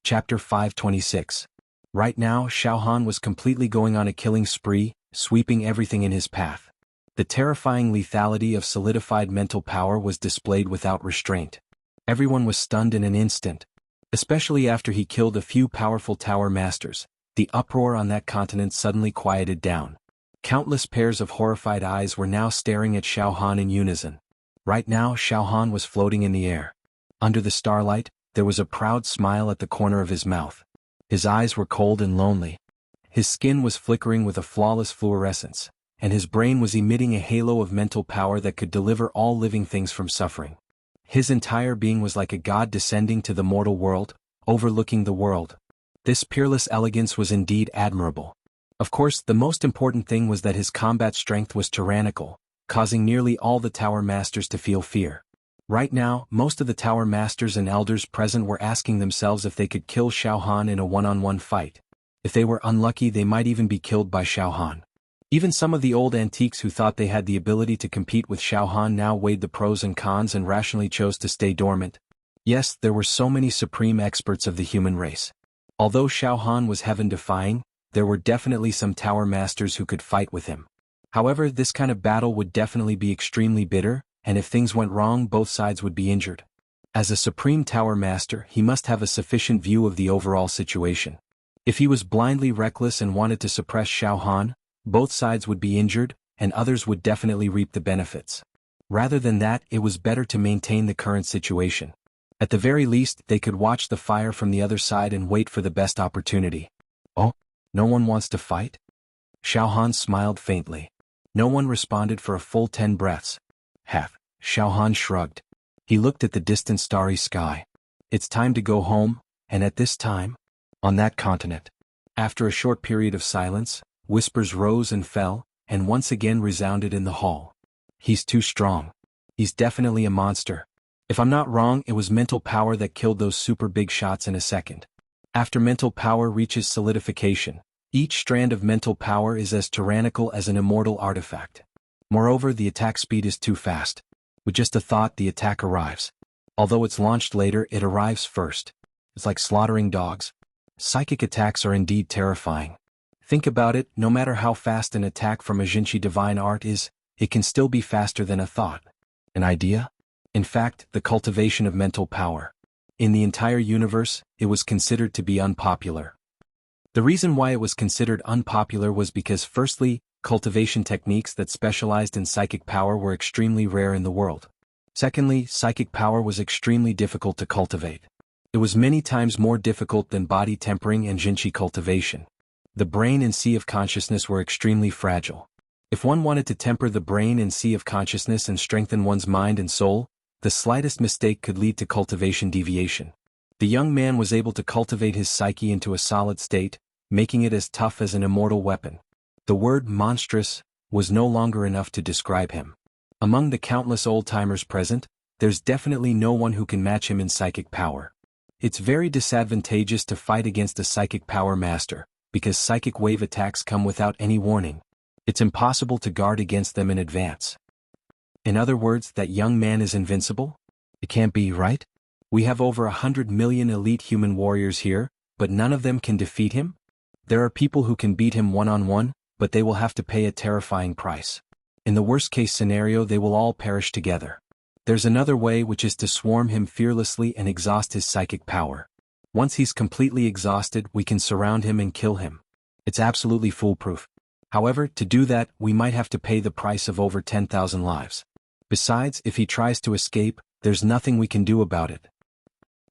Chapter 526. Right now, Xiao Han was completely going on a killing spree, sweeping everything in his path. The terrifying lethality of solidified mental power was displayed without restraint. Everyone was stunned in an instant. Especially after he killed a few powerful tower masters, the uproar on that continent suddenly quieted down. Countless pairs of horrified eyes were now staring at Xiao Han in unison. Right now, Xiao Han was floating in the air. Under the starlight, there was a proud smile at the corner of his mouth. His eyes were cold and lonely. His skin was flickering with a flawless fluorescence, and his brain was emitting a halo of mental power that could deliver all living things from suffering. His entire being was like a god descending to the mortal world, overlooking the world. This peerless elegance was indeed admirable. Of course, the most important thing was that his combat strength was tyrannical, causing nearly all the tower masters to feel fear. Right now, most of the tower masters and elders present were asking themselves if they could kill Xiao Han in a one-on-one fight. If they were unlucky, they might even be killed by Xiao Han. Even some of the old antiques who thought they had the ability to compete with Xiao Han now weighed the pros and cons and rationally chose to stay dormant. Yes, there were so many supreme experts of the human race. Although Xiao Han was heaven-defying, there were definitely some tower masters who could fight with him. However, this kind of battle would definitely be extremely bitter, and if things went wrong, both sides would be injured. As a supreme tower master, he must have a sufficient view of the overall situation. If he was blindly reckless and wanted to suppress Xiao Han, both sides would be injured, and others would definitely reap the benefits. Rather than that, it was better to maintain the current situation. At the very least, they could watch the fire from the other side and wait for the best opportunity. Oh, no one wants to fight? Xiao Han smiled faintly. No one responded for a full 10 breaths. Xiao Han shrugged. He looked at the distant starry sky. It's time to go home, and at this time, on that continent. After a short period of silence, whispers rose and fell, and once again resounded in the hall. He's too strong. He's definitely a monster. If I'm not wrong, it was mental power that killed those super big shots in a second. After mental power reaches solidification, each strand of mental power is as tyrannical as an immortal artifact. Moreover, the attack speed is too fast. With just a thought, the attack arrives. Although it's launched later, it arrives first. It's like slaughtering dogs. Psychic attacks are indeed terrifying. Think about it, no matter how fast an attack from a Jinshi divine art is, it can still be faster than a thought. An idea? In fact, the cultivation of mental power. In the entire universe, it was considered to be unpopular. The reason why it was considered unpopular was because firstly, cultivation techniques that specialized in psychic power were extremely rare in the world. Secondly, psychic power was extremely difficult to cultivate. It was many times more difficult than body tempering and Jinshi cultivation. The brain and sea of consciousness were extremely fragile. If one wanted to temper the brain and sea of consciousness and strengthen one's mind and soul, the slightest mistake could lead to cultivation deviation. The young man was able to cultivate his psyche into a solid state, making it as tough as an immortal weapon. The word monstrous was no longer enough to describe him. Among the countless old-timers present, there's definitely no one who can match him in psychic power. It's very disadvantageous to fight against a psychic power master, because psychic wave attacks come without any warning. It's impossible to guard against them in advance. In other words, that young man is invincible? It can't be, right? We have over 100 million elite human warriors here, but none of them can defeat him? There are people who can beat him one-on-one, but they will have to pay a terrifying price. In the worst-case scenario, they will all perish together. There's another way, which is to swarm him fearlessly and exhaust his psychic power. Once he's completely exhausted, we can surround him and kill him. It's absolutely foolproof. However, to do that, we might have to pay the price of over 10,000 lives. Besides, if he tries to escape, there's nothing we can do about it.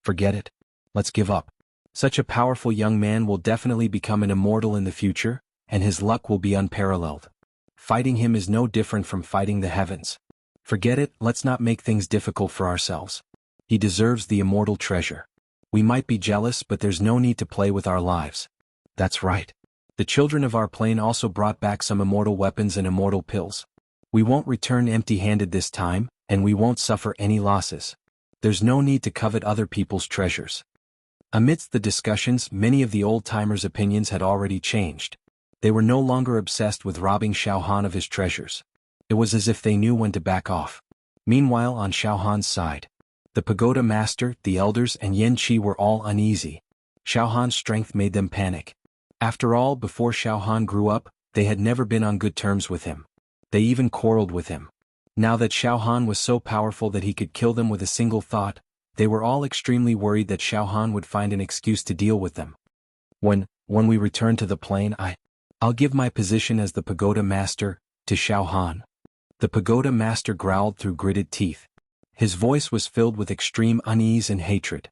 Forget it. Let's give up. Such a powerful young man will definitely become an immortal in the future, and his luck will be unparalleled. Fighting him is no different from fighting the heavens. Forget it, let's not make things difficult for ourselves. He deserves the immortal treasure. We might be jealous, but there's no need to play with our lives. That's right. The children of our plane also brought back some immortal weapons and immortal pills. We won't return empty-handed this time, and we won't suffer any losses. There's no need to covet other people's treasures. Amidst the discussions, many of the old-timers' opinions had already changed. They were no longer obsessed with robbing Xiao Han of his treasures. It was as if they knew when to back off. Meanwhile, on Xiao Han's side, the pagoda master, the elders, and Yan Qi were all uneasy. Xiao Han's strength made them panic. After all, before Xiao Han grew up, they had never been on good terms with him. They even quarreled with him. Now that Xiao Han was so powerful that he could kill them with a single thought, they were all extremely worried that Xiao Han would find an excuse to deal with them. When we return to the plain, I'll give my position as the pagoda master to Xiao Han. The pagoda master growled through gritted teeth. His voice was filled with extreme unease and hatred.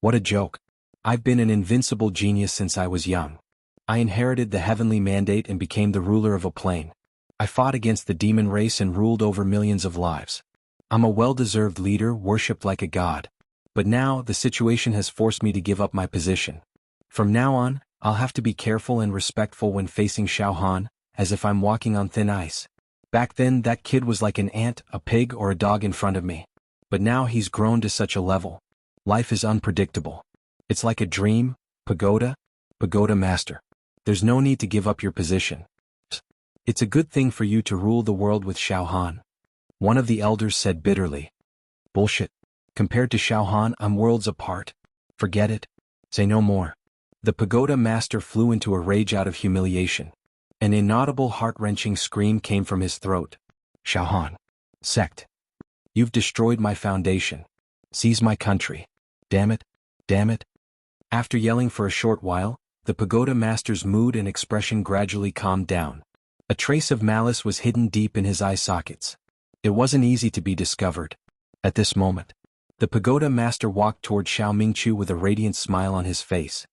What a joke. I've been an invincible genius since I was young. I inherited the heavenly mandate and became the ruler of a plane. I fought against the demon race and ruled over millions of lives. I'm a well-deserved leader, worshipped like a god. But now, the situation has forced me to give up my position. From now on, I'll have to be careful and respectful when facing Xiao Han, as if I'm walking on thin ice. Back then, that kid was like an ant, a pig, or a dog in front of me. But now he's grown to such a level. Life is unpredictable. It's like a dream, pagoda master. There's no need to give up your position. It's a good thing for you to rule the world with Xiao Han. One of the elders said bitterly. Bullshit. Compared to Xiao Han, I'm worlds apart. Forget it. Say no more. The pagoda master flew into a rage out of humiliation. An inaudible heart-wrenching scream came from his throat. Xiao Han. Sect. You've destroyed my foundation. Seize my country. Damn it. Damn it. After yelling for a short while, the pagoda master's mood and expression gradually calmed down. A trace of malice was hidden deep in his eye sockets. It wasn't easy to be discovered. At this moment, the pagoda master walked toward Xiao Mingqiu with a radiant smile on his face.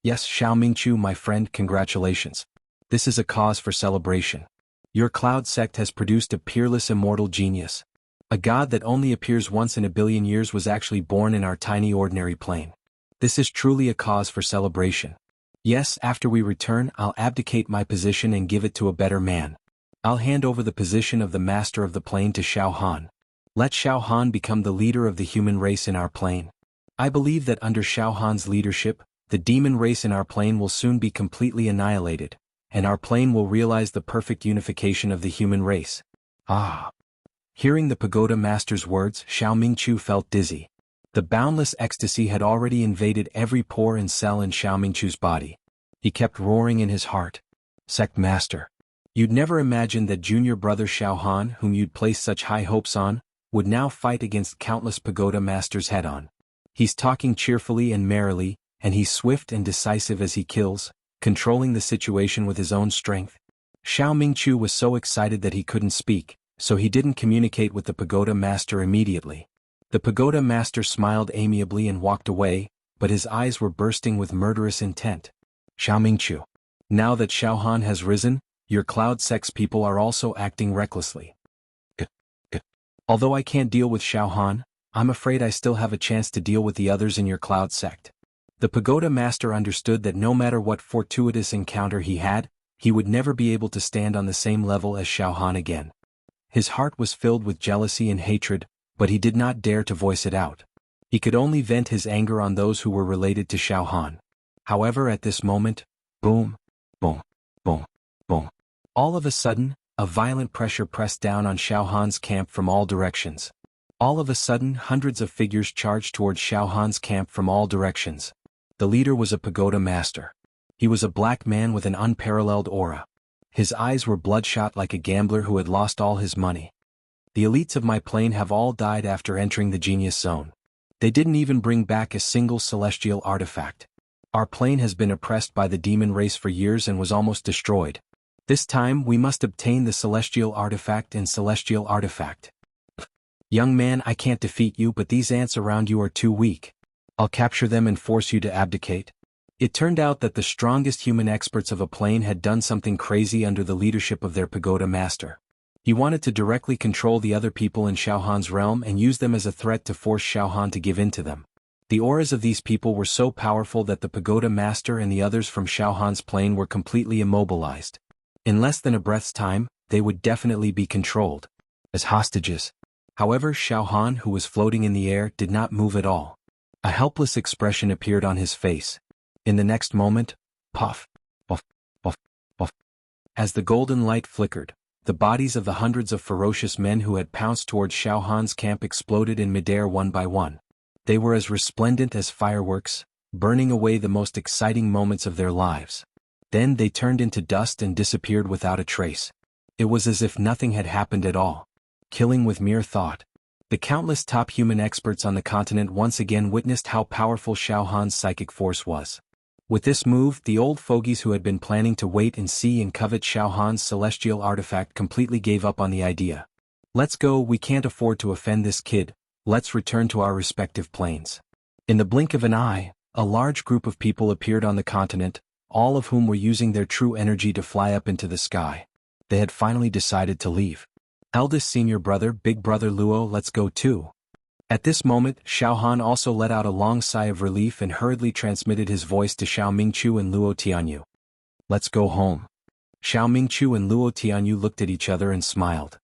Yes, Xiao Mingqiu, my friend, congratulations. This is a cause for celebration. Your cloud sect has produced a peerless immortal genius. A god that only appears once in a billion years was actually born in our tiny ordinary plane. This is truly a cause for celebration. Yes, after we return, I'll abdicate my position and give it to a better man. I'll hand over the position of the master of the plane to Xiao Han. Let Xiao Han become the leader of the human race in our plane. I believe that under Xiao Han's leadership, the demon race in our plane will soon be completely annihilated, and our plane will realize the perfect unification of the human race. Ah! Hearing the pagoda master's words, Xiao Mingqiu felt dizzy. The boundless ecstasy had already invaded every pore and cell in Xiao Mingqiu's body. He kept roaring in his heart. Sect Master. You'd never imagined that junior brother Xiao Han, whom you'd placed such high hopes on, would now fight against countless pagoda masters head-on. He's talking cheerfully and merrily, and he's swift and decisive as he kills, controlling the situation with his own strength. Xiao Mingqiu was so excited that he couldn't speak, so he didn't communicate with the pagoda master immediately. The pagoda master smiled amiably and walked away, but his eyes were bursting with murderous intent. Xiao Mingqiu. Now that Xiao Han has risen, your cloud sect's people are also acting recklessly. Although I can't deal with Xiao Han, I'm afraid I still have a chance to deal with the others in your cloud sect. The pagoda master understood that no matter what fortuitous encounter he had, he would never be able to stand on the same level as Xiao Han again. His heart was filled with jealousy and hatred, but he did not dare to voice it out. He could only vent his anger on those who were related to Xiao Han. However, at this moment, boom, boom, boom, boom. All of a sudden, a violent pressure pressed down on Xiao Han's camp from all directions. All of a sudden, hundreds of figures charged towards Xiao Han's camp from all directions. The leader was a pagoda master. He was a black man with an unparalleled aura. His eyes were bloodshot like a gambler who had lost all his money. The elites of my plane have all died after entering the genius zone. They didn't even bring back a single celestial artifact. Our plane has been oppressed by the demon race for years and was almost destroyed. This time we must obtain the celestial artifact and celestial artifact. Young man, I can't defeat you, but these ants around you are too weak. I'll capture them and force you to abdicate. It turned out that the strongest human experts of a plane had done something crazy under the leadership of their pagoda master. He wanted to directly control the other people in Xiao Han's realm and use them as a threat to force Xiao Han to give in to them. The auras of these people were so powerful that the pagoda master and the others from Xiao Han's plane were completely immobilized. In less than a breath's time, they would definitely be controlled as hostages. However, Xiao Han, who was floating in the air, did not move at all. A helpless expression appeared on his face. In the next moment, puff, puff, puff, puff. As the golden light flickered, the bodies of the hundreds of ferocious men who had pounced towards Xiao Han's camp exploded in midair one by one. They were as resplendent as fireworks, burning away the most exciting moments of their lives. Then they turned into dust and disappeared without a trace. It was as if nothing had happened at all. Killing with mere thought. The countless top human experts on the continent once again witnessed how powerful Xiao Han's psychic force was. With this move, the old fogies who had been planning to wait and see and covet Xiao Han's celestial artifact completely gave up on the idea. Let's go, we can't afford to offend this kid, let's return to our respective planes. In the blink of an eye, a large group of people appeared on the continent, all of whom were using their true energy to fly up into the sky. They had finally decided to leave. Eldest senior brother, big brother Luo, let's go too. At this moment, Xiao Han also let out a long sigh of relief and hurriedly transmitted his voice to Xiao Mingqiu and Luo Tianyu. Let's go home. Xiao Mingqiu and Luo Tianyu looked at each other and smiled.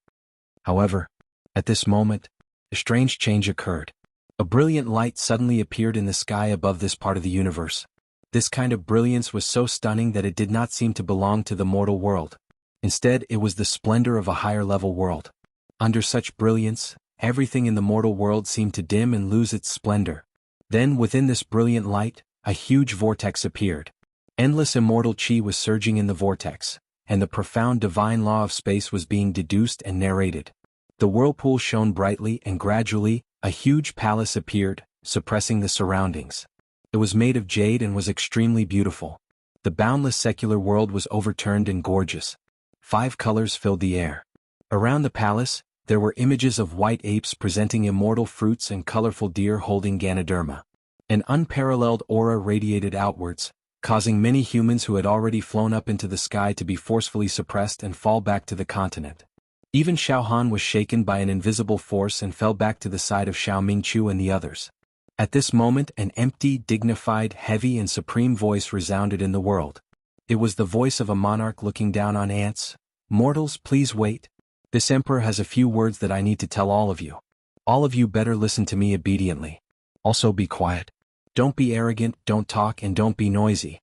However, at this moment, a strange change occurred. A brilliant light suddenly appeared in the sky above this part of the universe. This kind of brilliance was so stunning that it did not seem to belong to the mortal world. Instead, it was the splendor of a higher-level world. Under such brilliance, everything in the mortal world seemed to dim and lose its splendor. Then, within this brilliant light, a huge vortex appeared. Endless immortal chi was surging in the vortex, and the profound divine law of space was being deduced and narrated. The whirlpool shone brightly, and gradually, a huge palace appeared, suppressing the surroundings. It was made of jade and was extremely beautiful. The boundless secular world was overturned and gorgeous. 5 colors filled the air. Around the palace, there were images of white apes presenting immortal fruits and colorful deer holding Ganoderma. An unparalleled aura radiated outwards, causing many humans who had already flown up into the sky to be forcefully suppressed and fall back to the continent. Even Xiao Han was shaken by an invisible force and fell back to the side of Xiao Mingqiu and the others. At this moment, an empty, dignified, heavy and supreme voice resounded in the world. It was the voice of a monarch looking down on ants. Mortals, please wait. This emperor has a few words that I need to tell all of you. All of you better listen to me obediently. Also be quiet. Don't be arrogant, don't talk, and don't be noisy.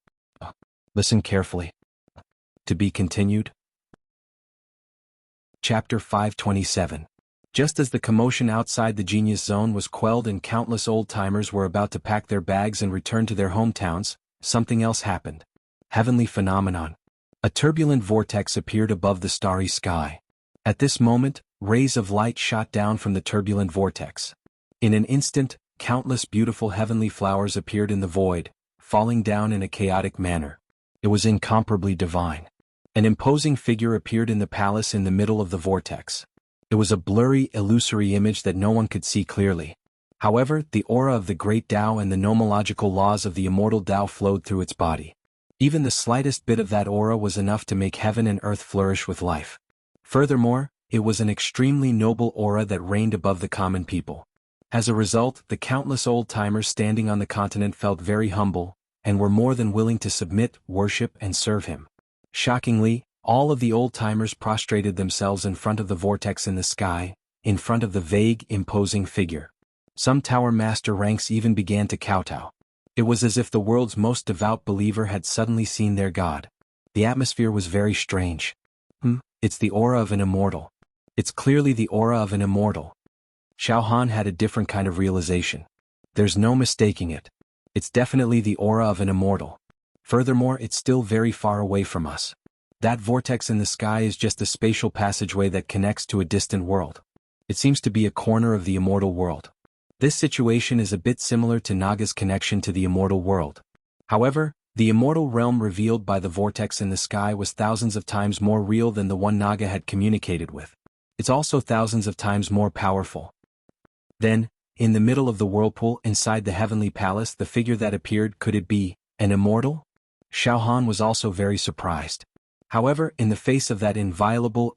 Listen carefully. To be continued. Chapter 527. Just as the commotion outside the genius zone was quelled and countless old-timers were about to pack their bags and return to their hometowns, something else happened. Heavenly phenomenon. A turbulent vortex appeared above the starry sky. At this moment, rays of light shot down from the turbulent vortex. In an instant, countless beautiful heavenly flowers appeared in the void, falling down in a chaotic manner. It was incomparably divine. An imposing figure appeared in the palace in the middle of the vortex. It was a blurry, illusory image that no one could see clearly. However, the aura of the great Tao and the nomological laws of the immortal Tao flowed through its body. Even the slightest bit of that aura was enough to make heaven and earth flourish with life. Furthermore, it was an extremely noble aura that reigned above the common people. As a result, the countless old-timers standing on the continent felt very humble, and were more than willing to submit, worship, and serve him. Shockingly, all of the old-timers prostrated themselves in front of the vortex in the sky, in front of the vague, imposing figure. Some tower master ranks even began to kowtow. It was as if the world's most devout believer had suddenly seen their god. The atmosphere was very strange. It's the aura of an immortal. It's clearly the aura of an immortal. Xiao Han had a different kind of realization. There's no mistaking it. It's definitely the aura of an immortal. Furthermore, it's still very far away from us. That vortex in the sky is just a spatial passageway that connects to a distant world. It seems to be a corner of the immortal world. This situation is a bit similar to Naga's connection to the immortal world. However, the immortal realm revealed by the vortex in the sky was thousands of times more real than the one Naga had communicated with. It's also thousands of times more powerful. Then, in the middle of the whirlpool inside the heavenly palace, the figure that appeared, could it be an immortal? Xiao Han was also very surprised. However, in the face of that inviolable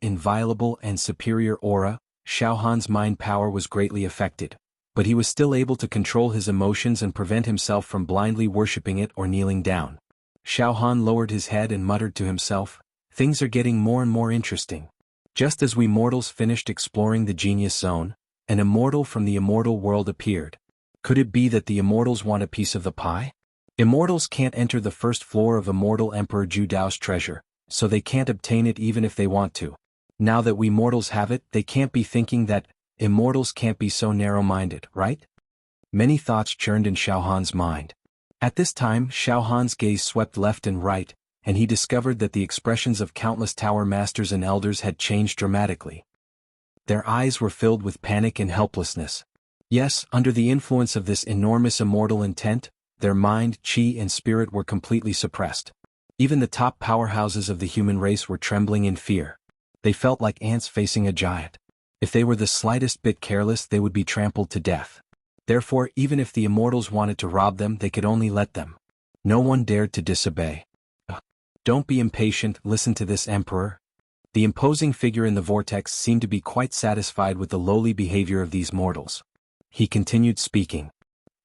and superior aura, Xiao Han's mind power was greatly affected. But he was still able to control his emotions and prevent himself from blindly worshipping it or kneeling down. Xiao Han lowered his head and muttered to himself, "Things are getting more and more interesting." Just as we mortals finished exploring the genius zone, an immortal from the immortal world appeared. Could it be that the immortals want a piece of the pie? Immortals can't enter the first floor of immortal Emperor Ju Dao's treasure, so they can't obtain it even if they want to. Now that we mortals have it, they can't be thinking that immortals can't be so narrow-minded, right? Many thoughts churned in Xiao Han's mind. At this time Xiao Han's gaze swept left and right, and he discovered that the expressions of countless tower masters and elders had changed dramatically. Their eyes were filled with panic and helplessness. Yes, under the influence of this enormous immortal intent, their mind, chi and spirit were completely suppressed. Even the top powerhouses of the human race were trembling in fear. They felt like ants facing a giant. If they were the slightest bit careless, they would be trampled to death. Therefore, even if the immortals wanted to rob them, they could only let them. No one dared to disobey. Don't be impatient, listen to this, Emperor. The imposing figure in the vortex seemed to be quite satisfied with the lowly behavior of these mortals. He continued speaking.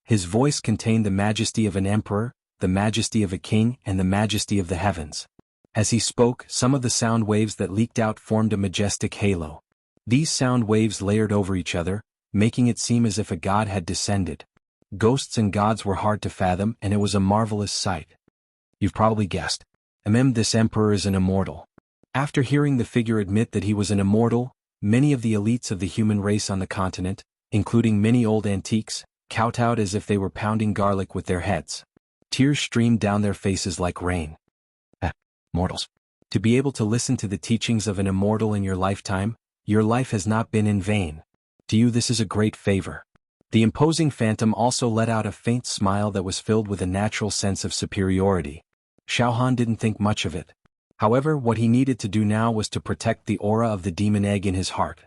His voice contained the majesty of an emperor, the majesty of a king, and the majesty of the heavens. As he spoke, some of the sound waves that leaked out formed a majestic halo. These sound waves layered over each other, making it seem as if a god had descended. Ghosts and gods were hard to fathom, and it was a marvelous sight. You've probably guessed. This emperor is an immortal. After hearing the figure admit that he was an immortal, many of the elites of the human race on the continent, including many old antiques, kowtowed as if they were pounding garlic with their heads. Tears streamed down their faces like rain. Mortals. To be able to listen to the teachings of an immortal in your lifetime, your life has not been in vain. To you this is a great favor. The imposing phantom also let out a faint smile that was filled with a natural sense of superiority. Xiao Han didn't think much of it. However, what he needed to do now was to protect the aura of the demon egg in his heart.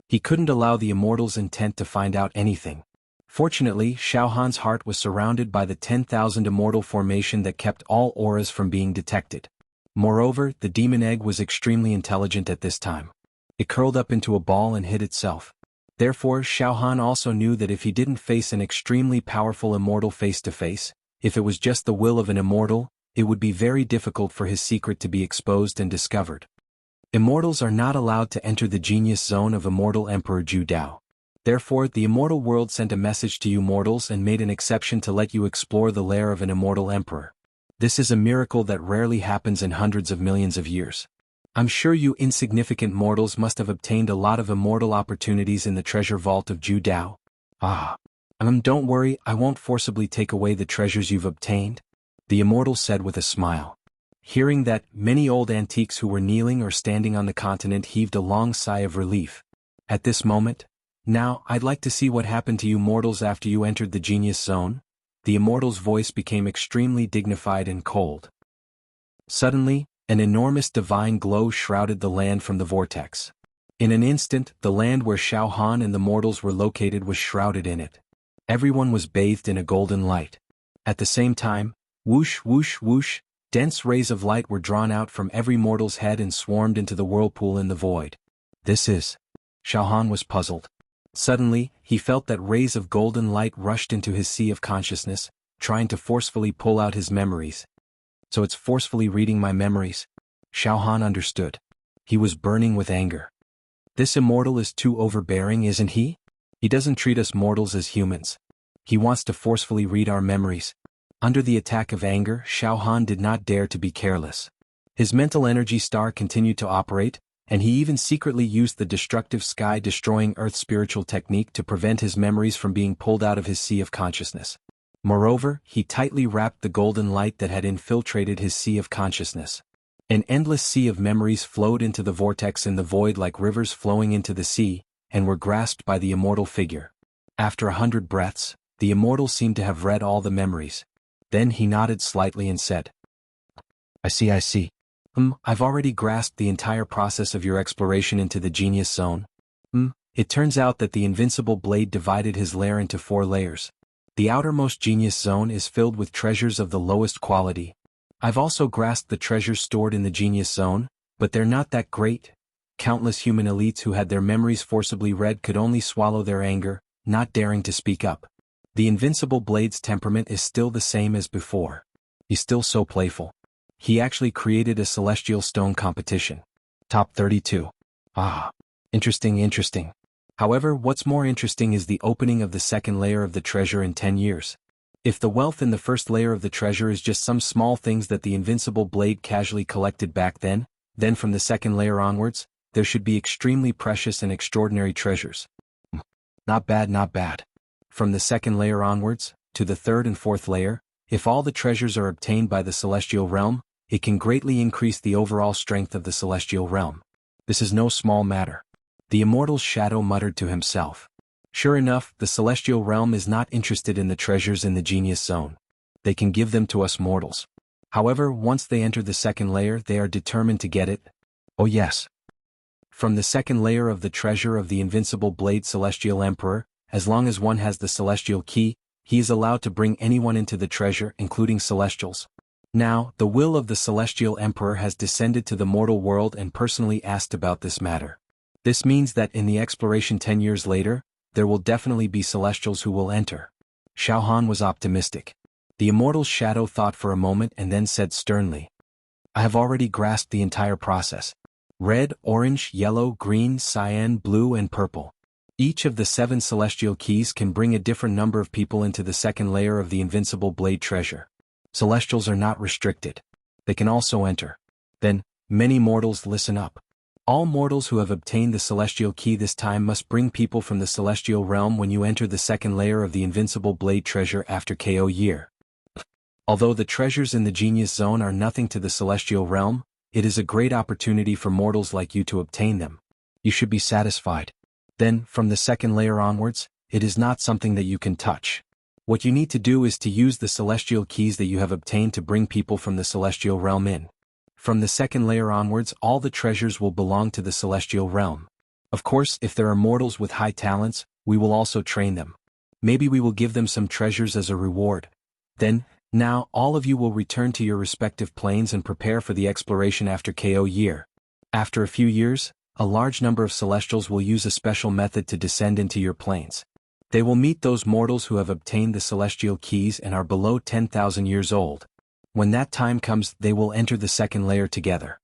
He couldn't allow the immortal's intent to find out anything. Fortunately, Xiao Han's heart was surrounded by the 10,000 immortal formation that kept all auras from being detected. Moreover, the demon egg was extremely intelligent at this time. It curled up into a ball and hid itself. Therefore, Xiao Han also knew that if he didn't face an extremely powerful immortal face to face, if it was just the will of an immortal, it would be very difficult for his secret to be exposed and discovered. Immortals are not allowed to enter the genius zone of immortal Emperor Zhu Dao. Therefore, the immortal world sent a message to you mortals and made an exception to let you explore the lair of an immortal emperor. This is a miracle that rarely happens in hundreds of millions of years. I'm sure you insignificant mortals must have obtained a lot of immortal opportunities in the treasure vault of Zhu Dao. Don't worry, I won't forcibly take away the treasures you've obtained, the immortal said with a smile. Hearing that, many old antiques who were kneeling or standing on the continent heaved a long sigh of relief. At this moment, now, I'd like to see what happened to you mortals after you entered the genius zone. The immortal's voice became extremely dignified and cold. Suddenly, an enormous divine glow shrouded the land from the vortex. In an instant, the land where Xiao Han and the mortals were located was shrouded in it. Everyone was bathed in a golden light. At the same time, whoosh whoosh whoosh, dense rays of light were drawn out from every mortal's head and swarmed into the whirlpool in the void. Xiao Han was puzzled. Suddenly, he felt that rays of golden light rushed into his sea of consciousness, trying to forcefully pull out his memories. So it's forcefully reading my memories? Xiao Han understood. He was burning with anger. This immortal is too overbearing, isn't he? He doesn't treat us mortals as humans. He wants to forcefully read our memories. Under the attack of anger, Xiao Han did not dare to be careless. His mental energy star continued to operate, and he even secretly used the destructive sky-destroying earth spiritual technique to prevent his memories from being pulled out of his sea of consciousness. Moreover, he tightly wrapped the golden light that had infiltrated his sea of consciousness. An endless sea of memories flowed into the vortex in the void like rivers flowing into the sea, and were grasped by the immortal figure. After 100 breaths, the immortal seemed to have read all the memories. Then he nodded slightly and said, I see. I've already grasped the entire process of your exploration into the genius zone. It turns out that the invincible blade divided his lair into 4 layers. The outermost genius zone is filled with treasures of the lowest quality. I've also grasped the treasures stored in the genius zone, but they're not that great. Countless human elites who had their memories forcibly read could only swallow their anger, not daring to speak up. The invincible blade's temperament is still the same as before. He's still so playful. He actually created a celestial stone competition. Top 32. Interesting. However, what's more interesting is the opening of the second layer of the treasure in 10 years. If the wealth in the first layer of the treasure is just some small things that the invincible blade casually collected back then from the second layer onwards, there should be extremely precious and extraordinary treasures. Not bad. From the second layer onwards, to the third and fourth layer, If all the treasures are obtained by the celestial realm, it can greatly increase the overall strength of the celestial realm. This is no small matter. The immortal's shadow muttered to himself. Sure enough, the celestial realm is not interested in the treasures in the genius zone. They can give them to us mortals. However, once they enter the second layer, they are determined to get it. Oh yes. From the second layer of the treasure of the invincible blade celestial emperor, as long as one has the celestial key, he is allowed to bring anyone into the treasure, including celestials. Now, the will of the celestial emperor has descended to the mortal world and personally asked about this matter. This means that in the exploration 10 years later, there will definitely be celestials who will enter. Xiao Han was optimistic. The immortal's shadow thought for a moment and then said sternly, I have already grasped the entire process. Red, orange, yellow, green, cyan, blue and purple. Each of the 7 celestial keys can bring a different number of people into the second layer of the invincible blade treasure. Celestials are not restricted. They can also enter. Then, many mortals listen up. All mortals who have obtained the celestial key this time must bring people from the celestial realm when you enter the second layer of the invincible blade treasure after KO year. Although the treasures in the genius zone are nothing to the celestial realm, it is a great opportunity for mortals like you to obtain them. You should be satisfied. Then, from the second layer onwards, it is not something that you can touch. What you need to do is to use the celestial keys that you have obtained to bring people from the celestial realm in. From the second layer onwards, all the treasures will belong to the celestial realm. Of course, if there are mortals with high talents, we will also train them. Maybe we will give them some treasures as a reward. Then, now, all of you will return to your respective planes and prepare for the exploration after KO year. After a few years, a large number of celestials will use a special method to descend into your planes. They will meet those mortals who have obtained the celestial keys and are below 10,000 years old. When that time comes, they will enter the second layer together.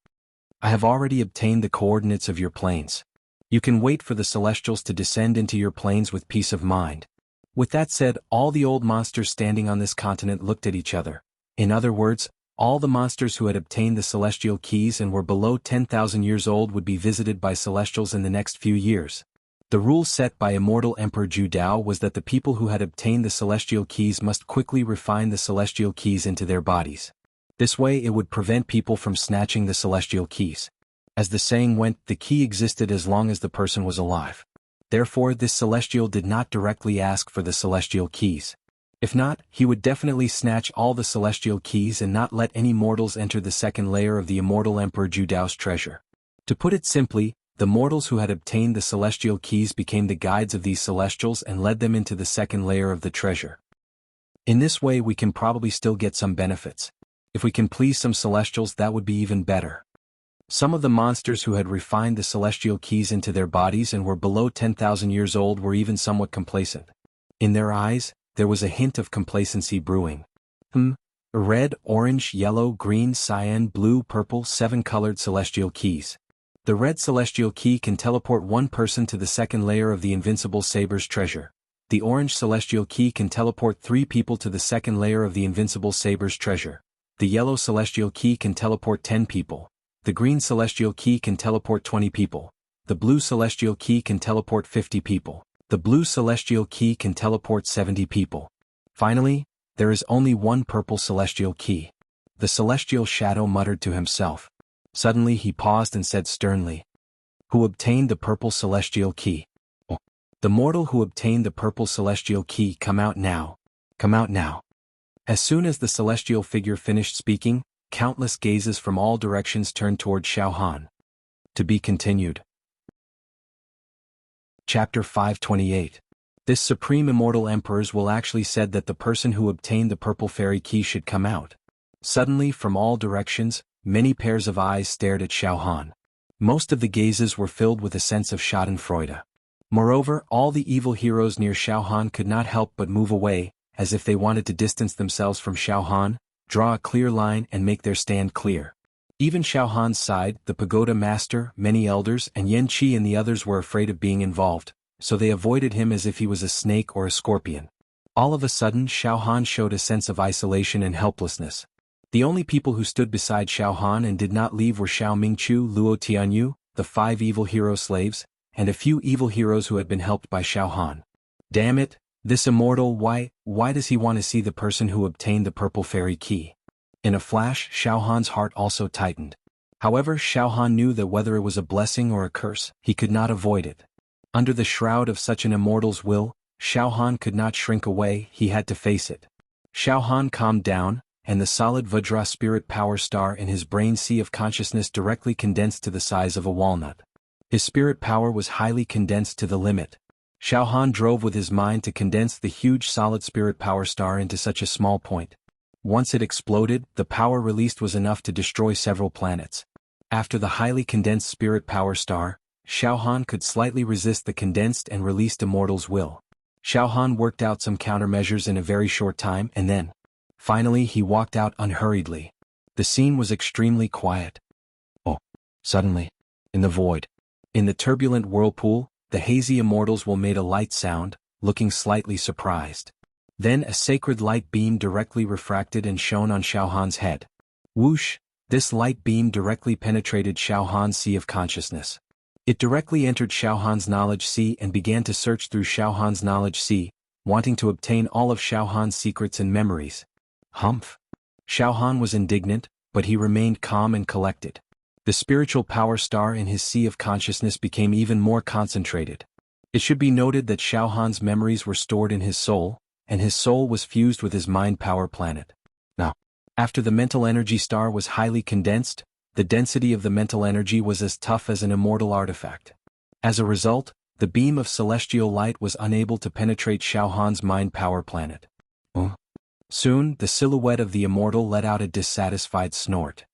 I have already obtained the coordinates of your planes. You can wait for the celestials to descend into your planes with peace of mind. With that said, all the old monsters standing on this continent looked at each other. In other words, all the monsters who had obtained the celestial keys and were below 10,000 years old would be visited by celestials in the next few years. The rule set by immortal Emperor Ju Dao was that the people who had obtained the celestial keys must quickly refine the celestial keys into their bodies. This way it would prevent people from snatching the celestial keys. As the saying went, the key existed as long as the person was alive. Therefore, this celestial did not directly ask for the celestial keys. If not, he would definitely snatch all the celestial keys and not let any mortals enter the second layer of the immortal Emperor Ju Dao's treasure. To put it simply, the mortals who had obtained the celestial keys became the guides of these celestials and led them into the second layer of the treasure. In this way we can probably still get some benefits. If we can please some celestials, that would be even better. Some of the monsters who had refined the celestial keys into their bodies and were below 10,000 years old were even somewhat complacent. In their eyes, there was a hint of complacency brewing. Red, orange, yellow, green, cyan, blue, purple, 7 colored celestial keys. The red celestial key can teleport one person to the second layer of the invincible saber's treasure. The orange celestial key can teleport 3 people to the second layer of the invincible saber's treasure. The yellow celestial key can teleport 10 people. The green celestial key can teleport 20 people. The blue celestial key can teleport 50 people. The blue celestial key can teleport 70 people. Finally, there is only one purple celestial key. The celestial shadow muttered to himself. Suddenly he paused and said sternly, "Who obtained the purple celestial key? Oh, the mortal who obtained the purple celestial key, come out now. Come out now." As soon as the celestial figure finished speaking, countless gazes from all directions turned toward Xiao Han. To be continued. Chapter 528. This supreme immortal emperors will actually said that the person who obtained the purple fairy key should come out. Suddenly, from all directions, many pairs of eyes stared at Xiao Han. Most of the gazes were filled with a sense of schadenfreude. Moreover, all the evil heroes near Xiao Han could not help but move away, as if they wanted to distance themselves from Xiao Han, draw a clear line and make their stand clear. Even Xiao Han's side, the pagoda master, many elders, and Yan Qi and the others were afraid of being involved, so they avoided him as if he was a snake or a scorpion. All of a sudden, Xiao Han showed a sense of isolation and helplessness. The only people who stood beside Xiao Han and did not leave were Xiao Mingqiu, Luo Tianyu, the 5 evil hero slaves, and a few evil heroes who had been helped by Xiao Han. Damn it, This immortal, why does he want to see the person who obtained the purple fairy key? In a flash, Xiao Han's heart also tightened. However, Xiao Han knew that whether it was a blessing or a curse, he could not avoid it. Under the shroud of such an immortal's will, Xiao Han could not shrink away, he had to face it. Xiao Han calmed down, and the solid Vajra spirit power star in his brain sea of consciousness directly condensed to the size of a walnut. His spirit power was highly condensed to the limit. Xiao Han drove with his mind to condense the huge solid spirit power star into such a small point. Once it exploded, the power released was enough to destroy several planets. After the highly condensed spirit power star, Xiao Han could slightly resist the condensed and released immortal's will. Xiao Han worked out some countermeasures in a very short time and then, finally he walked out unhurriedly. The scene was extremely quiet. Oh, suddenly, in the void, in the turbulent whirlpool, the hazy immortals made a light sound, looking slightly surprised. Then a sacred light beam directly refracted and shone on Xiao Han's head. Whoosh! This light beam directly penetrated Xiao Han's sea of consciousness. It directly entered Xiao Han's knowledge sea and began to search through Xiao Han's knowledge sea, wanting to obtain all of Xiao Han's secrets and memories. Humph! Xiao Han was indignant, but he remained calm and collected. The spiritual power star in his sea of consciousness became even more concentrated. It should be noted that Xiao Han's memories were stored in his soul, and his soul was fused with his mind power planet. Now, after the mental energy star was highly condensed, the density of the mental energy was as tough as an immortal artifact. As a result, the beam of celestial light was unable to penetrate Xiao Han's mind power planet. Soon, the silhouette of the immortal let out a dissatisfied snort.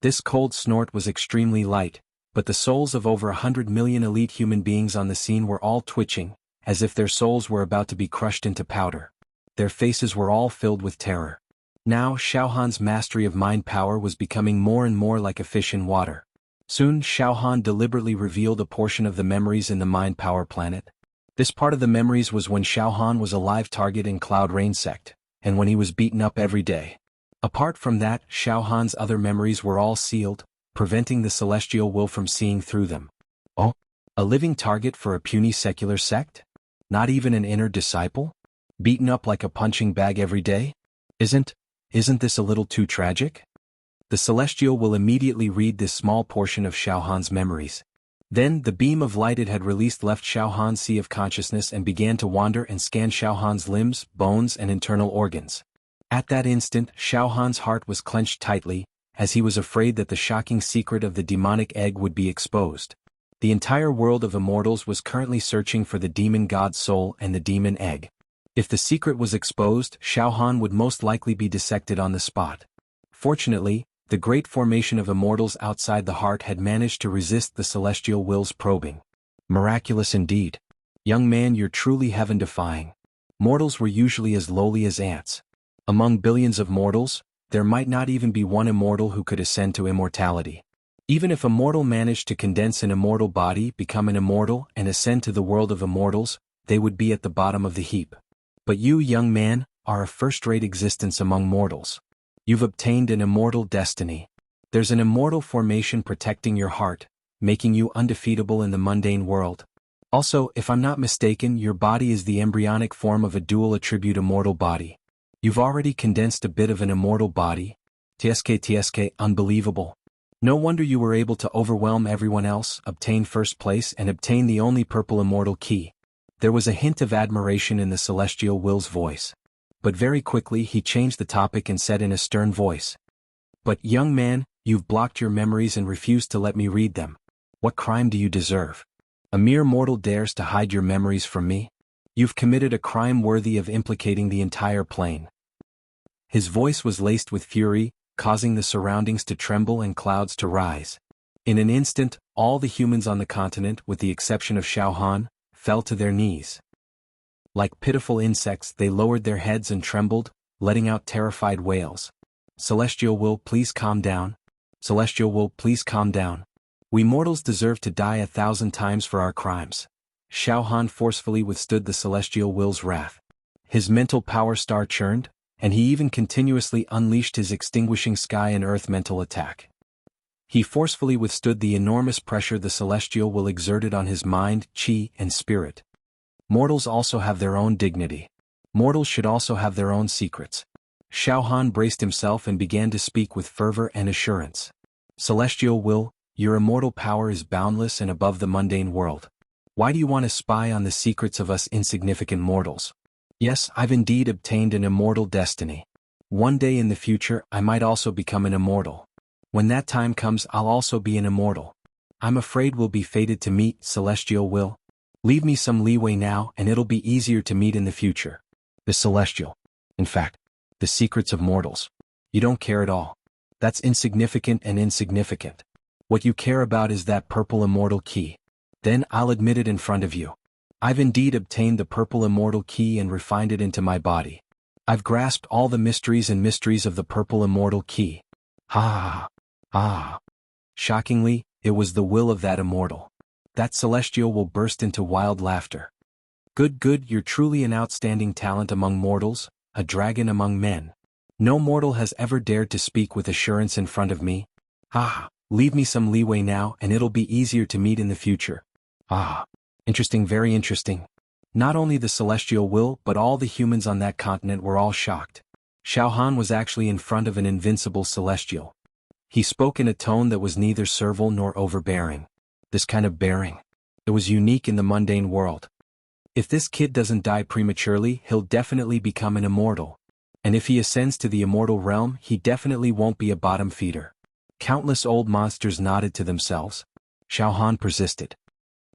This cold snort was extremely light, but the souls of over 100 million elite human beings on the scene were all twitching, as if their souls were about to be crushed into powder. Their faces were all filled with terror. Now Xiao Han's mastery of mind power was becoming more and more like a fish in water. Soon Xiao Han deliberately revealed a portion of the memories in the mind power planet. This part of the memories was when Xiao Han was a live target in Cloud Rain sect, and when he was beaten up every day. Apart from that, Xiao Han's other memories were all sealed, preventing the celestial will from seeing through them. Oh, a living target for a puny secular sect? Not even an inner disciple? Beaten up like a punching bag every day? Isn't this a little too tragic? The celestial will immediately read this small portion of Xiao Han's memories. Then the beam of light it had released left Xiao Han's sea of consciousness and began to wander and scan Xiao Han's limbs, bones and internal organs. At that instant, Xiao Han's heart was clenched tightly, as he was afraid that the shocking secret of the demonic egg would be exposed. The entire world of immortals was currently searching for the demon god's soul and the demon egg. If the secret was exposed, Xiao Han would most likely be dissected on the spot. Fortunately, the great formation of immortals outside the heart had managed to resist the celestial will's probing. Miraculous indeed. Young man, you're truly heaven-defying. Mortals were usually as lowly as ants. Among billions of mortals, there might not even be one immortal who could ascend to immortality. Even if a mortal managed to condense an immortal body, become an immortal, and ascend to the world of immortals, they would be at the bottom of the heap. But you, young man, are a first-rate existence among mortals. You've obtained an immortal destiny. There's an immortal formation protecting your heart, making you undefeatable in the mundane world. Also, if I'm not mistaken, your body is the embryonic form of a dual-attribute immortal body. You've already condensed a bit of an immortal body. TSK, unbelievable. No wonder you were able to overwhelm everyone else, obtain first place and obtain the only purple immortal key. There was a hint of admiration in the celestial will's voice. But very quickly he changed the topic and said in a stern voice, "But young man, you've blocked your memories and refused to let me read them. What crime do you deserve? A mere mortal dares to hide your memories from me? You've committed a crime worthy of implicating the entire plane." His voice was laced with fury, causing the surroundings to tremble and clouds to rise. In an instant, all the humans on the continent, with the exception of Xiao Han, fell to their knees. Like pitiful insects, they lowered their heads and trembled, letting out terrified wails. "Celestial will, please calm down. Celestial will, please calm down. We mortals deserve to die 1,000 times for our crimes." Xiao Han forcefully withstood the celestial will's wrath. His mental power star churned, and he even continuously unleashed his extinguishing sky and earth mental attack. He forcefully withstood the enormous pressure the celestial will exerted on his mind, chi, and spirit. Mortals also have their own dignity. Mortals should also have their own secrets. Xiao Han braced himself and began to speak with fervor and assurance. Celestial will, your immortal power is boundless and above the mundane world. Why do you want to spy on the secrets of us insignificant mortals? Yes, I've indeed obtained an immortal destiny. One day in the future I might also become an immortal. When that time comes I'll also be an immortal. I'm afraid we'll be fated to meet, Celestial will. Leave me some leeway now and it'll be easier to meet in the future. The Celestial. In fact, the secrets of mortals. You don't care at all. That's insignificant and insignificant. What you care about is that purple immortal key. Then I'll admit it in front of you. I've indeed obtained the purple immortal key and refined it into my body. I've grasped all the mysteries and mysteries of the purple immortal key. Ha! Ah! Shockingly, it was the will of that immortal. That Celestial will burst into wild laughter. Good, you're truly an outstanding talent among mortals, a dragon among men. No mortal has ever dared to speak with assurance in front of me. Ah! Leave me some leeway now and it'll be easier to meet in the future. Ah! Interesting, very interesting. Not only the Celestial will but all the humans on that continent were all shocked. Xiao Han was actually in front of an invincible Celestial. He spoke in a tone that was neither servile nor overbearing. This kind of bearing. It was unique in the mundane world. If this kid doesn't die prematurely, he'll definitely become an immortal. And if he ascends to the immortal realm, he definitely won't be a bottom feeder. Countless old monsters nodded to themselves. Xiao Han persisted.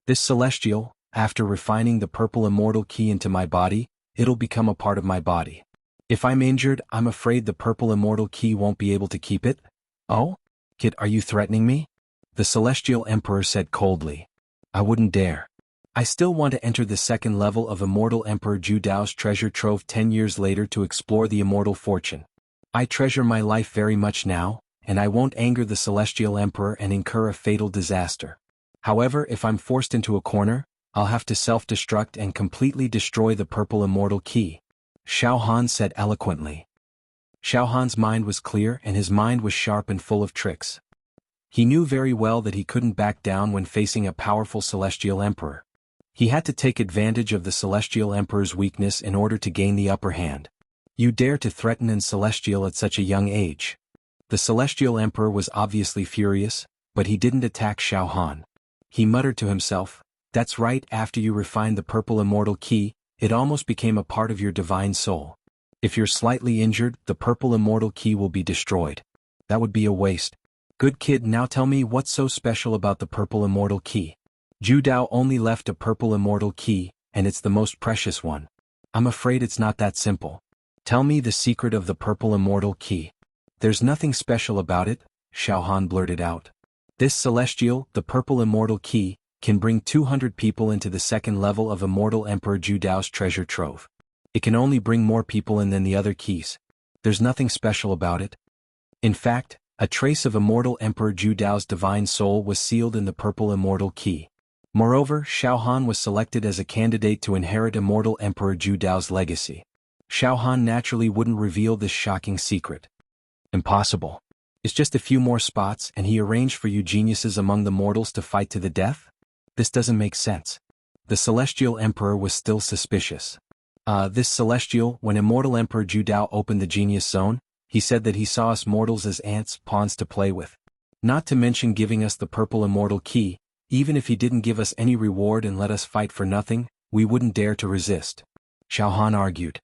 This Celestial, after refining the purple immortal key into my body, it'll become a part of my body. If I'm injured, I'm afraid the purple immortal key won't be able to keep it. Oh? Kid, are you threatening me? The Celestial Emperor said coldly. I wouldn't dare. I still want to enter the second level of Immortal Emperor Zhu Dao's treasure trove 10 years later to explore the immortal fortune. I treasure my life very much now, and I won't anger the Celestial Emperor and incur a fatal disaster. However, if I'm forced into a corner, I'll have to self-destruct and completely destroy the purple immortal key. Xiao Han said eloquently. Xiao Han's mind was clear and his mind was sharp and full of tricks. He knew very well that he couldn't back down when facing a powerful Celestial Emperor. He had to take advantage of the Celestial Emperor's weakness in order to gain the upper hand. You dare to threaten an Celestial at such a young age. The Celestial Emperor was obviously furious, but he didn't attack Xiao Han. He muttered to himself, that's right, after you refined the purple immortal key, it almost became a part of your divine soul. If you're slightly injured, the purple immortal key will be destroyed. That would be a waste. Good kid, now tell me what's so special about the purple immortal key. Zhu Dao only left a purple immortal key, and it's the most precious one. I'm afraid it's not that simple. Tell me the secret of the purple immortal key. There's nothing special about it, Xiao Han blurted out. This Celestial, the purple immortal key, can bring 200 people into the second level of Immortal Emperor Zhu Dao's treasure trove. It can only bring more people in than the other keys. There's nothing special about it. In fact, a trace of Immortal Emperor Zhu Dao's divine soul was sealed in the purple immortal key. Moreover, Xiao Han was selected as a candidate to inherit Immortal Emperor Zhu Dao's legacy. Xiao Han naturally wouldn't reveal this shocking secret. Impossible. It's just a few more spots and he arranged for you geniuses among the mortals to fight to the death? This doesn't make sense. The Celestial Emperor was still suspicious. This Celestial, when Immortal Emperor Zhu Dao opened the Genius Zone, he said that he saw us mortals as ants, pawns to play with. Not to mention giving us the purple immortal key. Even if he didn't give us any reward and let us fight for nothing, we wouldn't dare to resist. Xiao Han argued.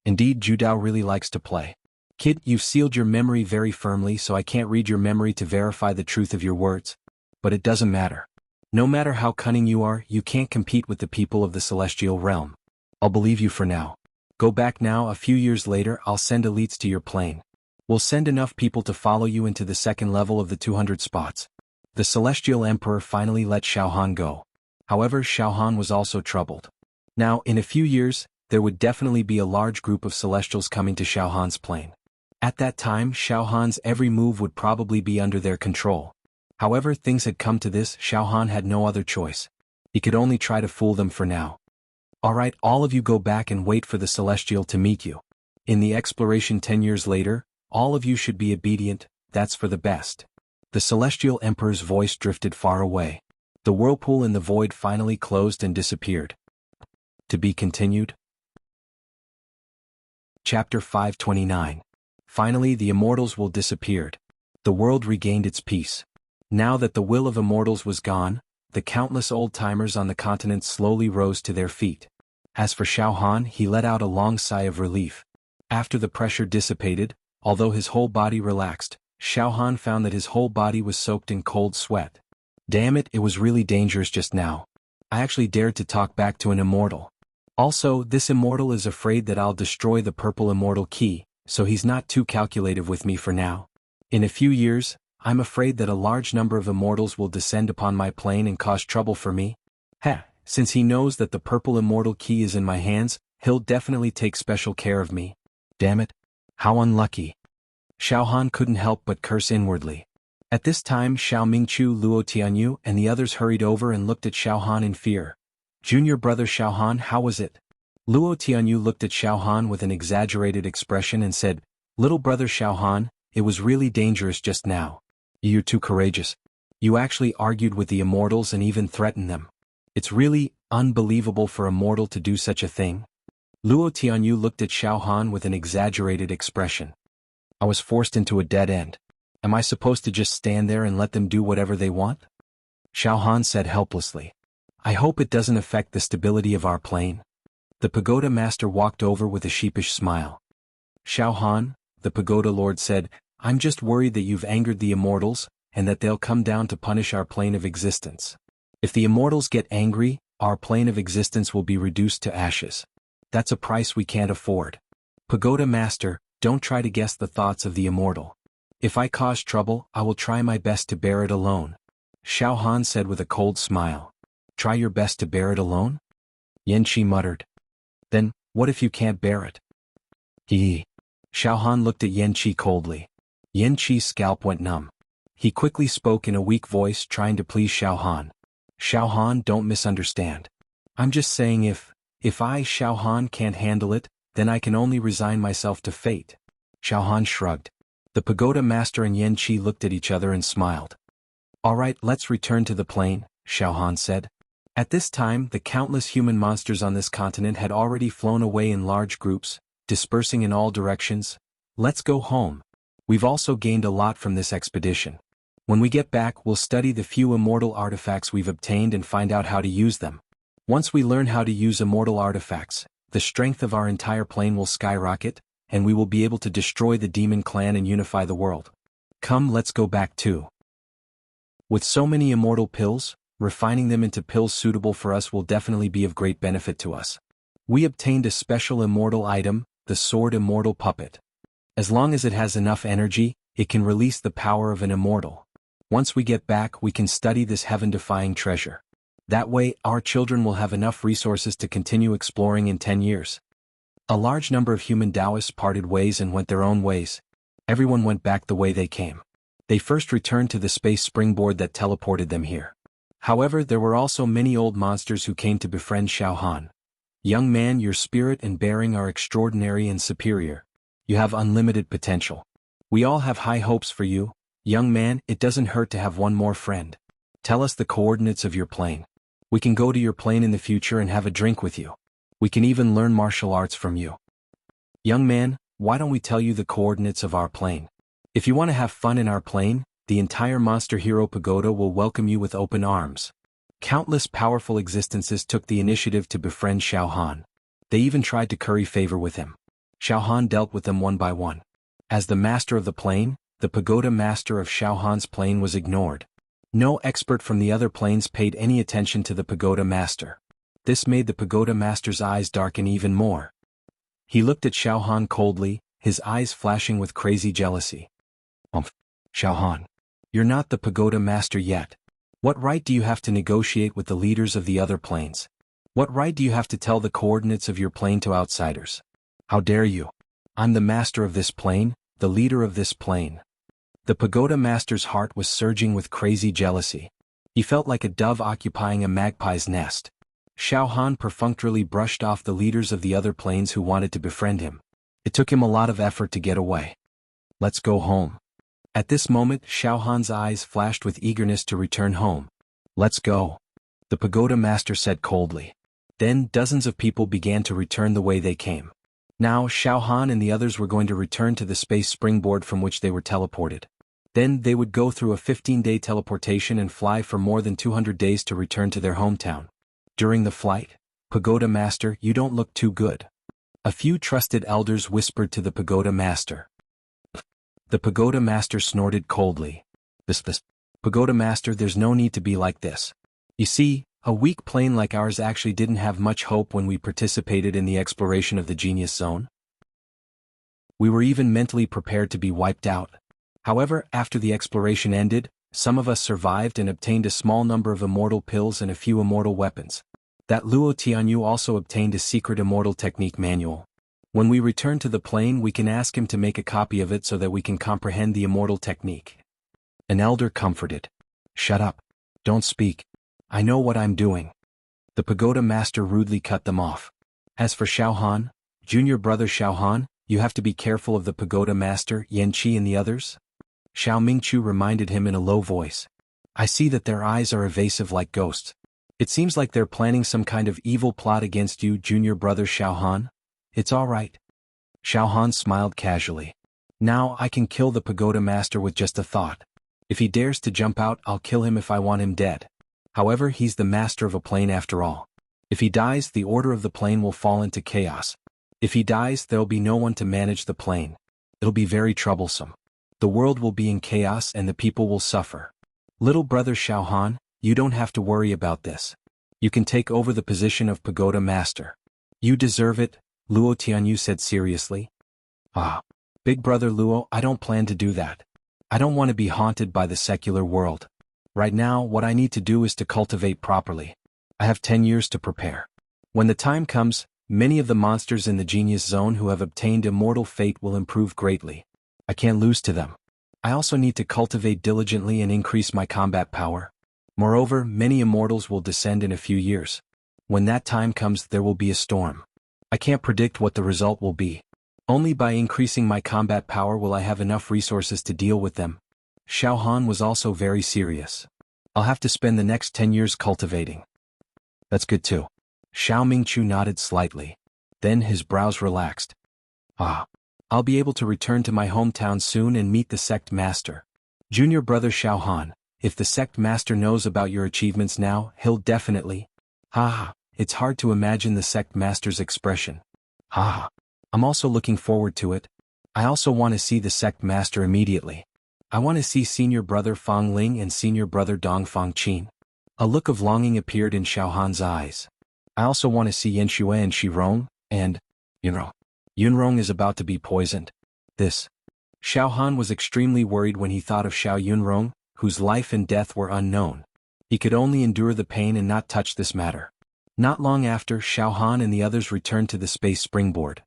Indeed, Zhu Dao really likes to play. Kid, you've sealed your memory very firmly, so I can't read your memory to verify the truth of your words. But it doesn't matter. No matter how cunning you are, you can't compete with the people of the Celestial Realm. I'll believe you for now. Go back now. A few years later, I'll send elites to your plane. We'll send enough people to follow you into the second level of the 200 spots. The Celestial Emperor finally let Xiao Han go. However, Xiao Han was also troubled. Now, in a few years, there would definitely be a large group of Celestials coming to Xiao Han's plane. At that time, Xiao Han's every move would probably be under their control. However, things had come to this, Xiao Han had no other choice. He could only try to fool them for now. Alright, all of you go back and wait for the Celestial to meet you. In the exploration 10 years later, all of you should be obedient, that's for the best. The Celestial Emperor's voice drifted far away. The whirlpool in the void finally closed and disappeared. To be continued. Chapter 529. Finally the immortals will disappeared. The world regained its peace. Now that the will of immortals was gone, the countless old-timers on the continent slowly rose to their feet. As for Xiao Han, he let out a long sigh of relief. After the pressure dissipated, although his whole body relaxed, Xiao Han found that his whole body was soaked in cold sweat. Damn it, it was really dangerous just now. I actually dared to talk back to an immortal. Also, this immortal is afraid that I'll destroy the purple immortal key, so he's not too calculative with me for now. In a few years, I'm afraid that a large number of immortals will descend upon my plane and cause trouble for me. Since he knows that the purple immortal key is in my hands, he'll definitely take special care of me. Damn it. How unlucky. Xiao Han couldn't help but curse inwardly. At this time Xiao Mingqiu, Luo Tianyu, and the others hurried over and looked at Xiao Han in fear. Junior brother Xiao Han, how was it? Luo Tianyu looked at Xiao Han with an exaggerated expression and said, Little brother Xiao Han, it was really dangerous just now. You're too courageous. You actually argued with the immortals and even threatened them. It's really unbelievable for a mortal to do such a thing. Luo Tianyu looked at Xiao Han with an exaggerated expression. I was forced into a dead end. Am I supposed to just stand there and let them do whatever they want? Xiao Han said helplessly. I hope it doesn't affect the stability of our plane. The pagoda master walked over with a sheepish smile. Xiao Han, the pagoda lord said, I'm just worried that you've angered the immortals, and that they'll come down to punish our plane of existence. If the immortals get angry, our plane of existence will be reduced to ashes. That's a price we can't afford. Pagoda master, don't try to guess the thoughts of the immortal. If I cause trouble, I will try my best to bear it alone. Xiao Han said with a cold smile. Try your best to bear it alone? Yan Qi muttered. Then, what if you can't bear it? Hee. Xiao Han looked at Yan Qi coldly. Yan Qi's scalp went numb. He quickly spoke in a weak voice, trying to please Xiao Han. Xiao Han, don't misunderstand. I'm just saying if I, Xiao Han, can't handle it, then I can only resign myself to fate. Xiao Han shrugged. The pagoda master and Yan Qi looked at each other and smiled. All right, let's return to the plane, Xiao Han said. At this time, the countless human monsters on this continent had already flown away in large groups, dispersing in all directions. Let's go home. We've also gained a lot from this expedition. When we get back, we'll study the few immortal artifacts we've obtained and find out how to use them. Once we learn how to use immortal artifacts, the strength of our entire plane will skyrocket, and we will be able to destroy the demon clan and unify the world. Come, let's go back too. With so many immortal pills, refining them into pills suitable for us will definitely be of great benefit to us. We obtained a special immortal item, the Sword Immortal Puppet. As long as it has enough energy, it can release the power of an immortal. Once we get back, we can study this heaven-defying treasure. That way, our children will have enough resources to continue exploring in 10 years. A large number of human Taoists parted ways and went their own ways. Everyone went back the way they came. They first returned to the space springboard that teleported them here. However, there were also many old monsters who came to befriend Xiao Han. Young man, your spirit and bearing are extraordinary and superior. You have unlimited potential. We all have high hopes for you. Young man, it doesn't hurt to have one more friend. Tell us the coordinates of your plane. We can go to your plane in the future and have a drink with you. We can even learn martial arts from you. Young man, why don't we tell you the coordinates of our plane? If you want to have fun in our plane, the entire Monster Hero Pagoda will welcome you with open arms. Countless powerful existences took the initiative to befriend Xiao Han. They even tried to curry favor with him. Xiao Han dealt with them one by one. As the master of the plane, the pagoda master of Xiao Han's plane was ignored. No expert from the other planes paid any attention to the pagoda master. This made the pagoda master's eyes darken even more. He looked at Xiao Han coldly, his eyes flashing with crazy jealousy. Xiao Han. You're not the pagoda master yet. What right do you have to negotiate with the leaders of the other planes? What right do you have to tell the coordinates of your plane to outsiders? How dare you? I'm the master of this plane, the leader of this plane. The pagoda master's heart was surging with crazy jealousy. He felt like a dove occupying a magpie's nest. Xiao Han perfunctorily brushed off the leaders of the other planes who wanted to befriend him. It took him a lot of effort to get away. Let's go home. At this moment, Xiao Han's eyes flashed with eagerness to return home. Let's go, the pagoda master said coldly. Then dozens of people began to return the way they came. Now Xiao Han and the others were going to return to the space springboard from which they were teleported. Then they would go through a 15-day teleportation and fly for more than 200 days to return to their hometown. During the flight, Pagoda Master, you don't look too good. A few trusted elders whispered to the Pagoda Master. The Pagoda Master snorted coldly. This. Pagoda Master, there's no need to be like this. You see, a weak plane like ours actually didn't have much hope when we participated in the exploration of the Genius Zone. We were even mentally prepared to be wiped out. However, after the exploration ended, some of us survived and obtained a small number of immortal pills and a few immortal weapons. That Luo Tianyu also obtained a secret immortal technique manual. When we return to the plane, we can ask him to make a copy of it so that we can comprehend the immortal technique. An elder comforted. Shut up. Don't speak. I know what I'm doing. The Pagoda Master rudely cut them off. As for Xiao Han, junior brother Xiao Han, you have to be careful of the Pagoda Master, Yan Qi and the others. Xiao Mingchu reminded him in a low voice. I see that their eyes are evasive like ghosts. It seems like they're planning some kind of evil plot against you, junior brother Xiao Han. It's all right. Xiao Han smiled casually. Now I can kill the Pagoda Master with just a thought. If he dares to jump out, I'll kill him if I want him dead. However, he's the master of a plane after all. If he dies, the order of the plane will fall into chaos. If he dies, there'll be no one to manage the plane. It'll be very troublesome. The world will be in chaos and the people will suffer. Little brother Xiao Han, you don't have to worry about this. You can take over the position of Pagoda Master. You deserve it, Luo Tianyu said seriously. Big brother Luo, I don't plan to do that. I don't want to be haunted by the secular world. Right now, what I need to do is to cultivate properly. I have 10 years to prepare. When the time comes, many of the monsters in the Genius Zone who have obtained immortal fate will improve greatly. I can't lose to them. I also need to cultivate diligently and increase my combat power. Moreover, many immortals will descend in a few years. When that time comes, there will be a storm. I can't predict what the result will be. Only by increasing my combat power will I have enough resources to deal with them. Xiao Han was also very serious. I'll have to spend the next 10 years cultivating. That's good too. Xiao Mingchu nodded slightly. Then his brows relaxed. I'll be able to return to my hometown soon and meet the sect master. Junior brother Xiao Han, if the sect master knows about your achievements now, he'll definitely... It's hard to imagine the sect master's expression. I'm also looking forward to it. I also want to see the sect master immediately. I want to see senior brother Fang Ling and senior brother Dong Fang Qin. A look of longing appeared in Xiao Han's eyes. I also want to see Yan Xue and Shi Rong, and, Yunrong is about to be poisoned. Xiao Han was extremely worried when he thought of Xiao Yunrong, whose life and death were unknown. He could only endure the pain and not touch this matter. Not long after, Xiao Han and the others returned to the space springboard.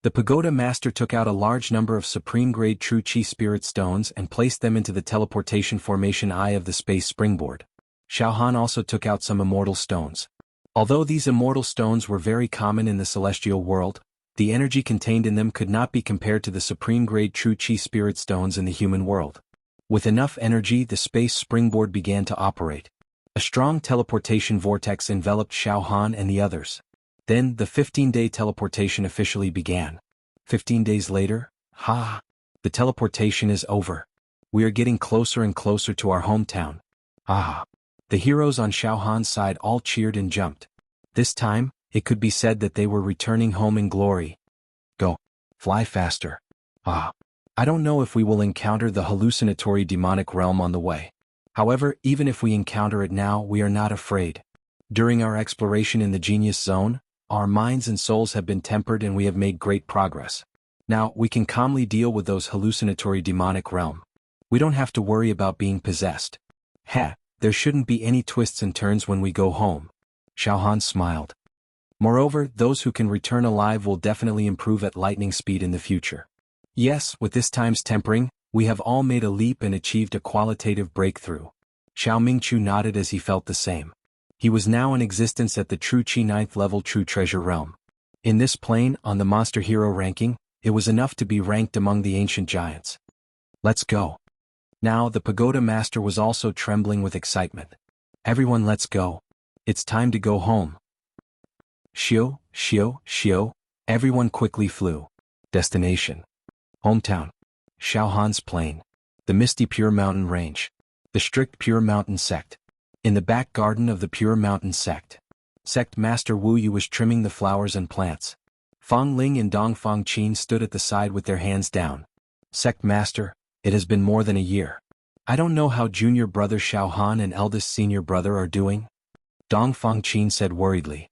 The Pagoda Master took out a large number of supreme-grade True Chi Spirit Stones and placed them into the teleportation formation eye of the space springboard. Xiao Han also took out some immortal stones. Although these immortal stones were very common in the celestial world, the energy contained in them could not be compared to the supreme-grade True Chi Spirit Stones in the human world. With enough energy, the space springboard began to operate. A strong teleportation vortex enveloped Xiao Han and the others. Then, the 15-day teleportation officially began. 15 days later, the teleportation is over. We are getting closer and closer to our hometown. The heroes on Xiao Han's side all cheered and jumped. This time, it could be said that they were returning home in glory. Go. Fly faster. I don't know if we will encounter the hallucinatory demonic realm on the way. However, even if we encounter it now, we are not afraid. During our exploration in the Genius Zone, our minds and souls have been tempered and we have made great progress. Now, we can calmly deal with those hallucinatory demonic realm. We don't have to worry about being possessed. There shouldn't be any twists and turns when we go home. Xiao Han smiled. Moreover, those who can return alive will definitely improve at lightning speed in the future. Yes, with this time's tempering, we have all made a leap and achieved a qualitative breakthrough. Xiao Mingchu nodded as he felt the same. He was now in existence at the True Chi 9th level True Treasure Realm. In this plane, on the Monster Hero ranking, it was enough to be ranked among the ancient giants. Let's go. Now the pagoda master was also trembling with excitement. Everyone, let's go. It's time to go home. Shio, shio, shio. Everyone quickly flew. Destination: hometown. Xiaohan's plain. The misty Pure Mountain Range. The strict Pure Mountain sect. In the back garden of the Pure Mountain sect, Sect Master Wu Yu was trimming the flowers and plants. Fang Ling and Dongfang Qin stood at the side with their hands down. Sect Master, it has been more than a year. I don't know how junior brother Xiaohan and eldest senior brother are doing. Dongfang Qin said worriedly.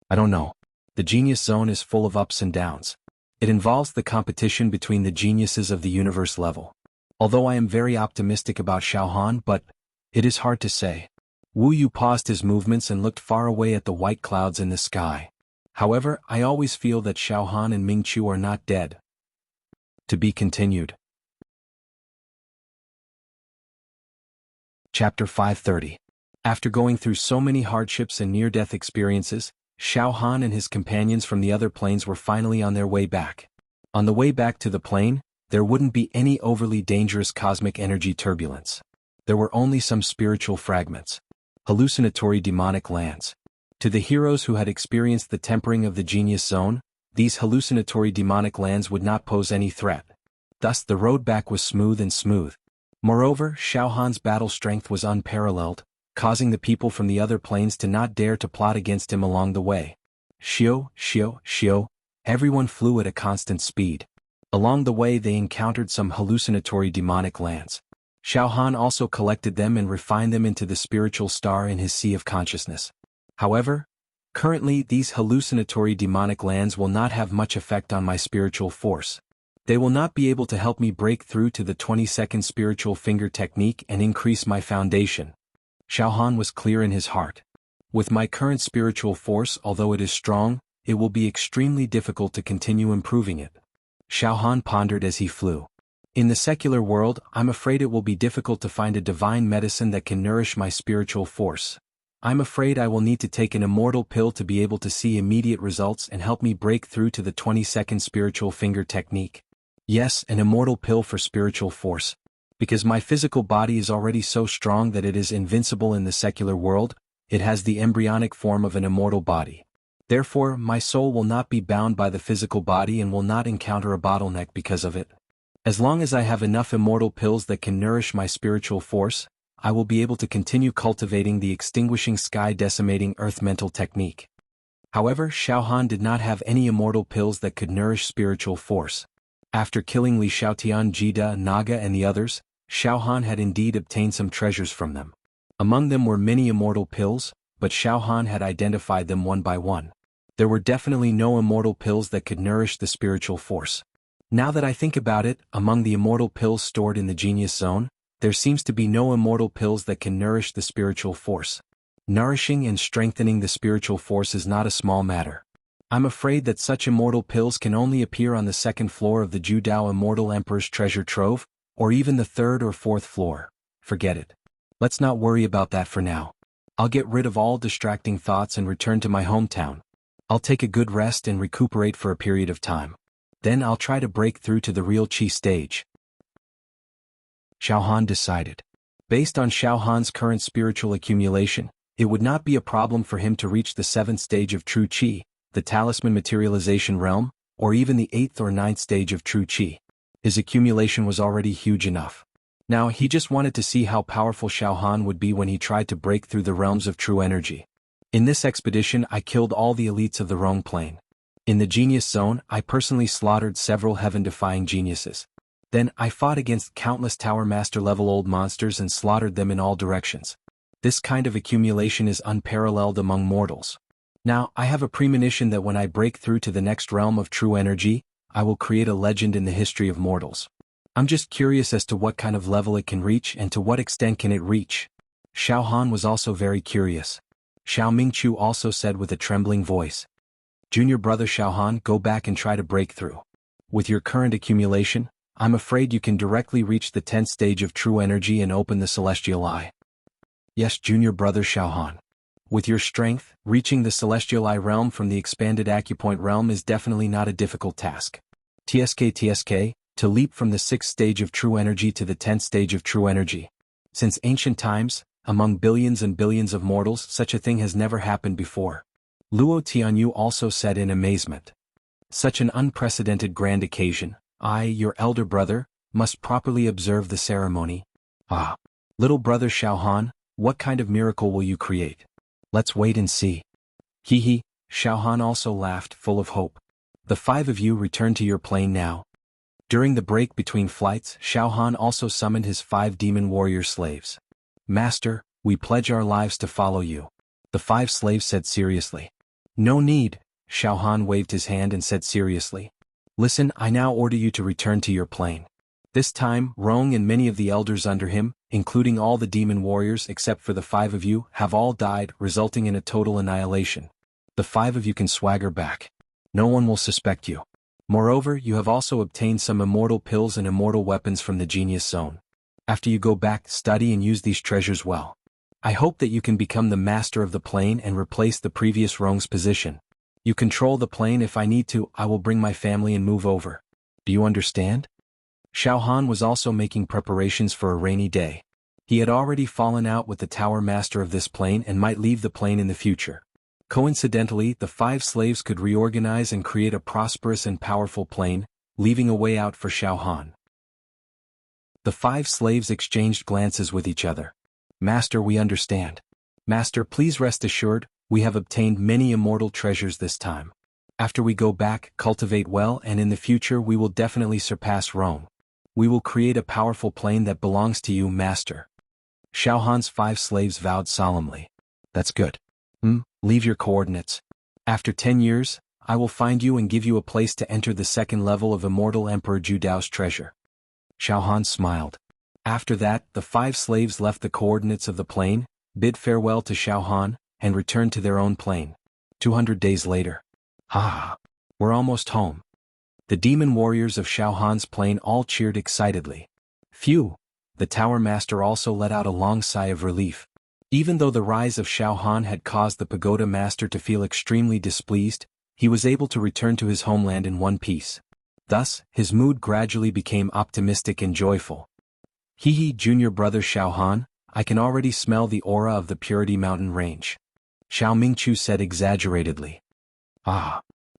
I don't know. The genius zone is full of ups and downs. It involves the competition between the geniuses of the universe level. Although I am very optimistic about Xiaohan, but it is hard to say. Wu Yu paused his movements and looked far away at the white clouds in the sky. However, I always feel that Xiaohan and Mingqiu are not dead. To be continued. Chapter 530. After going through so many hardships and near-death experiences, Xiaohan and his companions from the other planes were finally on their way back. On the way back to the plane, there wouldn't be any overly dangerous cosmic energy turbulence. There were only some spiritual fragments. Hallucinatory demonic lands. To the heroes who had experienced the tempering of the genius zone, these hallucinatory demonic lands would not pose any threat. Thus the road back was smooth and smooth. Moreover, Xiaohan's battle strength was unparalleled, causing the people from the other planes to not dare to plot against him along the way. Shio, shio, shio. Everyone flew at a constant speed. Along the way they encountered some hallucinatory demonic lands. Xiaohan also collected them and refined them into the spiritual star in his sea of consciousness. However, currently these hallucinatory demonic lands will not have much effect on my spiritual force. They will not be able to help me break through to the 20-second spiritual finger technique and increase my foundation. Xiaohan was clear in his heart. With my current spiritual force, although it is strong, it will be extremely difficult to continue improving it. Xiaohan pondered as he flew. In the secular world, I'm afraid it will be difficult to find a divine medicine that can nourish my spiritual force. I'm afraid I will need to take an immortal pill to be able to see immediate results and help me break through to the 20-second spiritual finger technique. Yes, an immortal pill for spiritual force. Because my physical body is already so strong that it is invincible in the secular world, it has the embryonic form of an immortal body. Therefore, my soul will not be bound by the physical body and will not encounter a bottleneck because of it. As long as I have enough immortal pills that can nourish my spiritual force, I will be able to continue cultivating the extinguishing sky decimating earth mental technique. However, Xiaohan did not have any immortal pills that could nourish spiritual force. After killing Li Xiaotian, Jida, Naga and the others, Xiaohan had indeed obtained some treasures from them. Among them were many immortal pills, but Xiaohan had identified them one by one. There were definitely no immortal pills that could nourish the spiritual force. Now that I think about it, among the immortal pills stored in the genius zone, there seems to be no immortal pills that can nourish the spiritual force. Nourishing and strengthening the spiritual force is not a small matter. I'm afraid that such immortal pills can only appear on the second floor of the Judao Immortal Emperor's treasure trove, or even the third or fourth floor. Forget it. Let's not worry about that for now. I'll get rid of all distracting thoughts and return to my hometown. I'll take a good rest and recuperate for a period of time. Then I'll try to break through to the real Qi stage. Xiaohan decided. Based on Xiaohan's current spiritual accumulation, it would not be a problem for him to reach the 7th stage of true Qi, the talisman materialization realm, or even the 8th or 9th stage of true Qi. His accumulation was already huge enough. Now he just wanted to see how powerful Xiaohan would be when he tried to break through the realms of true energy. In this expedition I killed all the elites of the Rong Plane. In the genius zone I personally slaughtered several heaven-defying geniuses. Then I fought against countless Tower Master level old monsters and slaughtered them in all directions. This kind of accumulation is unparalleled among mortals. Now I have a premonition that when I break through to the next realm of true energy, I will create a legend in the history of mortals. I'm just curious as to what kind of level it can reach and to what extent can it reach. Xiaohan was also very curious. Xiao Mingqiu also said with a trembling voice. Junior brother Xiaohan, go back and try to break through. With your current accumulation, I'm afraid you can directly reach the 10th stage of true energy and open the celestial eye. Yes, junior brother Xiaohan. With your strength, reaching the celestial eye realm from the expanded acupoint realm is definitely not a difficult task. TSK, to leap from the 6th stage of true energy to the 10th stage of true energy. Since ancient times, among billions and billions of mortals, such a thing has never happened before. Luo Tianyu also said in amazement. Such an unprecedented grand occasion, I, your elder brother, must properly observe the ceremony. Ah. Little brother Xiaohan, what kind of miracle will you create? Let's wait and see. Hee. Xiaohan also laughed, full of hope. The 5 of you return to your plane now. During the break between flights, Xiaohan also summoned his 5 demon warrior slaves. Master, we pledge our lives to follow you. The 5 slaves said seriously. No need, Xiaohan waved his hand and said seriously. Listen, I now order you to return to your plane. This time, Rong and many of the elders under him, including all the demon warriors except for the 5 of you, have all died, resulting in a total annihilation. The 5 of you can swagger back. No one will suspect you. Moreover, you have also obtained some immortal pills and immortal weapons from the Genius Zone. After you go back, study and use these treasures well. I hope that you can become the master of the plane and replace the previous Rong's position. You control the plane. If I need to, I will bring my family and move over. Do you understand? Xiaohan was also making preparations for a rainy day. He had already fallen out with the tower master of this plane and might leave the plane in the future. Coincidentally, the 5 slaves could reorganize and create a prosperous and powerful plane, leaving a way out for Xiaohan. The 5 slaves exchanged glances with each other. Master, we understand. Master, please rest assured, we have obtained many immortal treasures this time. After we go back, cultivate well, and in the future we will definitely surpass Rome. We will create a powerful plane that belongs to you, Master. Xiaohan's 5 slaves vowed solemnly. That's good. Leave your coordinates. After 10 years, I will find you and give you a place to enter the 2nd level of Immortal Emperor Judao's treasure. Xiaohan smiled. After that, the 5 slaves left the coordinates of the plane, bid farewell to Xiaohan, and returned to their own plane. 200 days later. We're almost home. The demon warriors of Xiaohan's plane all cheered excitedly. Phew! The tower master also let out a long sigh of relief. Even though the rise of Xiaohan had caused the pagoda master to feel extremely displeased, he was able to return to his homeland in one piece. Thus, his mood gradually became optimistic and joyful. Junior brother Xiaohan, I can already smell the aura of the Purity Mountain Range. Xiao Mingchu said exaggeratedly.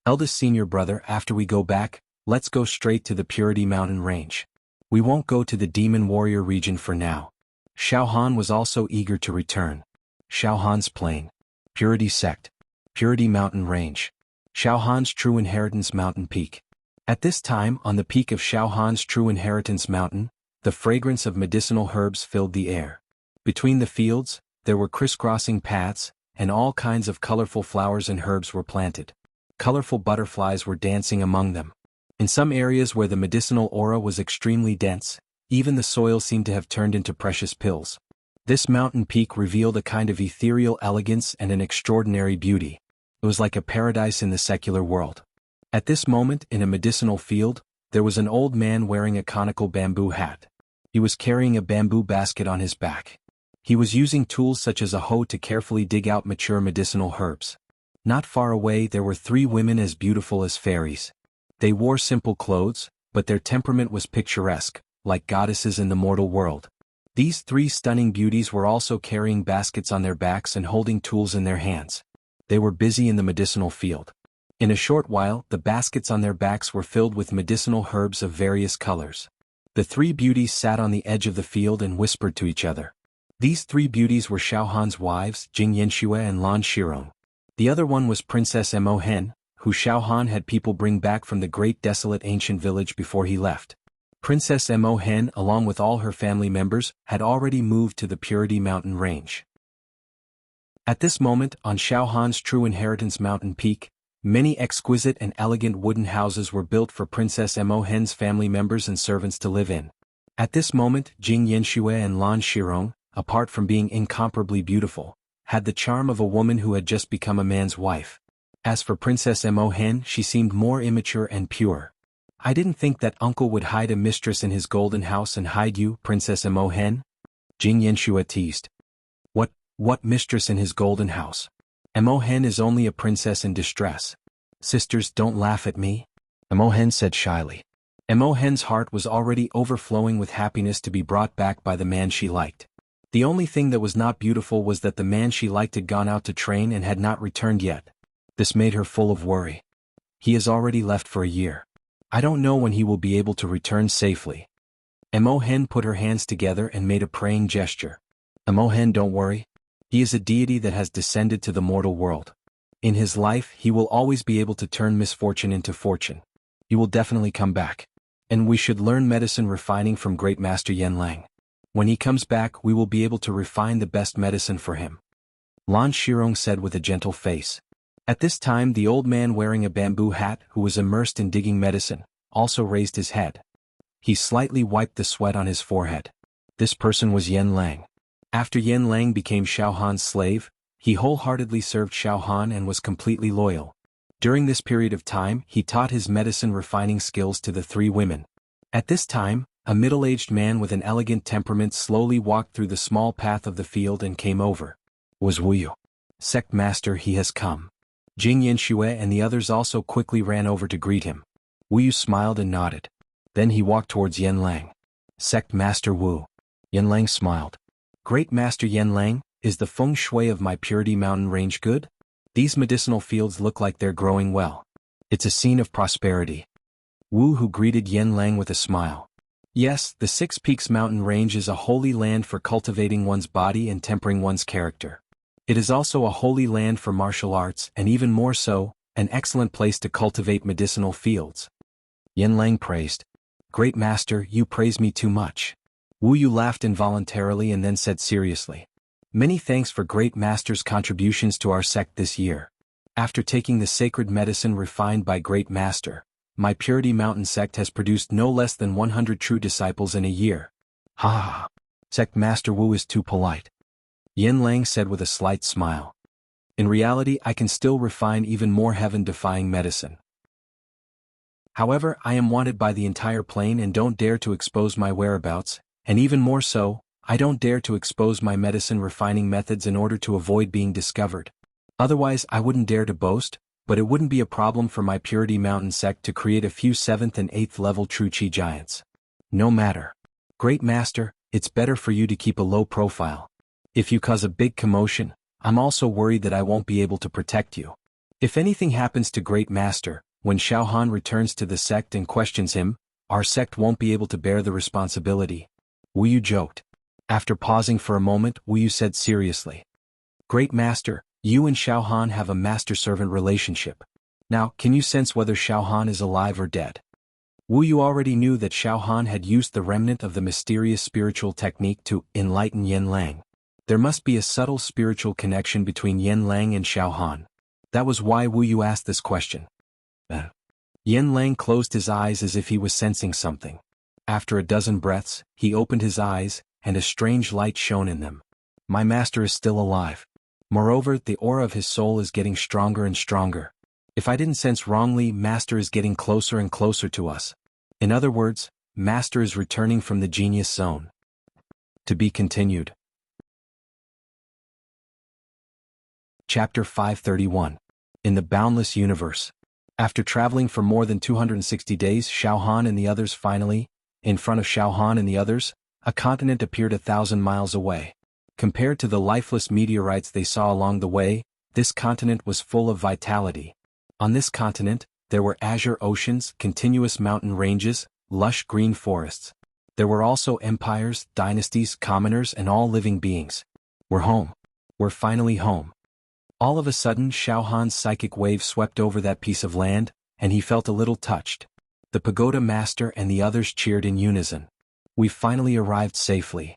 Eldest senior brother, after we go back, let's go straight to the Purity Mountain Range. We won't go to the Demon Warrior region for now. Xiaohan was also eager to return. Xiaohan's plane. Purity Sect. Purity Mountain Range. Xiaohan's True Inheritance Mountain Peak. At this time, on the peak of Xiaohan's True Inheritance Mountain, the fragrance of medicinal herbs filled the air. Between the fields, there were crisscrossing paths, and all kinds of colorful flowers and herbs were planted. Colorful butterflies were dancing among them. In some areas where the medicinal aura was extremely dense, even the soil seemed to have turned into precious pills. This mountain peak revealed a kind of ethereal elegance and an extraordinary beauty. It was like a paradise in the secular world. At this moment, in a medicinal field, there was an old man wearing a conical bamboo hat. He was carrying a bamboo basket on his back. He was using tools such as a hoe to carefully dig out mature medicinal herbs. Not far away there were 3 women as beautiful as fairies. They wore simple clothes, but their temperament was picturesque, like goddesses in the mortal world. These 3 stunning beauties were also carrying baskets on their backs and holding tools in their hands. They were busy in the medicinal field. In a short while, the baskets on their backs were filled with medicinal herbs of various colors. The 3 beauties sat on the edge of the field and whispered to each other. These 3 beauties were Xiaohan's wives, Jing Yanxue and Lan Shirong. The other one was Princess Mo Hen, who Xiaohan had people bring back from the great desolate ancient village before he left. Princess Mo Hen, along with all her family members, had already moved to the Purity Mountain Range. At this moment, on Xiaohan's True Inheritance Mountain Peak, many exquisite and elegant wooden houses were built for Princess Mo Hen's family members and servants to live in. At this moment, Jing Yanxue and Lan Shirong, apart from being incomparably beautiful, had the charm of a woman who had just become a man's wife. As for Princess Mo Hen, she seemed more immature and pure. I didn't think that uncle would hide a mistress in his golden house and hide you, Princess Mo Hen? Jing Yanxue teased. What mistress in his golden house? Mo Hen is only a princess in distress. Sisters, don't laugh at me, Mo Hen said shyly. Mo Hen's heart was already overflowing with happiness to be brought back by the man she liked. The only thing that was not beautiful was that the man she liked had gone out to train and had not returned yet. This made her full of worry. He has already left for a year. I don't know when he will be able to return safely. Mo Hen put her hands together and made a praying gesture. Mo Hen, don't worry. He is a deity that has descended to the mortal world. In his life he will always be able to turn misfortune into fortune. He will definitely come back. And we should learn medicine refining from Great Master Yen Lang. When he comes back we will be able to refine the best medicine for him. Lan Shirong said with a gentle face. At this time the old man wearing a bamboo hat who was immersed in digging medicine, also raised his head. He slightly wiped the sweat on his forehead. This person was Yen Lang. After Yen Lang became Xiao Han's slave, he wholeheartedly served Xiao Han and was completely loyal. During this period of time he taught his medicine refining skills to the three women. At this time, a middle-aged man with an elegant temperament slowly walked through the small path of the field and came over. Was Wuyu. Sect Master, he has come. Jing Yanxue and the others also quickly ran over to greet him. Wuyu smiled and nodded. Then he walked towards Yen Lang. Sect Master Wu. Yen Lang smiled. Great Master Yen Lang, is the feng shui of my Purity Mountain range good? These medicinal fields look like they're growing well. It's a scene of prosperity. Wu who greeted Yen Lang with a smile. Yes, the Six Peaks Mountain Range is a holy land for cultivating one's body and tempering one's character. It is also a holy land for martial arts and even more so, an excellent place to cultivate medicinal fields. Yen Lang praised. Great Master, you praise me too much. Wu Yu laughed involuntarily and then said seriously. Many thanks for Great Master's contributions to our sect this year. After taking the sacred medicine refined by Great Master, my Purity Mountain sect has produced no less than 100 true disciples in a year. Ha ha ha. Sect Master Wu is too polite. Yen Lang said with a slight smile. In reality I can still refine even more heaven-defying medicine. However, I am wanted by the entire plain and don't dare to expose my whereabouts, and even more so, I don't dare to expose my medicine refining methods in order to avoid being discovered. Otherwise I wouldn't dare to boast, but it wouldn't be a problem for my Purity Mountain sect to create a few 7th and 8th level true Qi giants. No matter. Great Master, it's better for you to keep a low profile. If you cause a big commotion, I'm also worried that I won't be able to protect you. If anything happens to Great Master, when Xiao Han returns to the sect and questions him, our sect won't be able to bear the responsibility. Wu Yu joked. After pausing for a moment, Wu Yu said seriously. Great Master, you and Xiao Han have a master-servant relationship. Now, can you sense whether Xiao Han is alive or dead? Wu Yu already knew that Xiao Han had used the remnant of the mysterious spiritual technique to enlighten Yen Lang. There must be a subtle spiritual connection between Yen Lang and Xiao Han. That was why Wu Yu asked this question. Yen Lang closed his eyes as if he was sensing something. After a dozen breaths, he opened his eyes, and a strange light shone in them. My master is still alive. Moreover, the aura of his soul is getting stronger and stronger. If I didn't sense wrongly, Master is getting closer and closer to us. In other words, Master is returning from the genius zone. To be continued. Chapter 531. In the Boundless Universe. After traveling for more than 260 days, Xiao Han and the others finally, in front of Xiao Han and the others, a continent appeared 1,000 miles away. Compared to the lifeless meteorites they saw along the way, this continent was full of vitality. On this continent, there were azure oceans, continuous mountain ranges, lush green forests. There were also empires, dynasties, commoners, and all living beings. We're home. We're finally home. All of a sudden Xiao Han's psychic wave swept over that piece of land, and he felt a little touched. The pagoda master and the others cheered in unison. We finally arrived safely.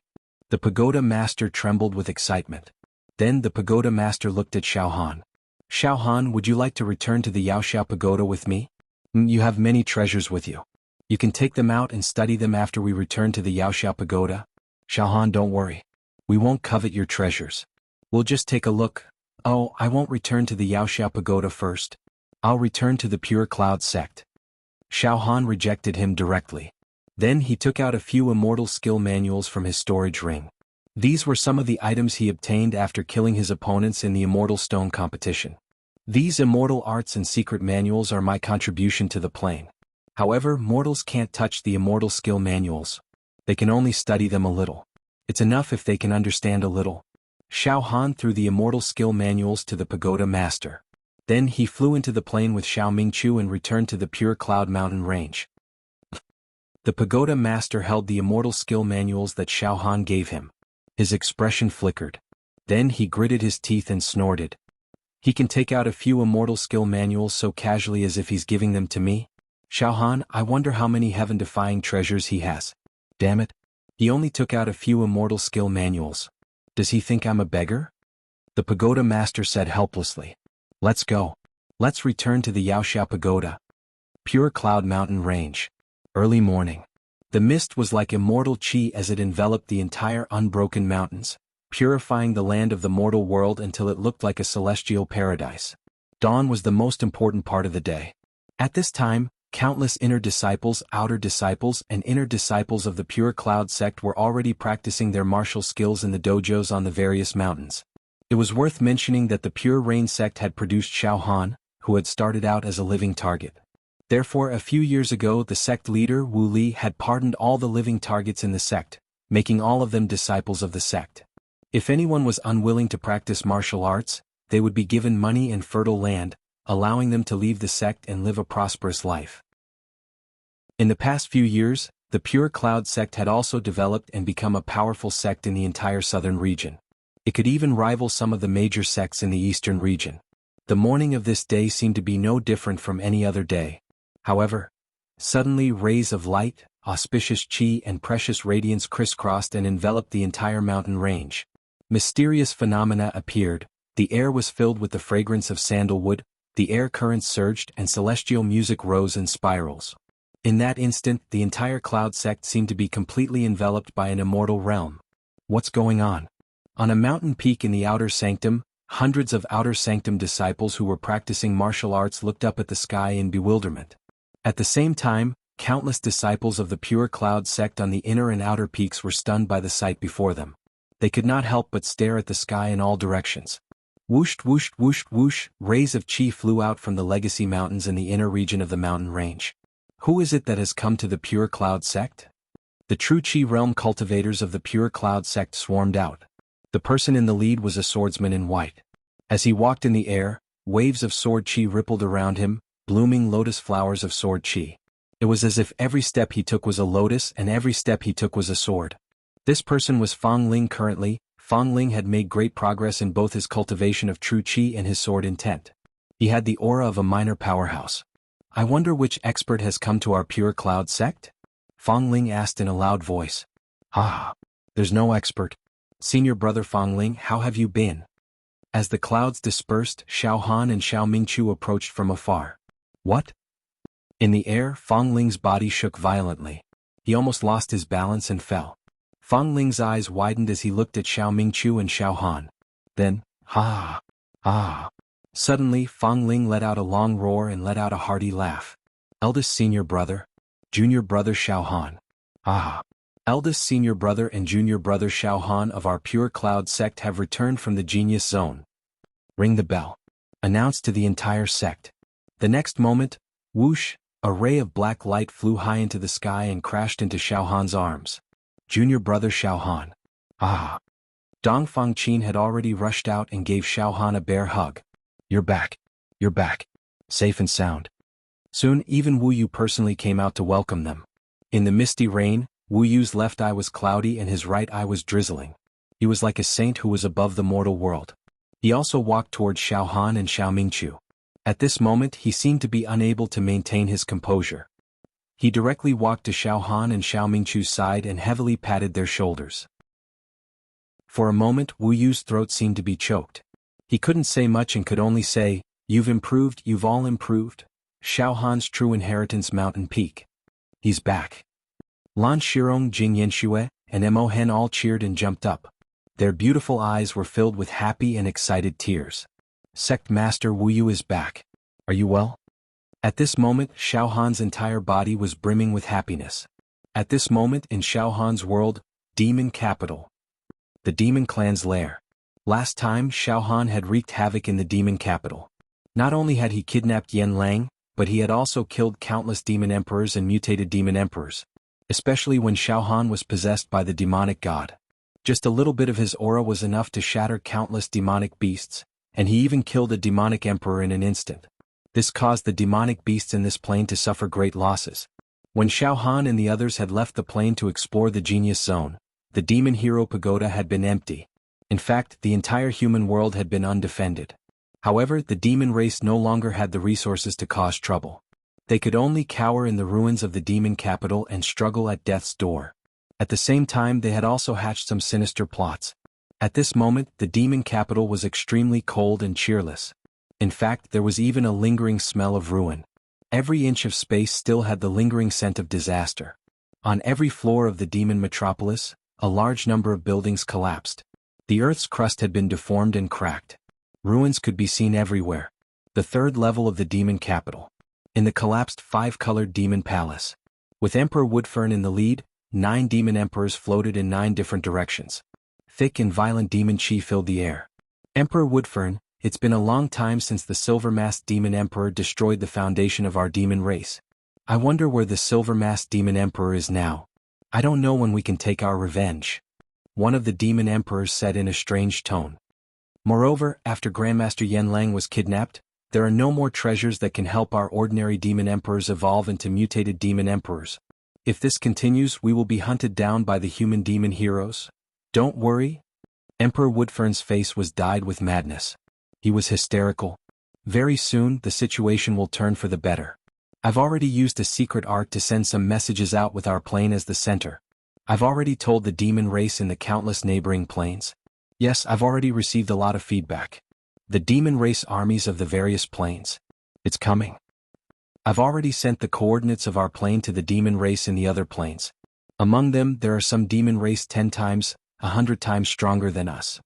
The pagoda master trembled with excitement. Then the pagoda master looked at Xiao Han. Xiao Han, would you like to return to the Yaoxiao pagoda with me? You have many treasures with you. You can take them out and study them after we return to the Yaoxiao pagoda. Xiao Han, don't worry. We won't covet your treasures. We'll just take a look. Oh, I won't return to the Yaoxiao pagoda first. I'll return to the Pure Cloud sect. Xiao Han rejected him directly. Then he took out a few immortal skill manuals from his storage ring. These were some of the items he obtained after killing his opponents in the Immortal Stone competition. These immortal arts and secret manuals are my contribution to the plane. However, mortals can't touch the immortal skill manuals. They can only study them a little. It's enough if they can understand a little. Xiao Han threw the immortal skill manuals to the pagoda master. Then he flew into the plane with Xiao Mingqiu and returned to the Pure Cloud Mountain range. The pagoda master held the immortal skill manuals that Xiao Han gave him. His expression flickered. Then he gritted his teeth and snorted. He can take out a few immortal skill manuals so casually as if he's giving them to me? Xiao Han, I wonder how many heaven-defying treasures he has. Damn it. He only took out a few immortal skill manuals. Does he think I'm a beggar? The pagoda master said helplessly. Let's go. Let's return to the Yaoxiao Pagoda. Pure Cloud Mountain Range. Early morning. The mist was like immortal qi as it enveloped the entire unbroken mountains, purifying the land of the mortal world until it looked like a celestial paradise. Dawn was the most important part of the day. At this time, countless inner disciples, outer disciples, and inner disciples of the Pure Cloud sect were already practicing their martial skills in the dojos on the various mountains. It was worth mentioning that the Pure Rain sect had produced Xiao Han, who had started out as a living target. Therefore, a few years ago the sect leader Wu Li had pardoned all the living targets in the sect, making all of them disciples of the sect. If anyone was unwilling to practice martial arts, they would be given money and fertile land, allowing them to leave the sect and live a prosperous life. In the past few years, the Pure Cloud sect had also developed and become a powerful sect in the entire southern region. It could even rival some of the major sects in the eastern region. The morning of this day seemed to be no different from any other day. However, suddenly rays of light, auspicious qi and precious radiance crisscrossed and enveloped the entire mountain range. Mysterious phenomena appeared, the air was filled with the fragrance of sandalwood, the air currents surged and celestial music rose in spirals. In that instant, the entire cloud sect seemed to be completely enveloped by an immortal realm. What's going on? On a mountain peak in the outer sanctum, hundreds of outer sanctum disciples who were practicing martial arts looked up at the sky in bewilderment. At the same time, countless disciples of the Pure Cloud sect on the inner and outer peaks were stunned by the sight before them. They could not help but stare at the sky in all directions. Whoosh, whoosh, whoosh, whoosh, rays of qi flew out from the legacy mountains in the inner region of the mountain range. Who is it that has come to the Pure Cloud sect? The true qi realm cultivators of the Pure Cloud sect swarmed out. The person in the lead was a swordsman in white. As he walked in the air, waves of sword qi rippled around him, blooming lotus flowers of sword qi. It was as if every step he took was a lotus and every step he took was a sword. This person was Fang Ling currently. Fang Ling had made great progress in both his cultivation of true qi and his sword intent. He had the aura of a minor powerhouse. I wonder which expert has come to our Pure Cloud sect? Fang Ling asked in a loud voice. There's no expert. Senior brother Fang Ling, how have you been? As the clouds dispersed, Xiao Han and Xiao Mingqiu approached from afar. What? In the air, Fang Ling's body shook violently. He almost lost his balance and fell. Fang Ling's eyes widened as he looked at Xiao Mingqiu and Xiao Han. Then, Suddenly, Fang Ling let out a long roar and let out a hearty laugh. Eldest senior brother. Junior brother Xiao Han. Eldest senior brother and junior brother Xiao Han of our Pure Cloud sect have returned from the Genius Zone. Ring the bell. Announced to the entire sect. The next moment, whoosh, a ray of black light flew high into the sky and crashed into Xiao Han's arms. Junior brother Xiao Han. Dong Fangqin had already rushed out and gave Xiao Han a bear hug. You're back. You're back. Safe and sound. Soon, even Wu Yu personally came out to welcome them. In the misty rain, Wu Yu's left eye was cloudy and his right eye was drizzling. He was like a saint who was above the mortal world. He also walked towards Xiao Han and Xiao Mingqiu. At this moment, he seemed to be unable to maintain his composure. He directly walked to Xiao Han and Xiao Mingqiu's side and heavily patted their shoulders. For a moment, Wu Yu's throat seemed to be choked. He couldn't say much and could only say, "You've improved, you've all improved." Xiao Han's true inheritance mountain peak. He's back. Lan Shirong, Jing Yanxue, and Mo Hen all cheered and jumped up. Their beautiful eyes were filled with happy and excited tears. Sect Master Wu Yu is back. Are you well? At this moment, Xiao Han's entire body was brimming with happiness. At this moment in Xiao Han's world, Demon Capital. The Demon Clan's lair. Last time, Xiao Han had wreaked havoc in the Demon Capital. Not only had he kidnapped Yen Lang, but he had also killed countless demon emperors and mutated demon emperors, especially when Xiao Han was possessed by the demonic god. Just a little bit of his aura was enough to shatter countless demonic beasts, and he even killed a demonic emperor in an instant. This caused the demonic beasts in this plane to suffer great losses. When Xiao Han and the others had left the plane to explore the Genius Zone, the Demon Hero Pagoda had been empty. In fact, the entire human world had been undefended. However, the demon race no longer had the resources to cause trouble. They could only cower in the ruins of the demon capital and struggle at death's door. At the same time, they had also hatched some sinister plots. At this moment, the demon capital was extremely cold and cheerless. In fact, there was even a lingering smell of ruin. Every inch of space still had the lingering scent of disaster. On every floor of the demon metropolis, a large number of buildings collapsed. The Earth's crust had been deformed and cracked. Ruins could be seen everywhere. The third level of the demon capital. In the collapsed five-colored demon palace. With Emperor Woodfern in the lead, 9 demon emperors floated in 9 different directions. Thick and violent demon chi filled the air. Emperor Woodfern, it's been a long time since the silver-masked demon emperor destroyed the foundation of our demon race. I wonder where the silver-masked demon emperor is now. I don't know when we can take our revenge. One of the demon emperors said in a strange tone. Moreover, after Grandmaster Yen Lang was kidnapped, there are no more treasures that can help our ordinary demon emperors evolve into mutated demon emperors. If this continues, we will be hunted down by the human demon heroes. Don't worry. Emperor Woodfern's face was dyed with madness. He was hysterical. Very soon, the situation will turn for the better. I've already used a secret art to send some messages out with our plane as the center. I've already told the demon race in the countless neighboring planes. Yes, I've already received a lot of feedback. The demon race armies of the various planes. It's coming. I've already sent the coordinates of our plane to the demon race in the other planes. Among them, there are some demon race 10 times, 100 times stronger than us.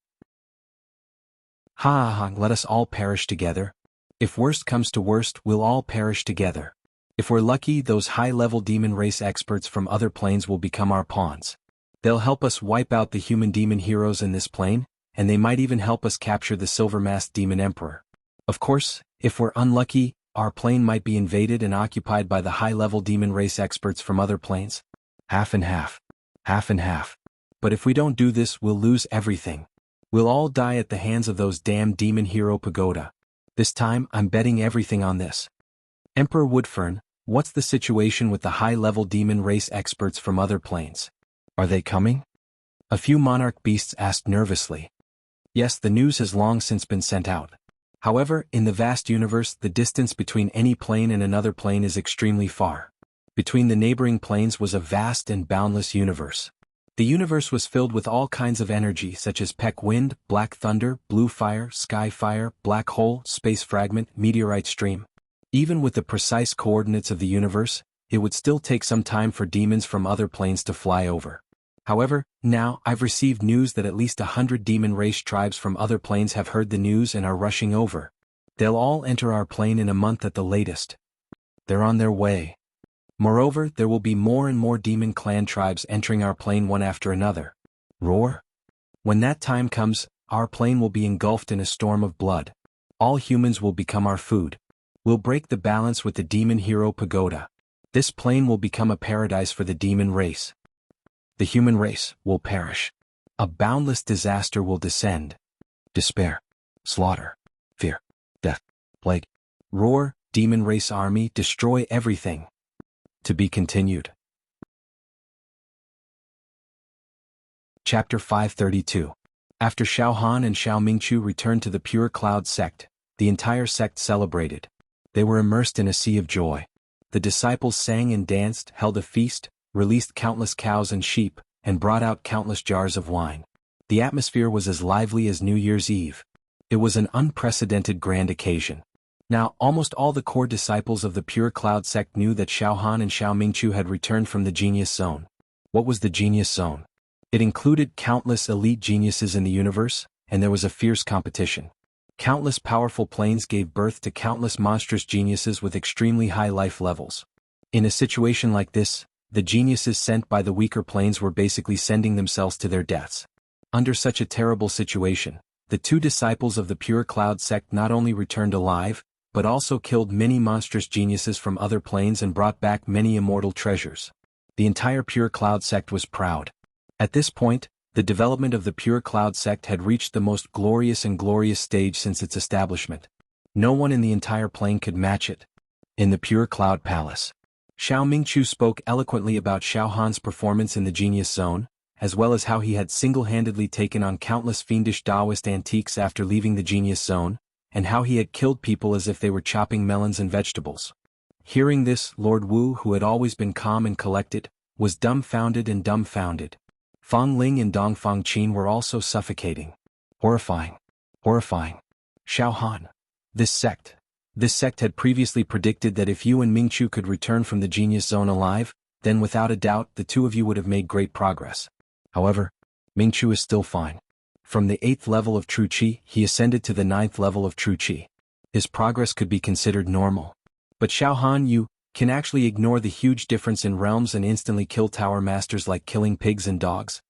Ha ha ha, let us all perish together. If worst comes to worst, we'll all perish together. If we're lucky, those high-level demon race experts from other planes will become our pawns. They'll help us wipe out the human demon heroes in this plane, and they might even help us capture the silver-masked demon emperor. Of course, if we're unlucky, our plane might be invaded and occupied by the high-level demon race experts from other planes. Half and half. Half and half. But if we don't do this, we'll lose everything. We'll all die at the hands of those damn demon hero pagoda. This time, I'm betting everything on this. Emperor Woodfern, what's the situation with the high-level demon race experts from other planes? Are they coming? A few monarch beasts asked nervously. Yes, the news has long since been sent out. However, in the vast universe, the distance between any plane and another plane is extremely far. Between the neighboring planes was a vast and boundless universe. The universe was filled with all kinds of energy such as peck wind, black thunder, blue fire, sky fire, black hole, space fragment, meteorite stream. Even with the precise coordinates of the universe, it would still take some time for demons from other planes to fly over. However, now I've received news that at least 100 demon race tribes from other planes have heard the news and are rushing over. They'll all enter our plane in a month at the latest. They're on their way. Moreover, there will be more and more demon clan tribes entering our plane one after another. Roar! When that time comes, our plane will be engulfed in a storm of blood. All humans will become our food. We'll break the balance with the demon hero pagoda. This plane will become a paradise for the demon race. The human race will perish. A boundless disaster will descend. Despair, slaughter, fear, death, plague. Roar, demon race army, destroy everything. To be continued. Chapter 532. After Xiao Han and Xiao Mingchu returned to the Pure Cloud sect, the entire sect celebrated. They were immersed in a sea of joy. The disciples sang and danced, held a feast, released countless cows and sheep, and brought out countless jars of wine. The atmosphere was as lively as New Year's Eve. It was an unprecedented grand occasion. Now, almost all the core disciples of the Pure Cloud sect knew that Xiao Han and Xiao Mingchu had returned from the Genius Zone. What was the Genius Zone? It included countless elite geniuses in the universe, and there was a fierce competition. Countless powerful planes gave birth to countless monstrous geniuses with extremely high life levels. In a situation like this, the geniuses sent by the weaker planes were basically sending themselves to their deaths. Under such a terrible situation, the two disciples of the Pure Cloud sect not only returned alive, but also killed many monstrous geniuses from other planes and brought back many immortal treasures. The entire Pure Cloud sect was proud. At this point, the development of the Pure Cloud sect had reached the most glorious stage since its establishment. No one in the entire plane could match it. In the Pure Cloud Palace, Xiao Mingqiu spoke eloquently about Xiao Han's performance in the Genius Zone, as well as how he had single-handedly taken on countless fiendish Taoist antiques after leaving the Genius Zone, and how he had killed people as if they were chopping melons and vegetables. Hearing this, Lord Wu, who had always been calm and collected, was dumbfounded. Fang Ling and Dongfang Qin were also suffocating. Horrifying. Xiao Han. This sect had previously predicted that if you and Mingqiu could return from the Genius Zone alive, then without a doubt the two of you would have made great progress. However, Mingqiu is still fine. From the 8th level of True Qi, he ascended to the 9th level of True Qi. His progress could be considered normal. But Xiao Han, you can actually ignore the huge difference in realms and instantly kill tower masters like killing pigs and dogs?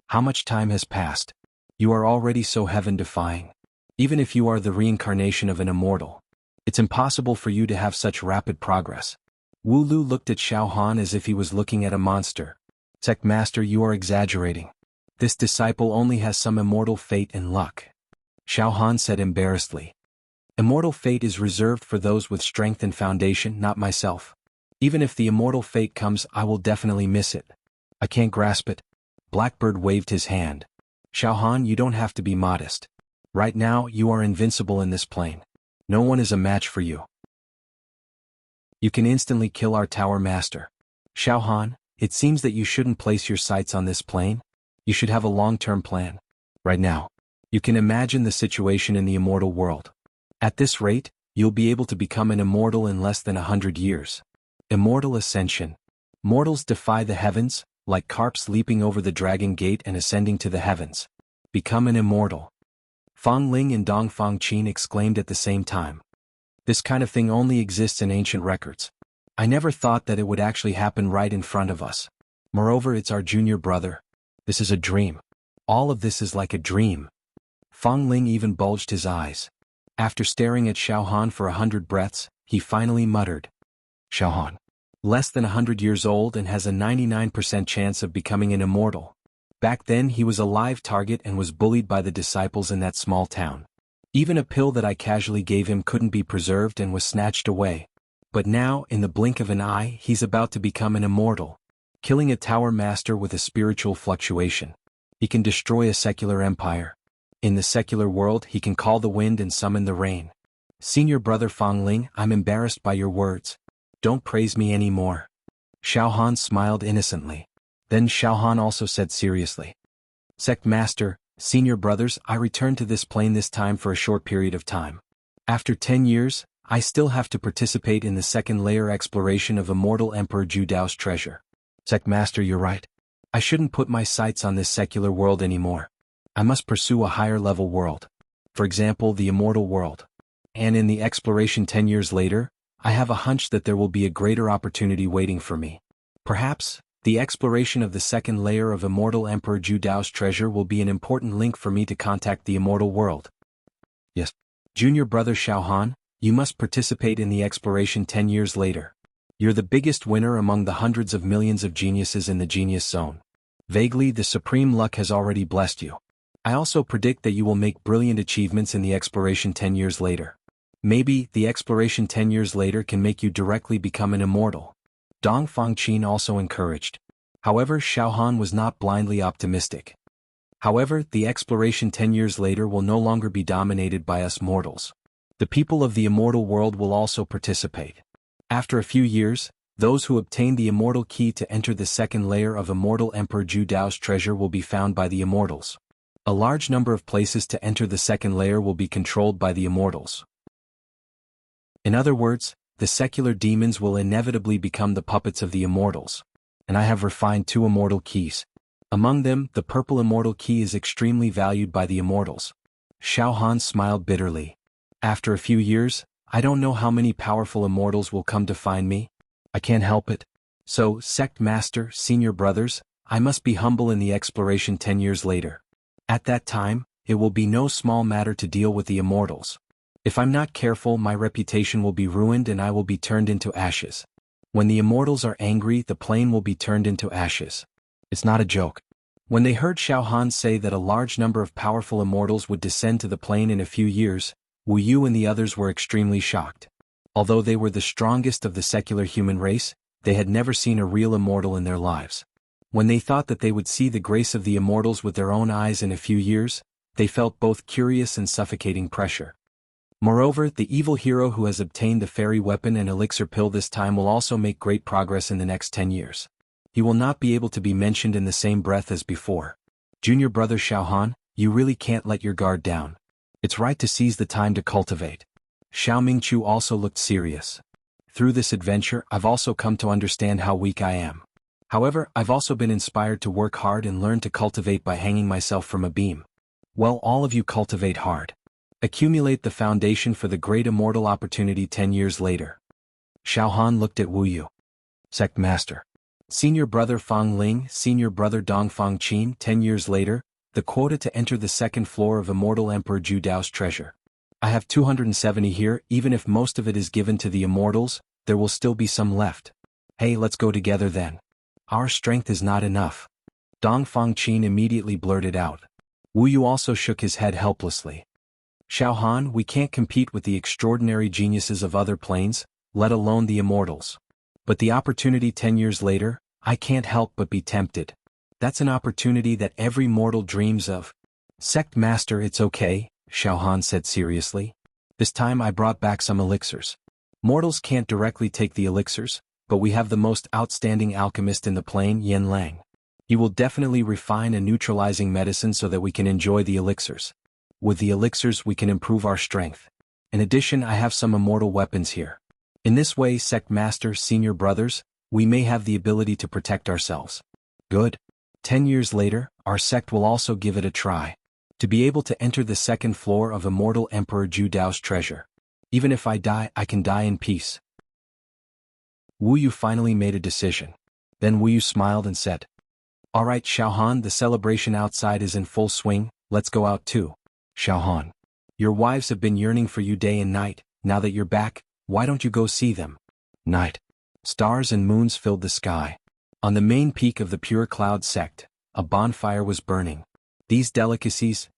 How much time has passed? You are already so heaven-defying. Even if you are the reincarnation of an immortal, it's impossible for you to have such rapid progress. Wu Lu looked at Xiao Han as if he was looking at a monster. Sect Master, you are exaggerating. This disciple only has some immortal fate and luck. Xiao Han said embarrassedly. Immortal fate is reserved for those with strength and foundation, not myself. Even if the immortal fate comes, I will definitely miss it. I can't grasp it. Blackbird waved his hand. Xiao Han, you don't have to be modest. Right now, you are invincible in this plane. No one is a match for you. You can instantly kill our tower master. Xiao Han, it seems that you shouldn't place your sights on this plane. You should have a long-term plan. Right now, you can imagine the situation in the immortal world. At this rate, you'll be able to become an immortal in less than 100 years. Immortal ascension. Mortals defy the heavens, like carps leaping over the dragon gate and ascending to the heavens. Become an immortal. Fang Ling and Dongfang Qin exclaimed at the same time. This kind of thing only exists in ancient records. I never thought that it would actually happen right in front of us. Moreover, it's our junior brother. This is a dream. All of this is like a dream. Fang Ling even bulged his eyes. After staring at Xiao Han for 100 breaths, he finally muttered. Xiao Han. Less than 100 years old and has a 99% chance of becoming an immortal. Back then he was a live target and was bullied by the disciples in that small town. Even a pill that I casually gave him couldn't be preserved and was snatched away. But now, in the blink of an eye, he's about to become an immortal. Killing a tower master with a spiritual fluctuation. He can destroy a secular empire. In the secular world, he can call the wind and summon the rain. Senior brother Fang Ling, I'm embarrassed by your words. Don't praise me anymore. Xiao Han smiled innocently. Then Xiao Han also said seriously. Sect Master, senior brothers, I returned to this plane this time for a short period of time. After 10 years, I still have to participate in the second layer exploration of Immortal Emperor Zhu Dao's treasure. Sect Master, you're right. I shouldn't put my sights on this secular world anymore. I must pursue a higher level world. For example, the immortal world. And in the exploration 10 years later, I have a hunch that there will be a greater opportunity waiting for me. Perhaps, the exploration of the second layer of Immortal Emperor Zhu Dao's treasure will be an important link for me to contact the immortal world. Yes. Junior brother Xiao Han, you must participate in the exploration 10 years later. You're the biggest winner among the hundreds of millions of geniuses in the Genius Zone. Vaguely, the supreme luck has already blessed you. I also predict that you will make brilliant achievements in the exploration 10 years later. Maybe, the exploration 10 years later can make you directly become an immortal. Dongfang Qin also encouraged. However, Xiao Han was not blindly optimistic. However, the exploration 10 years later will no longer be dominated by us mortals. The people of the immortal world will also participate. After a few years, those who obtain the immortal key to enter the second layer of Immortal Emperor Zhu Dao's treasure will be found by the immortals. A large number of places to enter the second layer will be controlled by the immortals. In other words, the secular demons will inevitably become the puppets of the immortals. And I have refined 2 immortal keys. Among them, the purple immortal key is extremely valued by the immortals. Xiao Han smiled bitterly. After a few years, I don't know how many powerful immortals will come to find me. I can't help it. So, Sect Master, senior brothers, I must be humble in the exploration 10 years later. At that time, it will be no small matter to deal with the immortals. If I'm not careful, my reputation will be ruined and I will be turned into ashes. When the immortals are angry, the plane will be turned into ashes. It's not a joke. When they heard Xiao Han say that a large number of powerful immortals would descend to the plane in a few years, Wu Yu and the others were extremely shocked. Although they were the strongest of the secular human race, they had never seen a real immortal in their lives. When they thought that they would see the grace of the immortals with their own eyes in a few years, they felt both curious and suffocating pressure. Moreover, the evil hero who has obtained the fairy weapon and elixir pill this time will also make great progress in the next 10 years. He will not be able to be mentioned in the same breath as before. Junior brother Xiao Han, you really can't let your guard down. It's right to seize the time to cultivate. Xiao Mingqiu also looked serious. Through this adventure, I've also come to understand how weak I am. However, I've also been inspired to work hard and learn to cultivate by hanging myself from a beam. Well, all of you cultivate hard. Accumulate the foundation for the great immortal opportunity 10 years later. Xiao Han looked at Wu Yu. Sect Master. Senior brother Fang Ling, senior brother Dong Fang Qin. 10 years later, the quota to enter the second floor of Immortal Emperor Zhu Dao's treasure. I have 270 here. Even if most of it is given to the immortals, there will still be some left. Hey, let's go together then. Our strength is not enough. Dong Fang Qin immediately blurted out. Wu Yu also shook his head helplessly. Xiao Han, we can't compete with the extraordinary geniuses of other planes, let alone the immortals. But the opportunity 10 years later, I can't help but be tempted. That's an opportunity that every mortal dreams of. Sect Master, it's okay, Xiao Han said seriously. This time I brought back some elixirs. Mortals can't directly take the elixirs, but we have the most outstanding alchemist in the plane, Yen Lang. He will definitely refine a neutralizing medicine so that we can enjoy the elixirs. With the elixirs we can improve our strength. In addition, I have some immortal weapons here. In this way, Sect Master, senior brothers, we may have the ability to protect ourselves. Good. 10 years later, our sect will also give it a try. To be able to enter the second floor of Immortal Emperor Zhu Dao's treasure. Even if I die, I can die in peace. Wu Yu finally made a decision. Then Wu Yu smiled and said, Alright Xiao Han, the celebration outside is in full swing, let's go out too. Xiao Han. Your wives have been yearning for you day and night, now that you're back, why don't you go see them? Night. Stars and moons filled the sky. On the main peak of the Pure Cloud sect, a bonfire was burning. These delicacies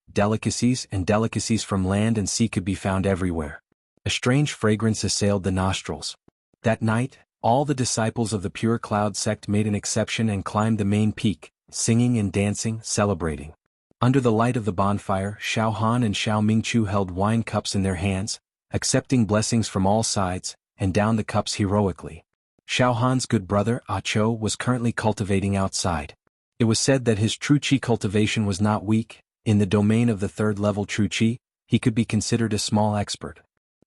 from land and sea could be found everywhere. A strange fragrance assailed the nostrils. That night, all the disciples of the Pure Cloud sect made an exception and climbed the main peak, singing and dancing, celebrating. Under the light of the bonfire, Xiao Han and Xiao Mingqiu held wine cups in their hands, accepting blessings from all sides, and downed the cups heroically. Xiao Han's good brother, Ah Cho, was currently cultivating outside. It was said that his true qi cultivation was not weak. In the domain of the third-level true qi, he could be considered a small expert.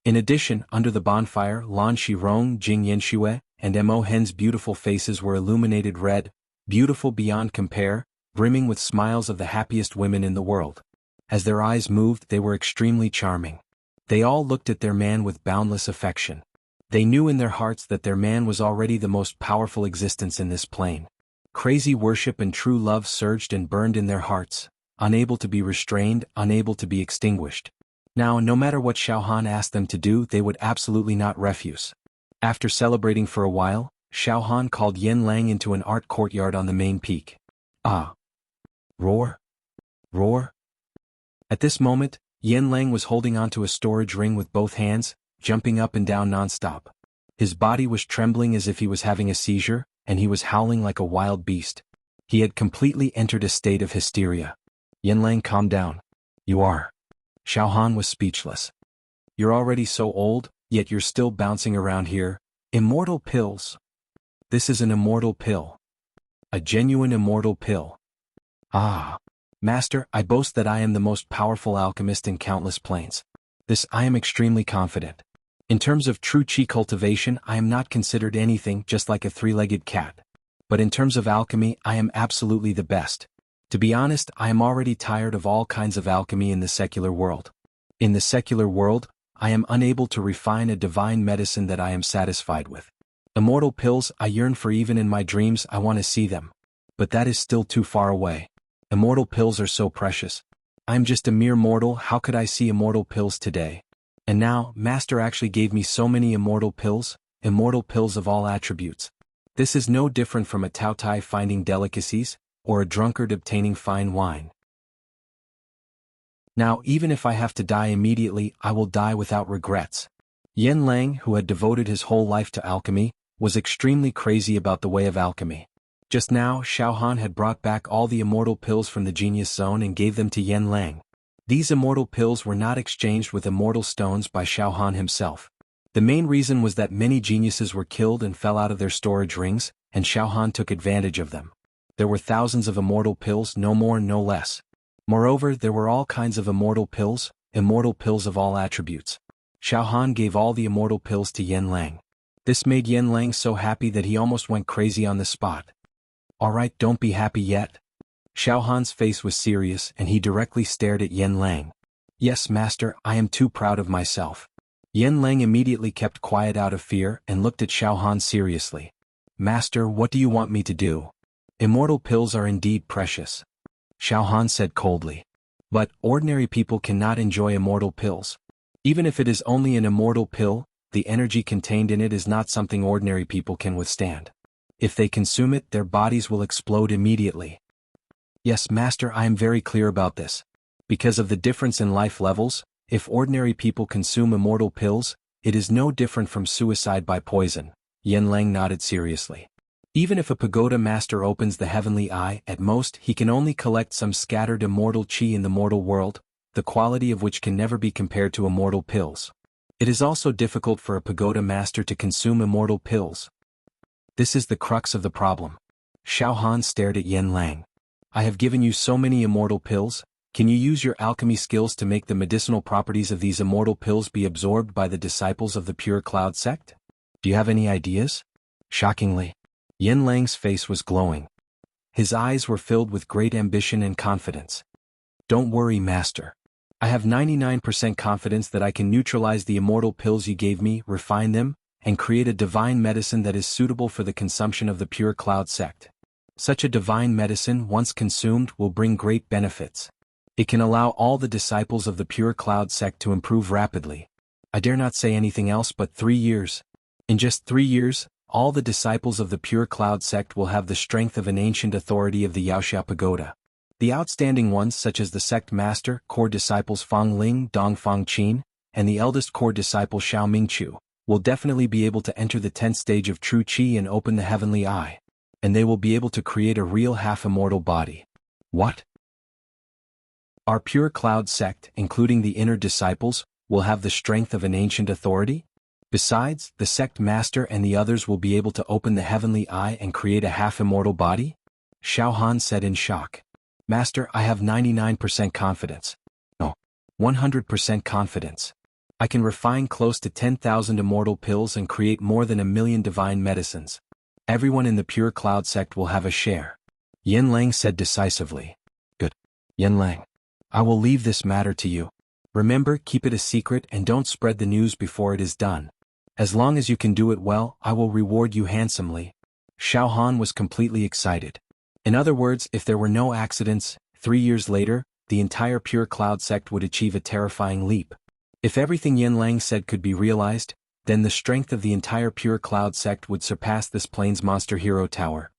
In addition, under the bonfire, Lan Shirong, Jing Yanxue, and Mo Hen's beautiful faces were illuminated red, beautiful beyond compare, brimming with smiles of the happiest women in the world. As their eyes moved, they were extremely charming. They all looked at their man with boundless affection. They knew in their hearts that their man was already the most powerful existence in this plane. Crazy worship and true love surged and burned in their hearts, unable to be restrained, unable to be extinguished. Now, no matter what Xiao Han asked them to do, they would absolutely not refuse. After celebrating for a while, Xiao Han called Yen Lang into an art courtyard on the main peak. Ah! Roar! Roar! At this moment, Yen Lang was holding onto a storage ring with both hands, jumping up and down non-stop. His body was trembling as if he was having a seizure, and he was howling like a wild beast. He had completely entered a state of hysteria. Yen Lang, calm down. You are. Xiao Han was speechless. You're already so old, yet you're still bouncing around here. Immortal pills. This is an immortal pill. A genuine immortal pill. Ah. Master, I boast that I am the most powerful alchemist in countless planes. This I am extremely confident. In terms of true qi cultivation, I am not considered anything, just like a three-legged cat. But in terms of alchemy, I am absolutely the best. To be honest, I am already tired of all kinds of alchemy in the secular world. In the secular world, I am unable to refine a divine medicine that I am satisfied with. Immortal pills I yearn for, even in my dreams I want to see them. But that is still too far away. Immortal pills are so precious. I am just a mere mortal, how could I see immortal pills today? And now, Master actually gave me so many immortal pills of all attributes. This is no different from a Taotai finding delicacies, or a drunkard obtaining fine wine. Now, even if I have to die immediately, I will die without regrets. Yen Lang, who had devoted his whole life to alchemy, was extremely crazy about the way of alchemy. Just now, Xiao Han had brought back all the immortal pills from the Genius Zone and gave them to Yen Lang. These immortal pills were not exchanged with immortal stones by Xiao Han himself. The main reason was that many geniuses were killed and fell out of their storage rings, and Xiao Han took advantage of them. There were thousands of immortal pills, no more no less. Moreover, there were all kinds of immortal pills of all attributes. Xiao Han gave all the immortal pills to Yen Lang. This made Yen Lang so happy that he almost went crazy on the spot. Alright, don't be happy yet. Xiao Han's face was serious and he directly stared at Yen Lang. Yes, master, I am too proud of myself. Yen Lang immediately kept quiet out of fear and looked at Xiao Han seriously. Master, what do you want me to do? Immortal pills are indeed precious. Xiao Han said coldly. But, ordinary people cannot enjoy immortal pills. Even if it is only an immortal pill, the energy contained in it is not something ordinary people can withstand. If they consume it, their bodies will explode immediately. Yes, master, I am very clear about this. Because of the difference in life levels, if ordinary people consume immortal pills, it is no different from suicide by poison. Yen Lang nodded seriously. Even if a pagoda master opens the heavenly eye, at most he can only collect some scattered immortal qi in the mortal world, the quality of which can never be compared to immortal pills. It is also difficult for a pagoda master to consume immortal pills. This is the crux of the problem. Xiao Han stared at Yen Lang. I have given you so many immortal pills, can you use your alchemy skills to make the medicinal properties of these immortal pills be absorbed by the disciples of the Pure Cloud sect? Do you have any ideas? Shockingly, Yen Lang's face was glowing. His eyes were filled with great ambition and confidence. Don't worry, master. I have 99% confidence that I can neutralize the immortal pills you gave me, refine them, and create a divine medicine that is suitable for the consumption of the Pure Cloud sect. Such a divine medicine, once consumed, will bring great benefits. It can allow all the disciples of the Pure Cloud sect to improve rapidly. I dare not say anything else but 3 years. In just 3 years, all the disciples of the Pure Cloud sect will have the strength of an ancient authority of the Yaoxia Pagoda. The outstanding ones such as the sect master, core disciples Fang Ling, Dong Fang Qin, and the eldest core disciple Xiao Mingqiu, will definitely be able to enter the 10th stage of true qi and open the heavenly eye. And they will be able to create a real half-immortal body. What? Our Pure Cloud sect, including the inner disciples, will have the strength of an ancient authority? Besides, the sect master and the others will be able to open the heavenly eye and create a half-immortal body? Xiao Han said in shock. Master, I have 99% confidence. No, 100% confidence. I can refine close to 10,000 immortal pills and create more than 1,000,000 divine medicines. Everyone in the Pure Cloud sect will have a share. Yen Lang said decisively. Good. Yen Lang. I will leave this matter to you. Remember, keep it a secret and don't spread the news before it is done. As long as you can do it well, I will reward you handsomely. Xiao Han was completely excited. In other words, if there were no accidents, 3 years later, the entire Pure Cloud sect would achieve a terrifying leap. If everything Yen Lang said could be realized, then the strength of the entire Pure Cloud sect would surpass this Plains Monster Hero Tower.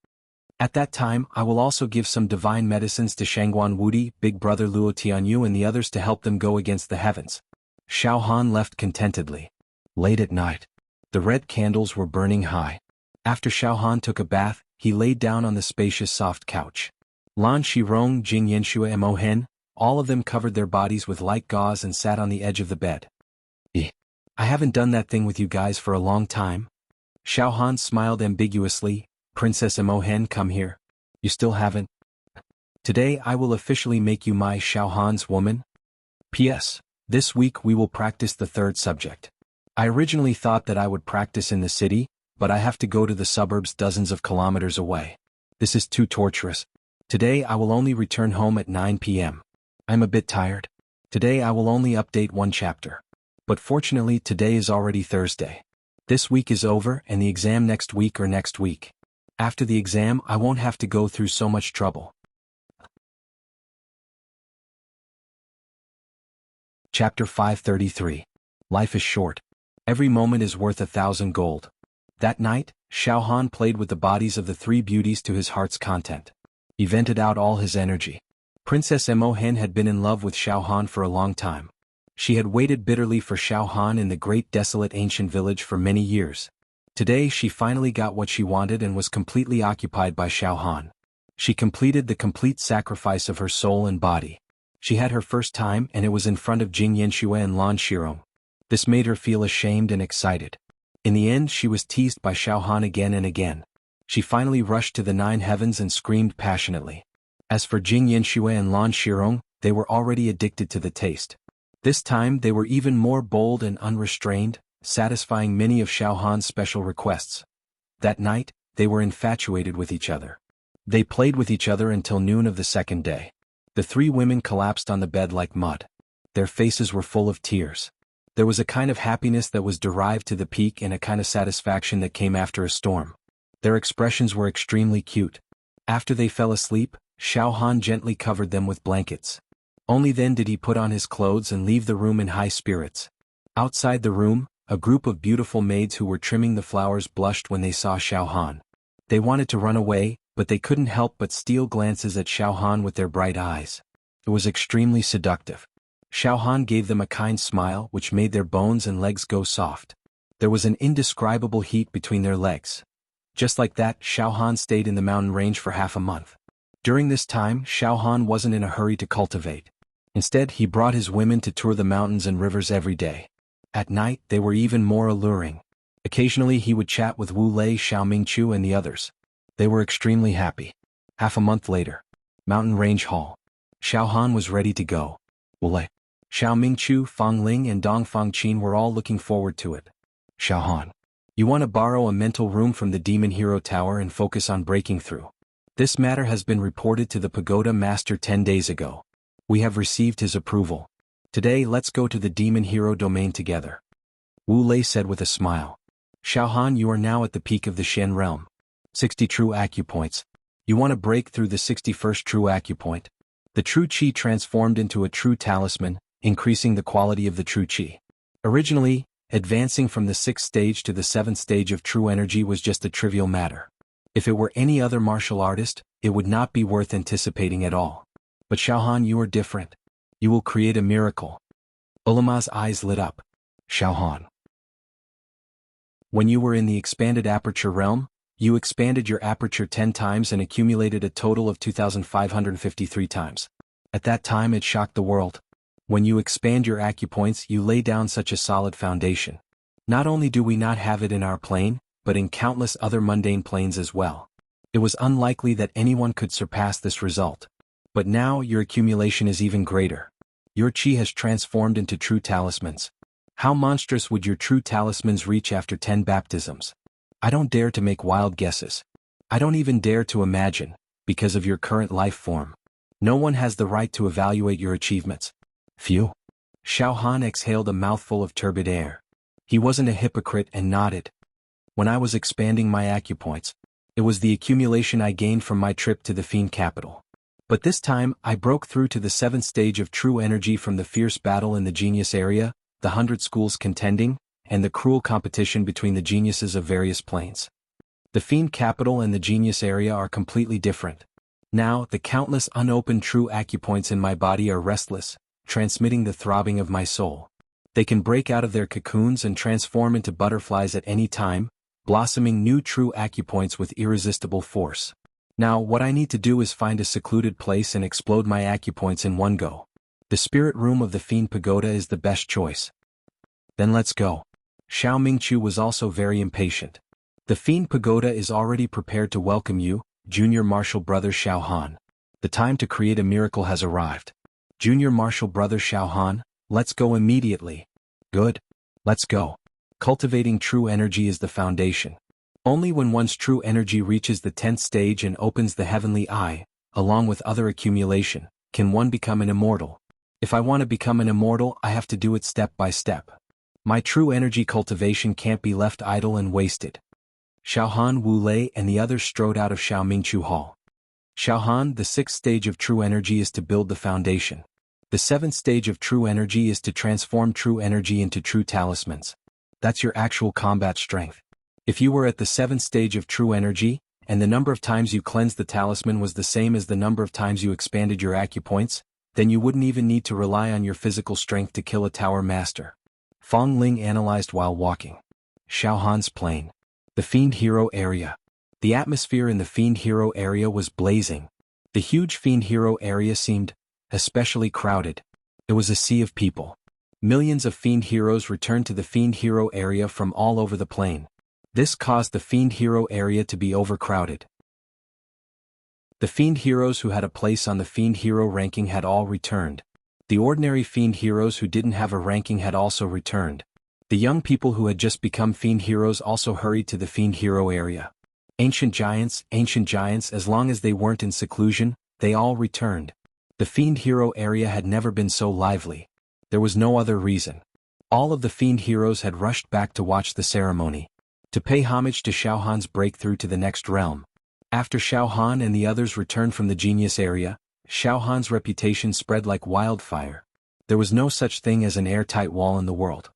At that time, I will also give some divine medicines to Shangguan Wudi, Big Brother Luo Tianyu and the others to help them go against the heavens. Xiao Han left contentedly. Late at night, the red candles were burning high. After Xiao Han took a bath, he laid down on the spacious soft couch. Lan Shirong, Jing Yanshua and Mo Hen, all of them covered their bodies with light gauze and sat on the edge of the bed. I haven't done that thing with you guys for a long time. Xiao Han smiled ambiguously. Princess Imohen, come here. You still haven't? Today I will officially make you my Xiao Han's woman. P.S. This week we will practice the third subject. I originally thought that I would practice in the city, but I have to go to the suburbs dozens of kilometers away. This is too torturous. Today I will only return home at 9 p.m. I'm a bit tired. Today I will only update 1 chapter. But fortunately today is already Thursday. This week is over and the exam next week or next week. After the exam I won't have to go through so much trouble. Chapter 533. Life is short. Every moment is worth 1,000 gold. That night, Xiao Han played with the bodies of the three beauties to his heart's content. He vented out all his energy. Princess Mo Hen had been in love with Xiao Han for a long time. She had waited bitterly for Xiao Han in the great desolate ancient village for many years. Today she finally got what she wanted and was completely occupied by Xiao Han. She completed the complete sacrifice of her soul and body. She had her first time and it was in front of Jing Yanxue and Lan Shirong. This made her feel ashamed and excited. In the end she was teased by Xiao Han again and again. She finally rushed to the 9 heavens and screamed passionately. As for Jing Yanxue and Lan Shirong, they were already addicted to the taste. This time they were even more bold and unrestrained, satisfying many of Xiao Han's special requests. That night, they were infatuated with each other. They played with each other until noon of the second day. The three women collapsed on the bed like mud. Their faces were full of tears. There was a kind of happiness that was derived to the peak and a kind of satisfaction that came after a storm. Their expressions were extremely cute. After they fell asleep, Xiao Han gently covered them with blankets. Only then did he put on his clothes and leave the room in high spirits. Outside the room, a group of beautiful maids who were trimming the flowers blushed when they saw Xiao Han. They wanted to run away, but they couldn't help but steal glances at Xiao Han with their bright eyes. It was extremely seductive. Xiao Han gave them a kind smile which made their bones and legs go soft. There was an indescribable heat between their legs. Just like that, Xiao Han stayed in the mountain range for half a month. During this time, Xiao Han wasn't in a hurry to cultivate. Instead, he brought his women to tour the mountains and rivers every day. At night, they were even more alluring. Occasionally he would chat with Wu Lei, Xiao Mingqiu and the others. They were extremely happy. Half a month later. Mountain Range Hall. Xiao Han was ready to go. Wu Lei, Xiao Mingqiu, Fang Ling and Dong Fangqin were all looking forward to it. Xiao Han, you want to borrow a mental room from the Demon Hero Tower and focus on breaking through. This matter has been reported to the Pagoda Master 10 days ago. We have received his approval. Today let's go to the Demon Hero domain together. Wu Lei said with a smile. Xiao Han, you are now at the peak of the Shen realm. 60 true acupoints. You want to break through the 61st true acupoint. The true qi transformed into a true talisman, increasing the quality of the true qi. Originally, advancing from the 6th stage to the 7th stage of true energy was just a trivial matter. If it were any other martial artist, it would not be worth anticipating at all. But Xiao Han, you are different. You will create a miracle. Ulama's eyes lit up. Xiao Han. When you were in the expanded aperture realm, you expanded your aperture 10 times and accumulated a total of 2,553 times. At that time it shocked the world. When you expand your acupoints, you lay down such a solid foundation. Not only do we not have it in our plane, but in countless other mundane planes as well. It was unlikely that anyone could surpass this result. But now your accumulation is even greater. Your qi has transformed into true talismans. How monstrous would your true talismans reach after 10 baptisms? I don't dare to make wild guesses. I don't even dare to imagine, because of your current life form. No one has the right to evaluate your achievements. Phew. Xiao Han exhaled a mouthful of turbid air. He wasn't a hypocrite and nodded. When I was expanding my acupoints, it was the accumulation I gained from my trip to the Fiend capital. But this time, I broke through to the 7th stage of true energy from the fierce battle in the genius area, the 100 schools contending, and the cruel competition between the geniuses of various planes. The Fiend capital and the genius area are completely different. Now, the countless unopened true acupoints in my body are restless, transmitting the throbbing of my soul. They can break out of their cocoons and transform into butterflies at any time, blossoming new true acupoints with irresistible force. Now what I need to do is find a secluded place and explode my acupoints in one go. The spirit room of the Fiend Pagoda is the best choice. Then let's go. Xiao Mingqiu was also very impatient. The Fiend Pagoda is already prepared to welcome you, Junior Martial Brother Xiao Han. The time to create a miracle has arrived. Junior Martial Brother Xiao Han, let's go immediately. Good. Let's go. Cultivating true energy is the foundation. Only when one's true energy reaches the 10th stage and opens the heavenly eye, along with other accumulation, can one become an immortal. If I want to become an immortal, I have to do it step by step. My true energy cultivation can't be left idle and wasted. Xiao Han, Wu Lei and the others strode out of Xiao Mingqiu Hall. Xiao Han, the 6th stage of true energy is to build the foundation. The seventh stage of true energy is to transform true energy into true talismans. That's your actual combat strength. If you were at the seventh stage of true energy, and the number of times you cleansed the talisman was the same as the number of times you expanded your acupoints, then you wouldn't even need to rely on your physical strength to kill a tower master. Fong Ling analyzed while walking. Xiaohan's plane. The Fiend Hero area. The atmosphere in the Fiend Hero area was blazing. The huge Fiend Hero area seemed especially crowded. It was a sea of people. Millions of Fiend Heroes returned to the Fiend Hero area from all over the plane. This caused the Fiend Hero area to be overcrowded. The Fiend Heroes who had a place on the Fiend Hero ranking had all returned. The ordinary Fiend Heroes who didn't have a ranking had also returned. The young people who had just become Fiend Heroes also hurried to the Fiend Hero area. Ancient Giants, as long as they weren't in seclusion, they all returned. The Fiend Hero area had never been so lively. There was no other reason. All of the Fiend Heroes had rushed back to watch the ceremony, to pay homage to Xiaohan's breakthrough to the next realm. After Xiaohan and the others returned from the genius area, Xiaohan's reputation spread like wildfire. There was no such thing as an airtight wall in the world.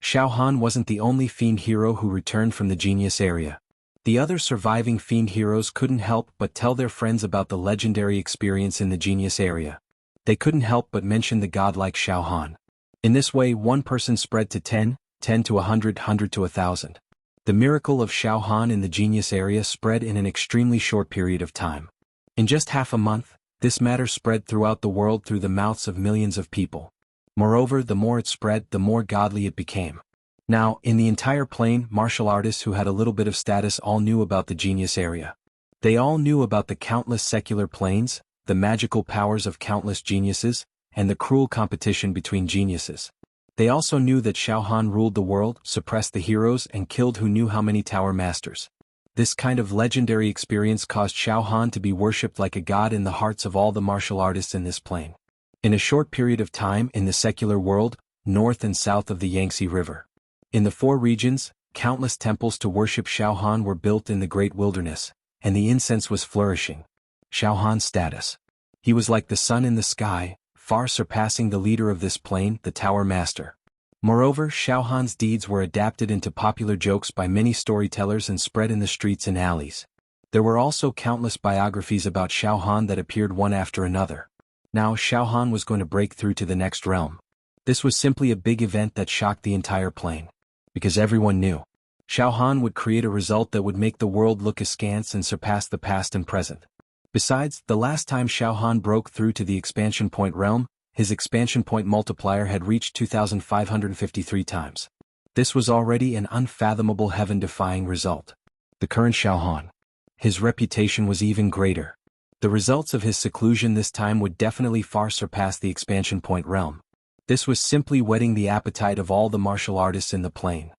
Xiaohan wasn't the only Fiend Hero who returned from the genius area. The other surviving Fiend Heroes couldn't help but tell their friends about the legendary experience in the genius area. They couldn't help but mention the godlike Xiaohan. In this way, one person spread to 10, 10 to 100, 100 to 1,000. The miracle of Xiaohan in the genius area spread in an extremely short period of time. In just half a month, this matter spread throughout the world through the mouths of millions of people. Moreover, the more it spread, the more godly it became. Now, in the entire plane, martial artists who had a little bit of status all knew about the genius area. They all knew about the countless secular planes, the magical powers of countless geniuses, and the cruel competition between geniuses. They also knew that Xiaohan ruled the world, suppressed the heroes, and killed who knew how many tower masters. This kind of legendary experience caused Xiaohan to be worshipped like a god in the hearts of all the martial artists in this plane. In a short period of time in the secular world, north and south of the Yangtze River. In the 4 regions, countless temples to worship Xiaohan were built in the great wilderness, and the incense was flourishing. Xiaohan's status. He was like the sun in the sky, far surpassing the leader of this plane, the Tower Master. Moreover, Xiaohan's deeds were adapted into popular jokes by many storytellers and spread in the streets and alleys. There were also countless biographies about Xiaohan that appeared one after another. Now Xiaohan was going to break through to the next realm. This was simply a big event that shocked the entire plane. Because everyone knew. Xiaohan would create a result that would make the world look askance and surpass the past and present. Besides, the last time Xiaohan broke through to the expansion point realm, his expansion point multiplier had reached 2,553 times. This was already an unfathomable heaven-defying result. The current Xiaohan. His reputation was even greater. The results of his seclusion this time would definitely far surpass the expansion point realm. This was simply whetting the appetite of all the martial artists in the plane.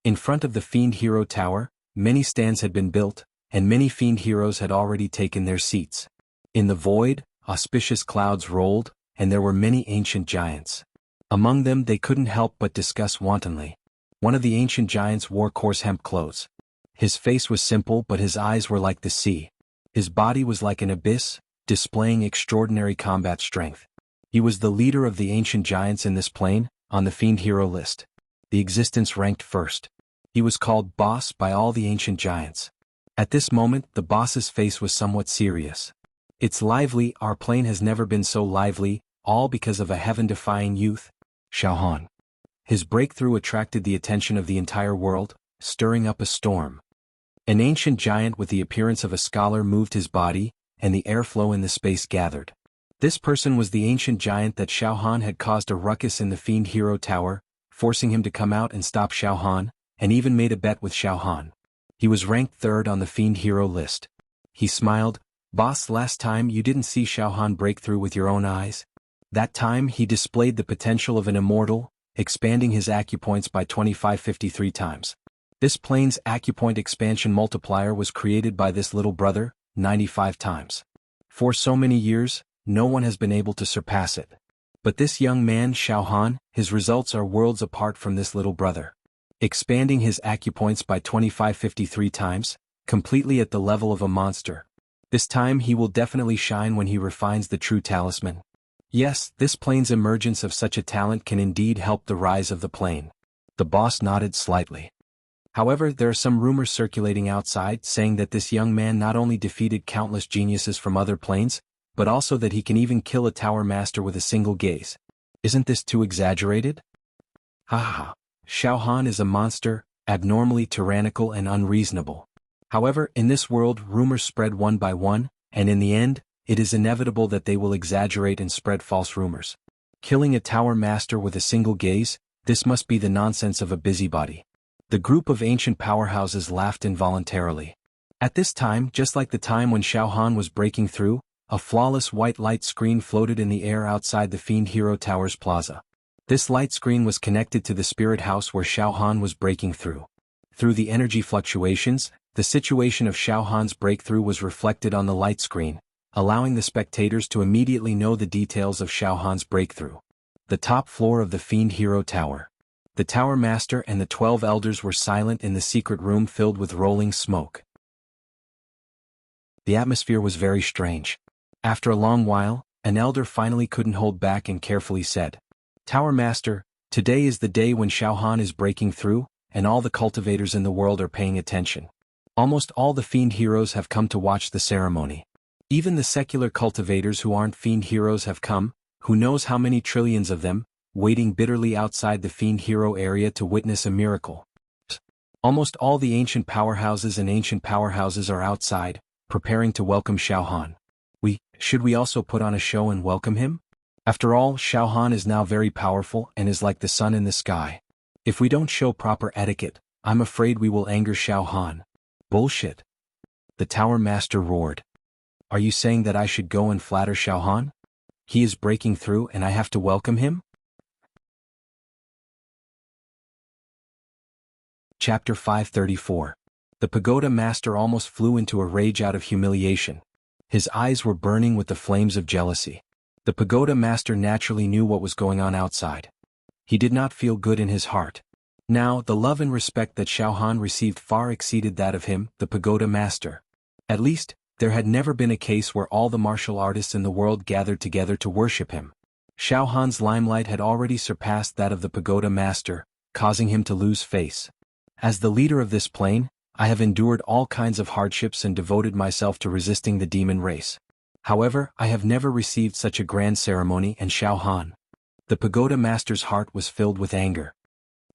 In front of the Fiend Hero Tower, many stands had been built, and many Fiend Heroes had already taken their seats. In the void, auspicious clouds rolled, and there were many ancient giants. Among them they couldn't help but discuss wantonly. One of the ancient giants wore coarse hemp clothes. His face was simple but his eyes were like the sea. His body was like an abyss, displaying extraordinary combat strength. He was the leader of the ancient giants in this plane, on the Fiend Hero list. The existence ranked first. He was called Boss by all the ancient giants. At this moment, the boss's face was somewhat serious. It's lively, our plane has never been so lively, all because of a heaven-defying youth, Xiaohan. His breakthrough attracted the attention of the entire world, stirring up a storm. An ancient giant with the appearance of a scholar moved his body, and the airflow in the space gathered. This person was the ancient giant that Xiaohan had caused a ruckus in the Fiend Hero Tower, forcing him to come out and stop Xiaohan, and even made a bet with Xiaohan. He was ranked 3rd on the Fiend Hero list. He smiled, "Boss, last time you didn't see Xiaohan break through with your own eyes. That time he displayed the potential of an immortal, expanding his acupoints by 2553 times. This plane's acupoint expansion multiplier was created by this little brother, 95 times. For so many years, no one has been able to surpass it. But this young man Xiaohan, his results are worlds apart from this little brother. Expanding his acupoints by 2553 times, completely at the level of a monster. This time he will definitely shine when he refines the true talisman. Yes, this plane's emergence of such a talent can indeed help the rise of the plane. The boss nodded slightly. However, there are some rumors circulating outside saying that this young man not only defeated countless geniuses from other planes, but also that he can even kill a tower master with a single gaze. Isn't this too exaggerated? Ha ha. Xiao Han is a monster, abnormally tyrannical and unreasonable. However, in this world rumors spread one by one, and in the end, it is inevitable that they will exaggerate and spread false rumors. Killing a tower master with a single gaze, this must be the nonsense of a busybody. The group of ancient powerhouses laughed involuntarily. At this time, just like the time when Xiao Han was breaking through, a flawless white light screen floated in the air outside the Fiend Hero Tower's plaza. This light screen was connected to the spirit house where Xiao Han was breaking through. Through the energy fluctuations, the situation of Xiao Han's breakthrough was reflected on the light screen, allowing the spectators to immediately know the details of Xiao Han's breakthrough. The top floor of the Fiend Hero Tower. The Tower Master and the 12 elders were silent in the secret room filled with rolling smoke. The atmosphere was very strange. After a long while, an elder finally couldn't hold back and carefully said, "Tower Master, today is the day when Xiao Han is breaking through, and all the cultivators in the world are paying attention. Almost all the Fiend Heroes have come to watch the ceremony. Even the secular cultivators who aren't Fiend Heroes have come, who knows how many trillions of them, waiting bitterly outside the Fiend Hero area to witness a miracle. Almost all the ancient powerhouses are outside, preparing to welcome Xiao Han. Should we also put on a show and welcome him? After all, Xiao Han is now very powerful and is like the sun in the sky. If we don't show proper etiquette, I'm afraid we will anger Xiao Han." "Bullshit!" the Tower Master roared. "Are you saying that I should go and flatter Xiao Han? He is breaking through and I have to welcome him?" Chapter 534. The Pagoda Master almost flew into a rage out of humiliation. His eyes were burning with the flames of jealousy. The Pagoda Master naturally knew what was going on outside. He did not feel good in his heart. Now, the love and respect that Xiao Han received far exceeded that of him, the Pagoda Master. At least, there had never been a case where all the martial artists in the world gathered together to worship him. Xiao Han's limelight had already surpassed that of the Pagoda Master, causing him to lose face. As the leader of this plane, I have endured all kinds of hardships and devoted myself to resisting the demon race. However, I have never received such a grand ceremony, and Xiao Han. The Pagoda Master's heart was filled with anger.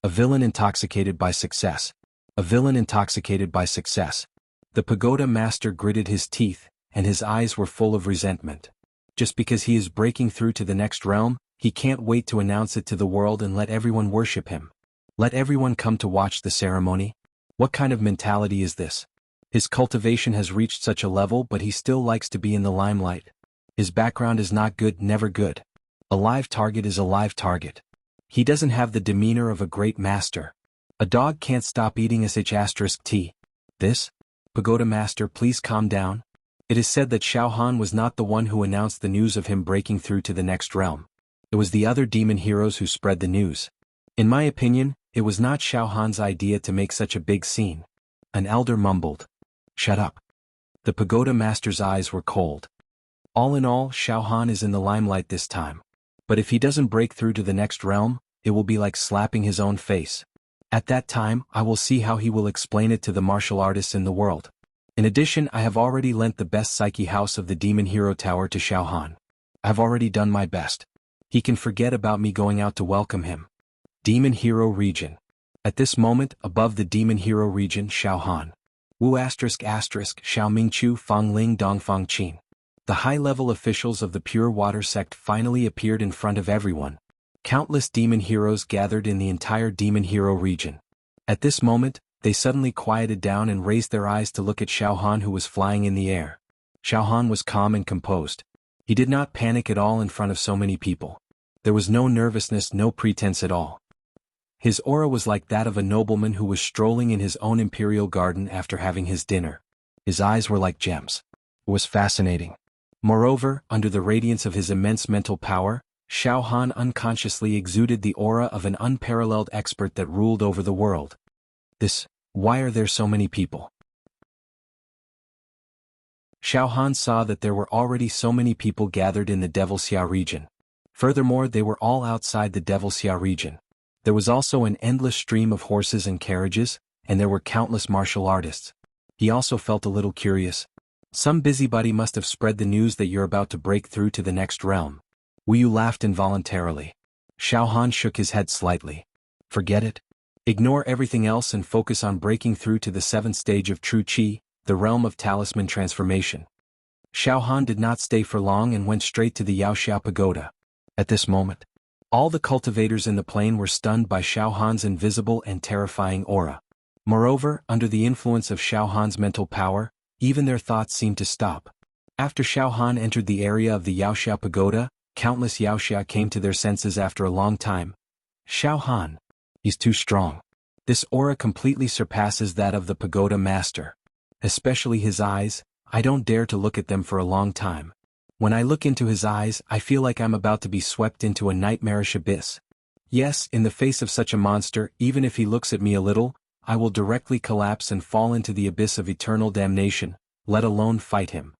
A villain intoxicated by success. A villain intoxicated by success. The Pagoda Master gritted his teeth, and his eyes were full of resentment. Just because he is breaking through to the next realm, he can't wait to announce it to the world and let everyone worship him. Let everyone come to watch the ceremony? What kind of mentality is this? His cultivation has reached such a level, but he still likes to be in the limelight. His background is not good, never good. A live target is a live target. He doesn't have the demeanor of a great master. A dog can't stop eating *T. This? Pagoda Master, please calm down. It is said that Xiao Han was not the one who announced the news of him breaking through to the next realm. It was the other demon heroes who spread the news. In my opinion, it was not Xiao Han's idea to make such a big scene. An elder mumbled. "Shut up." The Pagoda Master's eyes were cold. All in all, Xiao Han is in the limelight this time. But if he doesn't break through to the next realm, it will be like slapping his own face. At that time, I will see how he will explain it to the martial artists in the world. In addition, I have already lent the best psyche house of the Demon Hero Tower to Xiao Han. I have already done my best. He can forget about me going out to welcome him. Demon Hero Region. At this moment, above the Demon Hero Region, Xiao Han. Wu ***, Xiao Mingchu Fang Ling Dongfang Qin. The high-level officials of the Pure Water sect finally appeared in front of everyone. Countless demon heroes gathered in the entire Demon Hero region. At this moment, they suddenly quieted down and raised their eyes to look at Xiao Han, who was flying in the air. Xiao Han was calm and composed. He did not panic at all in front of so many people. There was no nervousness, no pretense at all. His aura was like that of a nobleman who was strolling in his own imperial garden after having his dinner. His eyes were like gems. It was fascinating. Moreover, under the radiance of his immense mental power, Xiao Han unconsciously exuded the aura of an unparalleled expert that ruled over the world. Why are there so many people? Xiao Han saw that there were already so many people gathered in the Devil Xia region. Furthermore, they were all outside the Devilxia region. There was also an endless stream of horses and carriages, and there were countless martial artists. He also felt a little curious. Some busybody must have spread the news that you're about to break through to the next realm. Wu Yu laughed involuntarily. Xiao Han shook his head slightly. Forget it. Ignore everything else and focus on breaking through to the 7th stage of True Qi, the realm of talisman transformation. Xiao Han did not stay for long and went straight to the Yaoxiao Pagoda. At this moment, all the cultivators in the plain were stunned by Xiao Han's invisible and terrifying aura. Moreover, under the influence of Xiao Han's mental power, even their thoughts seemed to stop. After Xiao Han entered the area of the Yaoxiao Pagoda, countless Yaoxia came to their senses after a long time. Xiao Han. He's too strong. This aura completely surpasses that of the pagoda master. Especially his eyes, I don't dare to look at them for a long time. When I look into his eyes, I feel like I'm about to be swept into a nightmarish abyss. Yes, in the face of such a monster, even if he looks at me a little, I will directly collapse and fall into the abyss of eternal damnation, let alone fight him.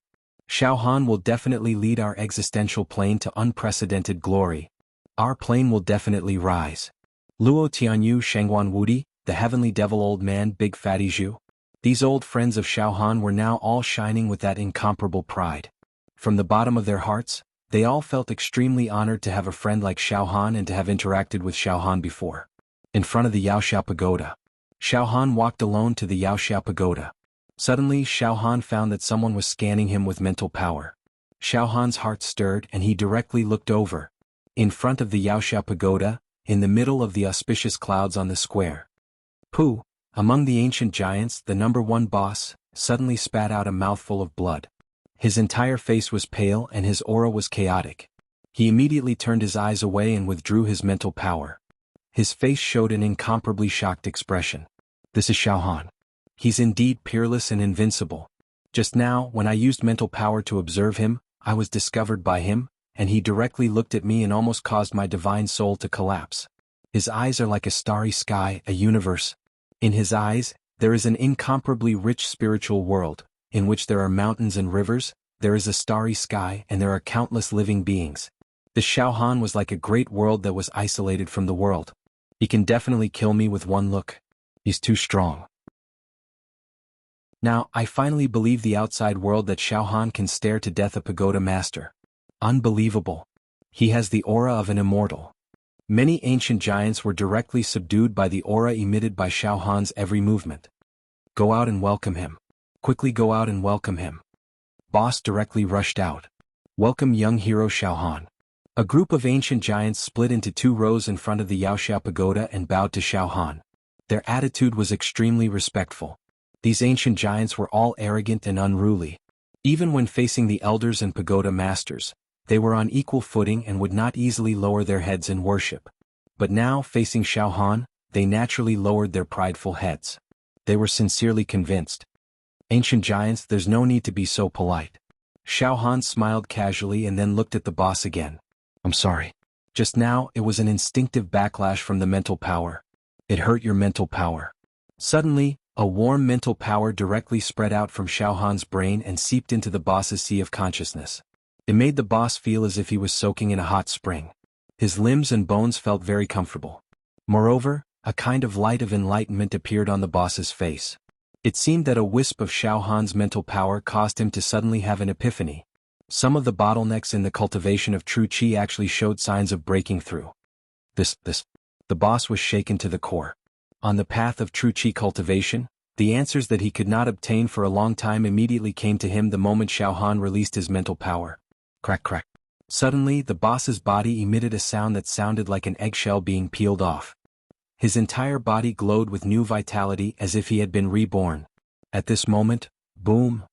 Xiao Han will definitely lead our existential plane to unprecedented glory. Our plane will definitely rise. Luo Tianyu Shengguan Wudi, the heavenly devil old man Big Fatty Zhu. These old friends of Xiao Han were now all shining with that incomparable pride. From the bottom of their hearts, they all felt extremely honored to have a friend like Xiao Han and to have interacted with Xiao Han before. In front of the Yaoxiao Pagoda, Xiao Han walked alone to the Yaoxiao Pagoda. Suddenly, Xiao Han found that someone was scanning him with mental power. Xiao Han's heart stirred and he directly looked over. In front of the Yaoxiao Pagoda, in the middle of the auspicious clouds on the square, Pu, among the ancient giants, the #1 boss, suddenly spat out a mouthful of blood. His entire face was pale and his aura was chaotic. He immediately turned his eyes away and withdrew his mental power. His face showed an incomparably shocked expression. This is Xiao Han. He's indeed peerless and invincible. Just now, when I used mental power to observe him, I was discovered by him, and he directly looked at me and almost caused my divine soul to collapse. His eyes are like a starry sky, a universe. In his eyes, there is an incomparably rich spiritual world, in which there are mountains and rivers, there is a starry sky and there are countless living beings. The Xiao Han was like a great world that was isolated from the world. He can definitely kill me with one look. He's too strong. Now, I finally believe the outside world that Xiao Han can stare to death a pagoda master. Unbelievable. He has the aura of an immortal. Many ancient giants were directly subdued by the aura emitted by Xiao Han's every movement. Go out and welcome him. Quickly go out and welcome him. Boss directly rushed out. Welcome young hero Xiao Han. A group of ancient giants split into 2 rows in front of the Yaoxiao Pagoda and bowed to Xiao Han. Their attitude was extremely respectful. These ancient giants were all arrogant and unruly. Even when facing the elders and pagoda masters, they were on equal footing and would not easily lower their heads in worship. But now, facing Xiao Han, they naturally lowered their prideful heads. They were sincerely convinced. Ancient giants, there's no need to be so polite. Xiao Han smiled casually and then looked at the boss again. I'm sorry. Just now, it was an instinctive backlash from the mental power. It hurt your mental power. Suddenly, a warm mental power directly spread out from Xiao Han's brain and seeped into the boss's sea of consciousness. It made the boss feel as if he was soaking in a hot spring. His limbs and bones felt very comfortable. Moreover, a kind of light of enlightenment appeared on the boss's face. It seemed that a wisp of Xiao Han's mental power caused him to suddenly have an epiphany. Some of the bottlenecks in the cultivation of true Qi actually showed signs of breaking through. The boss was shaken to the core. On the path of true Qi cultivation, the answers that he could not obtain for a long time immediately came to him the moment Xiao Han released his mental power. Crack crack. Suddenly, the boss's body emitted a sound that sounded like an eggshell being peeled off. His entire body glowed with new vitality as if he had been reborn. At this moment, boom!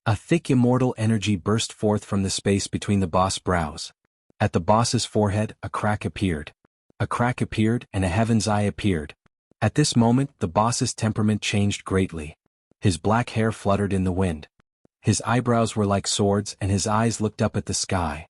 A thick immortal energy burst forth from the space between the boss brows. At the boss's forehead, a crack appeared. A crack appeared and a heaven's eye appeared. At this moment, the boss's temperament changed greatly. His black hair fluttered in the wind. His eyebrows were like swords and his eyes looked up at the sky.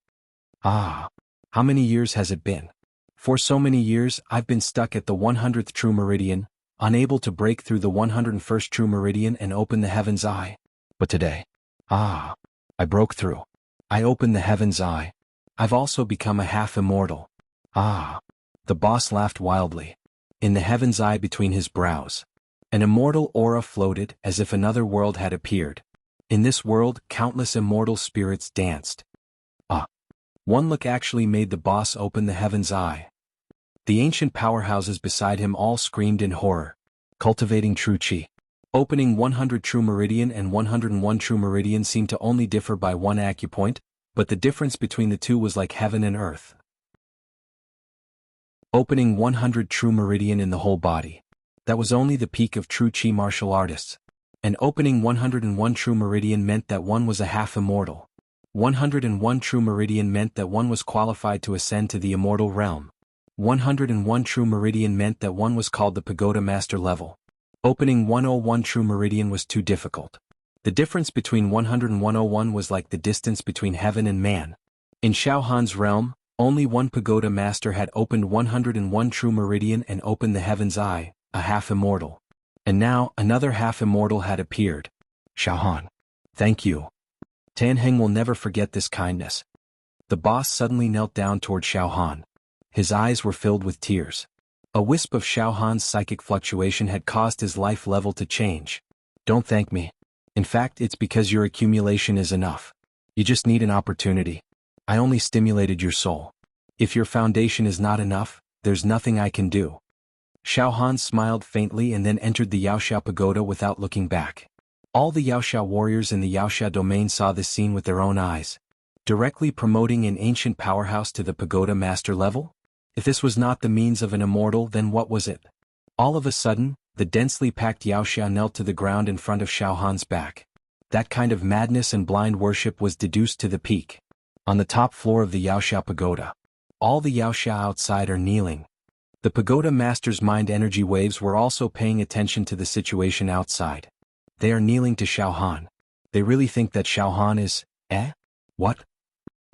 Ah! How many years has it been? For so many years, I've been stuck at the 100th true meridian, unable to break through the 101st true meridian and open the heaven's eye. But today, I broke through. I opened the heaven's eye. I've also become a half-immortal. Ah. The boss laughed wildly. In the heaven's eye between his brows, an immortal aura floated as if another world had appeared. In this world, countless immortal spirits danced. Ah. One look actually made the boss open the heaven's eye. The ancient powerhouses beside him all screamed in horror. Cultivating true chi. Opening 100 true meridian and 101 true meridian seemed to only differ by one acupoint, but the difference between the two was like heaven and earth. Opening 100 true meridian in the whole body. That was only the peak of true chi martial artists. And opening 101 true meridian meant that one was a half-immortal. 101 true meridian meant that one was qualified to ascend to the immortal realm. 101 true meridian meant that one was called the pagoda master level. Opening 101 true meridian was too difficult. The difference between 100 and 101 was like the distance between heaven and man. In Xiao Han's realm, only one pagoda master had opened 101 true meridian and opened the heaven's eye, a half-immortal. And now, another half-immortal had appeared. Xiao Han. Thank you. Tan Heng will never forget this kindness. The boss suddenly knelt down toward Xiao Han. His eyes were filled with tears. A wisp of Xiao Han's psychic fluctuation had caused his life level to change. Don't thank me. In fact, it's because your accumulation is enough. You just need an opportunity. I only stimulated your soul. If your foundation is not enough, there's nothing I can do. Xiao Han smiled faintly and then entered the Yaoxiao pagoda without looking back. All the Yaoxiao warriors in the Yaoxiao domain saw this scene with their own eyes. Directly promoting an ancient powerhouse to the pagoda master level? If this was not the means of an immortal, then what was it? All of a sudden, the densely packed Yaoxiao knelt to the ground in front of Xiao Han's back. That kind of madness and blind worship was deduced to the peak. On the top floor of the Yaoxiao pagoda. All the Yaoxiao outside are kneeling. The pagoda master's mind energy waves were also paying attention to the situation outside. They are kneeling to Xiao Han. They really think that Xiao Han is, what?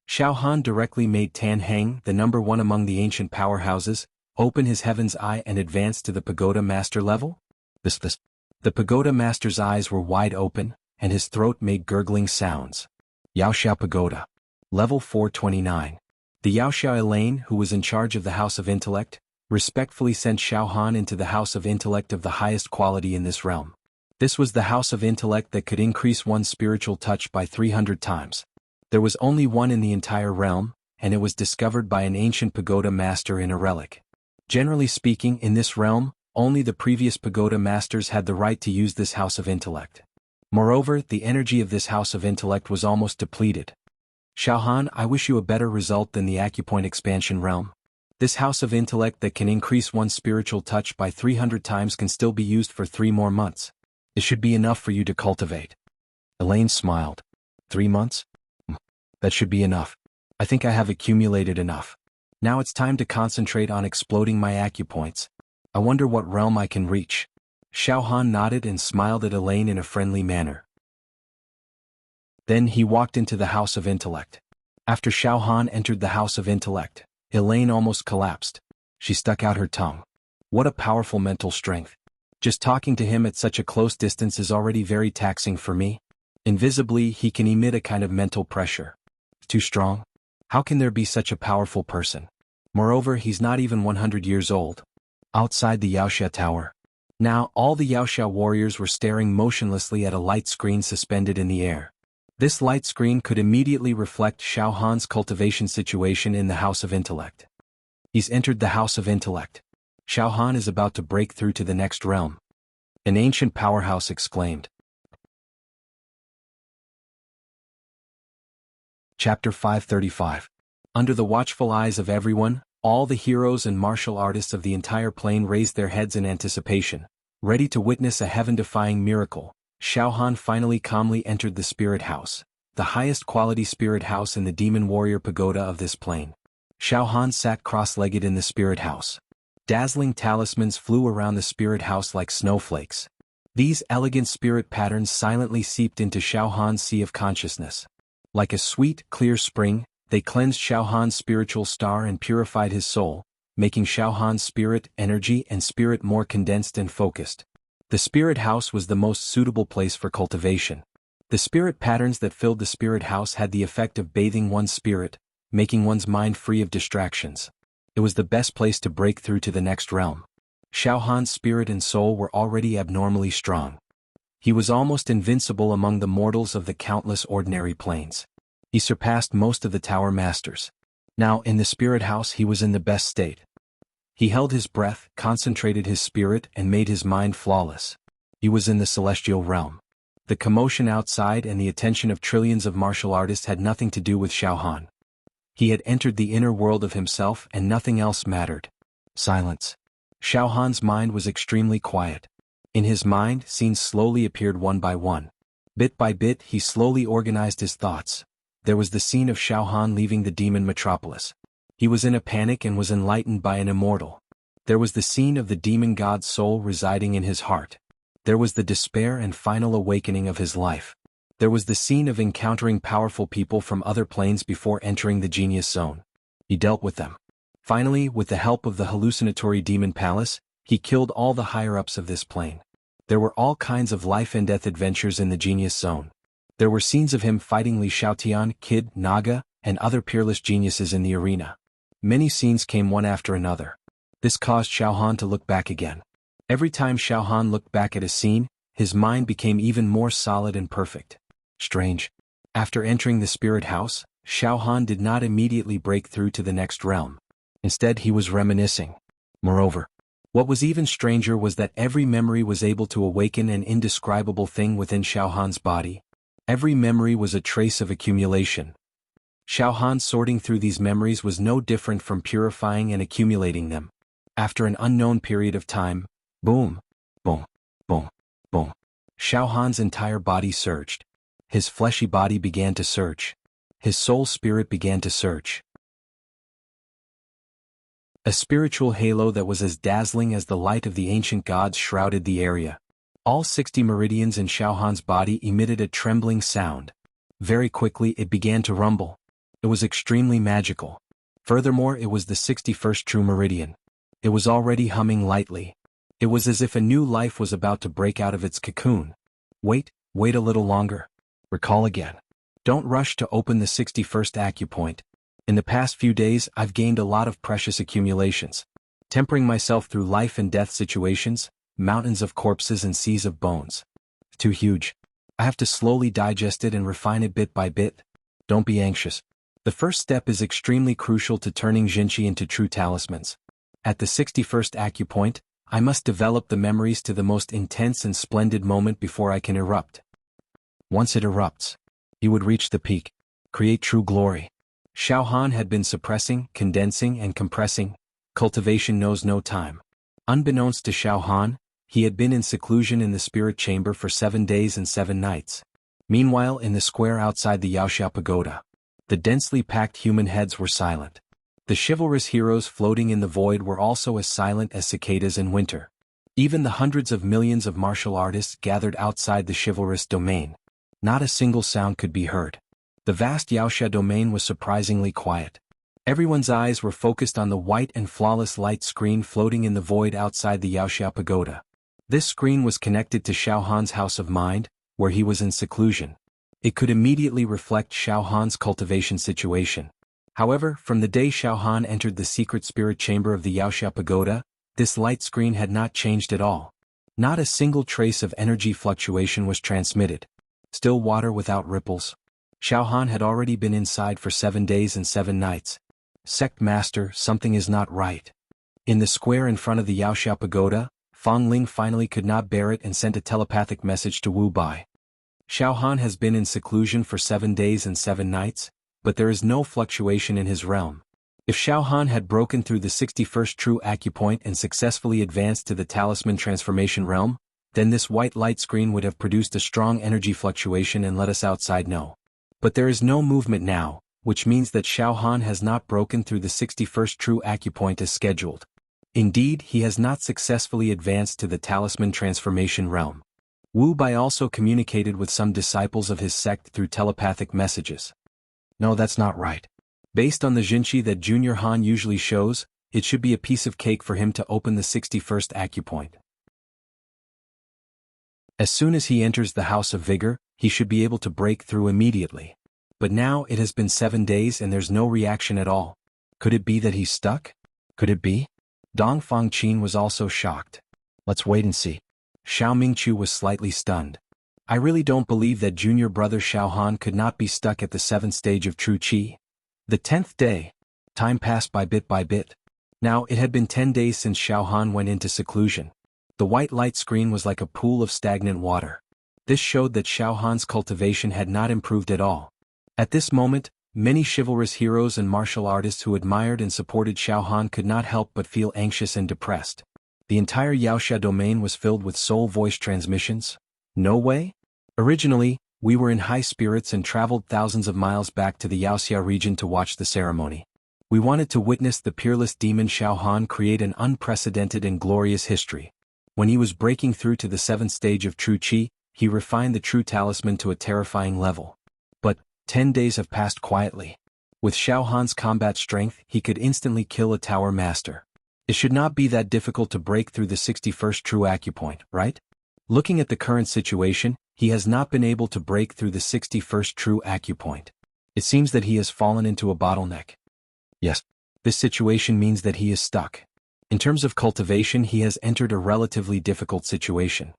Xiao Han directly made Tan Heng, the number one among the ancient powerhouses, open his heaven's eye and advance to the pagoda master level? The pagoda master's eyes were wide open, and his throat made gurgling sounds. Yaoxiao pagoda. Level 429. The Yaoxiao Elaine, who was in charge of the House of Intellect, respectfully sent Xiao Han into the House of Intellect of the highest quality in this realm. This was the House of Intellect that could increase one's spiritual touch by 300 times. There was only one in the entire realm, and it was discovered by an ancient pagoda master in a relic. Generally speaking, in this realm, only the previous pagoda masters had the right to use this House of Intellect. Moreover, the energy of this House of Intellect was almost depleted. Xiao Han, I wish you a better result than the acupoint expansion realm. This House of Intellect that can increase one's spiritual touch by 300 times can still be used for 3 more months. It should be enough for you to cultivate. Elaine smiled. 3 months? That should be enough. I think I have accumulated enough. Now it's time to concentrate on exploding my acupoints. I wonder what realm I can reach. Xiao Han nodded and smiled at Elaine in a friendly manner. Then he walked into the House of Intellect. After Xiao Han entered the House of Intellect, Elaine almost collapsed. She stuck out her tongue. What a powerful mental strength. Just talking to him at such a close distance is already very taxing for me. Invisibly, he can emit a kind of mental pressure. Too strong? How can there be such a powerful person? Moreover, he's not even 100 years old. Outside the Yaoxiao tower. Now, all the Yaoxiao warriors were staring motionlessly at a light screen suspended in the air. This light screen could immediately reflect Xiao Han's cultivation situation in the House of Intellect. He's entered the House of Intellect. Xiao Han is about to break through to the next realm. An ancient powerhouse exclaimed. Chapter 535. Under the watchful eyes of everyone, all the heroes and martial artists of the entire plane raised their heads in anticipation, ready to witness a heaven-defying miracle. Xiao Han finally calmly entered the Spirit House, the highest quality Spirit House in the Demon Warrior Pagoda of this plane. Xiao Han sat cross-legged in the Spirit House. Dazzling talismans flew around the Spirit House like snowflakes. These elegant spirit patterns silently seeped into Xiao Han's sea of consciousness. Like a sweet, clear spring, they cleansed Xiao Han's spiritual star and purified his soul, making Xiao Han's spirit, energy, and spirit more condensed and focused. The Spirit House was the most suitable place for cultivation. The spirit patterns that filled the Spirit House had the effect of bathing one's spirit, making one's mind free of distractions. It was the best place to break through to the next realm. Xiao Han's spirit and soul were already abnormally strong. He was almost invincible among the mortals of the countless ordinary planes. He surpassed most of the tower masters. Now, in the spirit house he was in the best state. He held his breath, concentrated his spirit, and made his mind flawless. He was in the celestial realm. The commotion outside and the attention of trillions of martial artists had nothing to do with Xiao Han. He had entered the inner world of himself and nothing else mattered. Silence. Xiao Han's mind was extremely quiet. In his mind, scenes slowly appeared one by one. Bit by bit, he slowly organized his thoughts. There was the scene of Xiao Han leaving the demon metropolis. He was in a panic and was enlightened by an immortal. There was the scene of the demon god's soul residing in his heart. There was the despair and final awakening of his life. There was the scene of encountering powerful people from other planes before entering the genius zone. He dealt with them. Finally, with the help of the hallucinatory demon palace, he killed all the higher-ups of this plane. There were all kinds of life-and-death adventures in the genius zone. There were scenes of him fighting Li Xiaotian, Kid, Naga, and other peerless geniuses in the arena. Many scenes came one after another. This caused Xiao Han to look back again. Every time Xiao Han looked back at a scene, his mind became even more solid and perfect. Strange. After entering the spirit house, Xiao Han did not immediately break through to the next realm. Instead, he was reminiscing. Moreover, what was even stranger was that every memory was able to awaken an indescribable thing within Xiao Han's body. Every memory was a trace of accumulation. Xiao Han sorting through these memories was no different from purifying and accumulating them. After an unknown period of time, boom, boom, boom, boom, Xiao Han's entire body surged. His fleshy body began to surge. His soul spirit began to surge. A spiritual halo that was as dazzling as the light of the ancient gods shrouded the area. All 60 meridians in Xiao Han's body emitted a trembling sound. Very quickly it began to rumble. It was extremely magical. Furthermore, it was the 61st true meridian. It was already humming lightly. It was as if a new life was about to break out of its cocoon. Wait a little longer. Recall again. Don't rush to open the 61st acupoint. In the past few days, I've gained a lot of precious accumulations. Tempering myself through life and death situations, mountains of corpses and seas of bones. Too huge. I have to slowly digest it and refine it bit by bit. Don't be anxious. The first step is extremely crucial to turning Jinqi into true talismans. At the 61st acupoint, I must develop the memories to the most intense and splendid moment before I can erupt. Once it erupts, he would reach the peak, create true glory. Xiao Han had been suppressing, condensing, and compressing. Cultivation knows no time. Unbeknownst to Xiao Han, he had been in seclusion in the spirit chamber for 7 days and 7 nights. Meanwhile, in the square outside the Yaoxiao Pagoda, the densely packed human heads were silent. The chivalrous heroes floating in the void were also as silent as cicadas in winter. Even the hundreds of millions of martial artists gathered outside the chivalrous domain. Not a single sound could be heard. The vast Yaoxia domain was surprisingly quiet. Everyone's eyes were focused on the white and flawless light screen floating in the void outside the Yaoxia Pagoda. This screen was connected to Xiao Han's house of mind, where he was in seclusion. It could immediately reflect Xiao Han's cultivation situation. However, from the day Xiao Han entered the secret spirit chamber of the Yaoxia Pagoda, this light screen had not changed at all. Not a single trace of energy fluctuation was transmitted. Still water without ripples. Xiao Han had already been inside for 7 days and 7 nights. Sect Master, something is not right. In the square in front of the Yaoxia Pagoda, Fang Ling finally could not bear it and sent a telepathic message to Wu Bai. Xiao Han has been in seclusion for 7 days and 7 nights, but there is no fluctuation in his realm. If Xiao Han had broken through the 61st true acupoint and successfully advanced to the talisman transformation realm, then this white light screen would have produced a strong energy fluctuation and let us outside know. But there is no movement now, which means that Xiao Han has not broken through the 61st true acupoint as scheduled. Indeed, he has not successfully advanced to the talisman transformation realm. Wu Bai also communicated with some disciples of his sect through telepathic messages. No, that's not right. Based on the Jinqi that Junior Han usually shows, it should be a piece of cake for him to open the 61st acupoint. As soon as he enters the House of Vigor, he should be able to break through immediately. But now it has been 7 days and there's no reaction at all. Could it be that he's stuck? Could it be? Dong Fangqin was also shocked. Let's wait and see. Xiao Mingqiu was slightly stunned. I really don't believe that junior brother Xiao Han could not be stuck at the 7th stage of true qi. The 10th day. Time passed by bit. Now it had been 10 days since Xiao Han went into seclusion. The white light screen was like a pool of stagnant water. This showed that Xiao Han's cultivation had not improved at all. At this moment, many chivalrous heroes and martial artists who admired and supported Xiao Han could not help but feel anxious and depressed. The entire Yaoxia domain was filled with soul voice transmissions. No way? Originally, we were in high spirits and traveled thousands of miles back to the Yaoxia region to watch the ceremony. We wanted to witness the peerless demon Xiao Han create an unprecedented and glorious history. When he was breaking through to the 7th stage of true qi, he refined the true talisman to a terrifying level. But 10 days have passed quietly. With Xiao Han's combat strength, he could instantly kill a tower master. It should not be that difficult to break through the 61st true acupoint, right? Looking at the current situation, he has not been able to break through the 61st true acupoint. It seems that he has fallen into a bottleneck. Yes, this situation means that he is stuck. In terms of cultivation, he has entered a relatively difficult situation.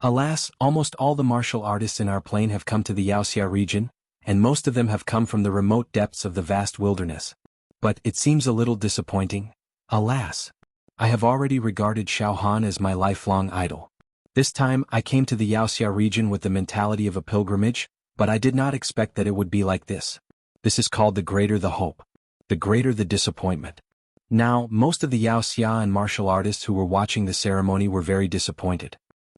Alas, almost all the martial artists in our plane have come to the Yaoxia region, and most of them have come from the remote depths of the vast wilderness. But it seems a little disappointing. Alas, I have already regarded Xiao Han as my lifelong idol. This time I came to the Yaoxia region with the mentality of a pilgrimage, but I did not expect that it would be like this. This is called the greater the hope, the greater the disappointment. Now, most of the Yaoxia and martial artists who were watching the ceremony were very disappointed.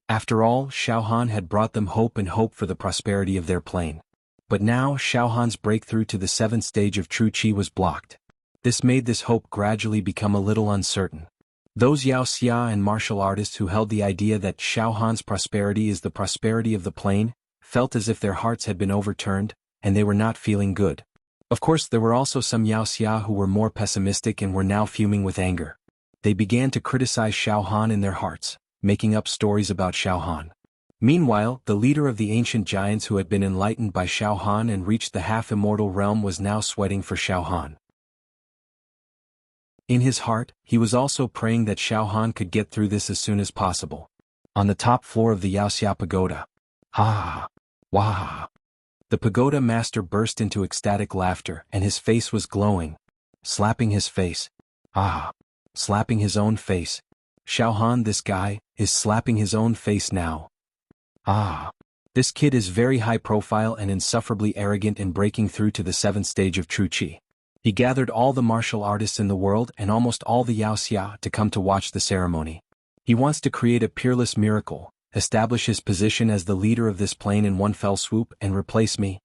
After all, Xiao Han had brought them hope and hope for the prosperity of their plane. But now Xiao Han's breakthrough to the 7th stage of true qi was blocked. This made this hope gradually become a little uncertain. Those Yaoxia and martial artists who held the idea that Xiao Han's prosperity is the prosperity of the plane, felt as if their hearts had been overturned, and they were not feeling good. Of course, there were also some Yaoxia who were more pessimistic and were now fuming with anger. They began to criticize Xiao Han in their hearts, making up stories about Xiao Han. Meanwhile, the leader of the ancient giants who had been enlightened by Xiao Han and reached the half-immortal realm was now sweating for Xiao Han. In his heart, he was also praying that Xiao Han could get through this as soon as possible. On the top floor of the Yaoxia pagoda. Ha! Wah! The pagoda master burst into ecstatic laughter and his face was glowing. Slapping his face. Ah! Slapping his own face. Xiao Han, this guy, is slapping his own face now. Ah! This kid is very high profile and insufferably arrogant in breaking through to the 7th stage of true qi. He gathered all the martial artists in the world and almost all the Yaoxia to come to watch the ceremony. He wants to create a peerless miracle, establish his position as the leader of this plane in one fell swoop and replace me.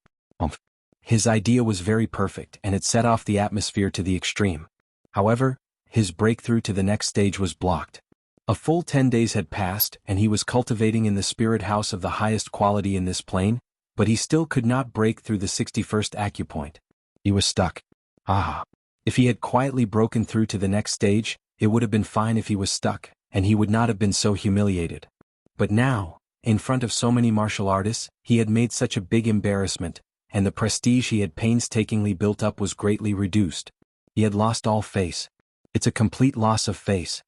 His idea was very perfect and it set off the atmosphere to the extreme. However, his breakthrough to the next stage was blocked. A full 10 days had passed and he was cultivating in the spirit house of the highest quality in this plane, but he still could not break through the 61st acupoint. He was stuck. Ah! If he had quietly broken through to the next stage, it would have been fine if he was stuck, and he would not have been so humiliated. But now, in front of so many martial artists, he had made such a big embarrassment, and the prestige he had painstakingly built up was greatly reduced. He had lost all face. It's a complete loss of face.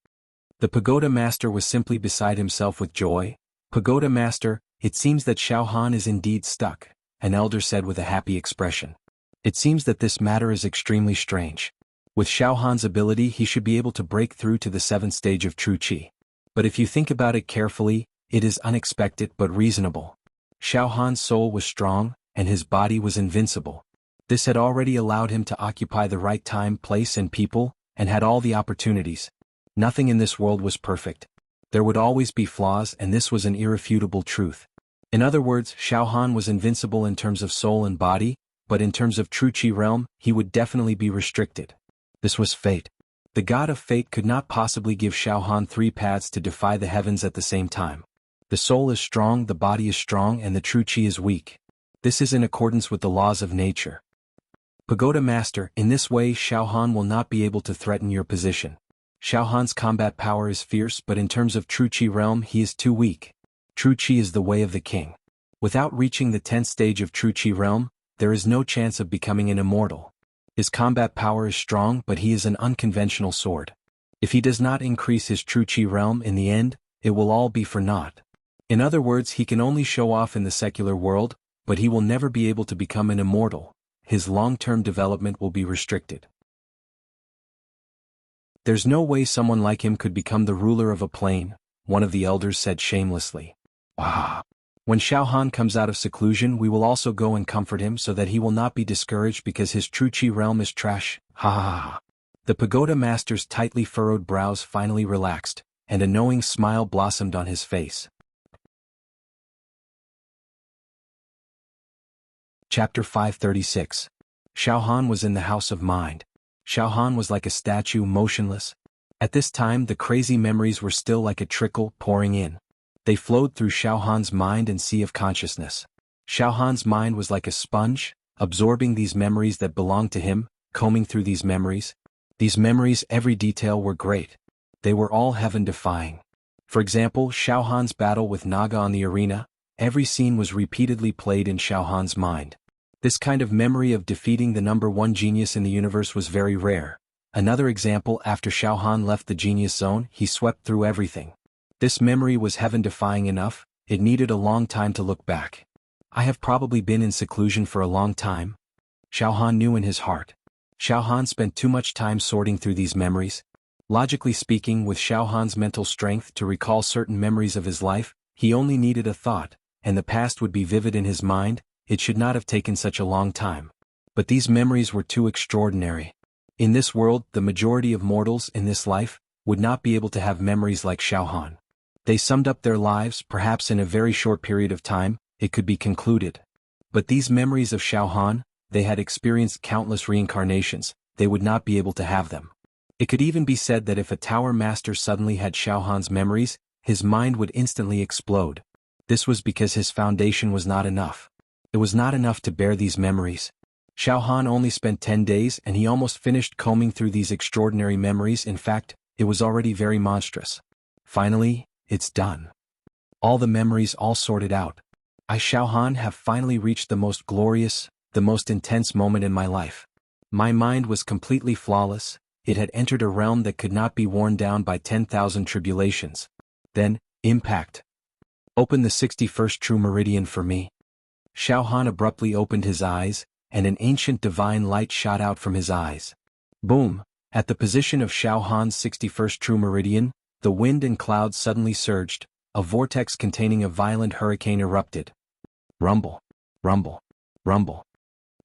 The pagoda master was simply beside himself with joy. Pagoda master, it seems that Xiao Han is indeed stuck, an elder said with a happy expression. It seems that this matter is extremely strange. With Xiao Han's ability he should be able to break through to the 7th stage of true qi. But if you think about it carefully, it is unexpected but reasonable. Xiao Han's soul was strong, and his body was invincible. This had already allowed him to occupy the right time, place and people, and had all the opportunities. Nothing in this world was perfect. There would always be flaws and this was an irrefutable truth. In other words, Xiao Han was invincible in terms of soul and body, but in terms of true qi realm, he would definitely be restricted. This was fate. The god of fate could not possibly give Xiao Han 3 paths to defy the heavens at the same time. The soul is strong, the body is strong, and the true qi is weak. This is in accordance with the laws of nature. Pagoda Master, in this way Xiao Han will not be able to threaten your position. Xiao Han's combat power is fierce, but in terms of true qi realm he is too weak. True qi is the way of the king. Without reaching the 10th stage of true qi realm, there is no chance of becoming an immortal. His combat power is strong, but he is an unconventional sword. If he does not increase his true chi realm in the end, it will all be for naught. In other words, he can only show off in the secular world, but he will never be able to become an immortal. His long-term development will be restricted. There's no way someone like him could become the ruler of a plane, one of the elders said shamelessly. Ah. When Xiao Han comes out of seclusion, we will also go and comfort him so that he will not be discouraged because his true chi realm is trash. Ha ha ha. The pagoda master's tightly furrowed brows finally relaxed, and a knowing smile blossomed on his face. Chapter 536. Xiao Han was in the House of Mind. Xiao Han was like a statue, motionless. At this time, the crazy memories were still like a trickle pouring in. They flowed through Xiao Han's mind and sea of consciousness. Xiao Han's mind was like a sponge, absorbing these memories that belonged to him, combing through these memories. These memories, every detail were great. They were all heaven-defying. For example, Xiao Han's battle with Naga on the arena, every scene was repeatedly played in Xiao Han's mind. This kind of memory of defeating the number one genius in the universe was very rare. Another example, after Xiao Han left the genius zone, he swept through everything. This memory was heaven-defying enough, it needed a long time to look back. I have probably been in seclusion for a long time. Xiao Han knew in his heart. Xiao Han spent too much time sorting through these memories. Logically speaking, with Xiao Han's mental strength to recall certain memories of his life, he only needed a thought, and the past would be vivid in his mind. It should not have taken such a long time. But these memories were too extraordinary. In this world, the majority of mortals in this life would not be able to have memories like Xiao Han. They summed up their lives, perhaps in a very short period of time, it could be concluded. But these memories of Xiao Han, they had experienced countless reincarnations, they would not be able to have them. It could even be said that if a tower master suddenly had Xiao Han's memories, his mind would instantly explode. This was because his foundation was not enough. It was not enough to bear these memories. Xiao Han only spent 10 days and he almost finished combing through these extraordinary memories. In fact, it was already very monstrous. Finally, it's done. All the memories all sorted out. I, Xiao Han, have finally reached the most glorious, the most intense moment in my life. My mind was completely flawless, it had entered a realm that could not be worn down by 10,000 tribulations. Then, impact. Open the 61st true meridian for me. Xiao Han abruptly opened his eyes, and an ancient divine light shot out from his eyes. Boom! At the position of Xiao Han's 61st true meridian, the wind and clouds suddenly surged, a vortex containing a violent hurricane erupted. Rumble, rumble, rumble.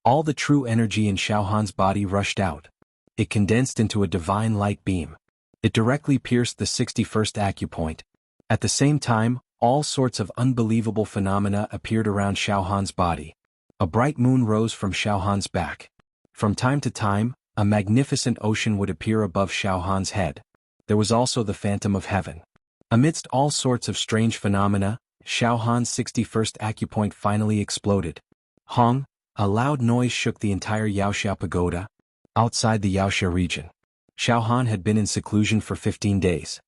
All the true energy in Xiao Han's body rushed out. It condensed into a divine light beam. It directly pierced the 61st acupoint. At the same time, all sorts of unbelievable phenomena appeared around Xiao Han's body. A bright moon rose from Xiao Han's back. From time to time, a magnificent ocean would appear above Xiao Han's head. There was also the phantom of heaven. Amidst all sorts of strange phenomena, Xiao Han's 61st acupoint finally exploded. Hong, a loud noise shook the entire Yaoxia pagoda. Outside the Yaoxia region, Xiao Han had been in seclusion for 15 days.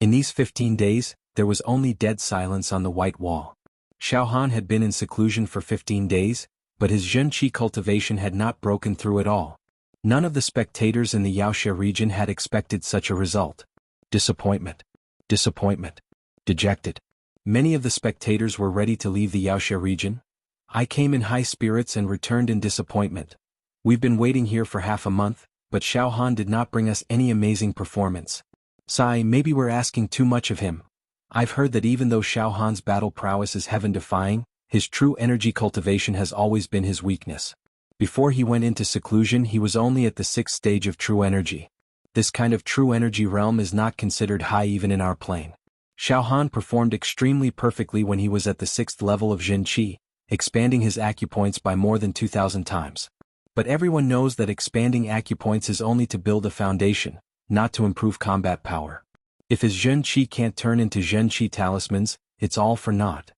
In these 15 days, there was only dead silence on the white wall. Xiao Han had been in seclusion for 15 days, but his Zhen Qi cultivation had not broken through at all. None of the spectators in the Yaoxia region had expected such a result. Disappointment. Disappointment. Dejected. Many of the spectators were ready to leave the Yaoxia region. I came in high spirits and returned in disappointment. We've been waiting here for half a month, but Xiao Han did not bring us any amazing performance. Sigh, maybe we're asking too much of him. I've heard that even though Xiao Han's battle prowess is heaven-defying, his true energy cultivation has always been his weakness. Before he went into seclusion, he was only at the 6th stage of true energy. This kind of true energy realm is not considered high even in our plane. Xiao Han performed extremely perfectly when he was at the 6th level of Zhen Qi, expanding his acupoints by more than 2,000 times. But everyone knows that expanding acupoints is only to build a foundation, not to improve combat power. If his Zhen Qi can't turn into Zhen Qi talismans, it's all for naught.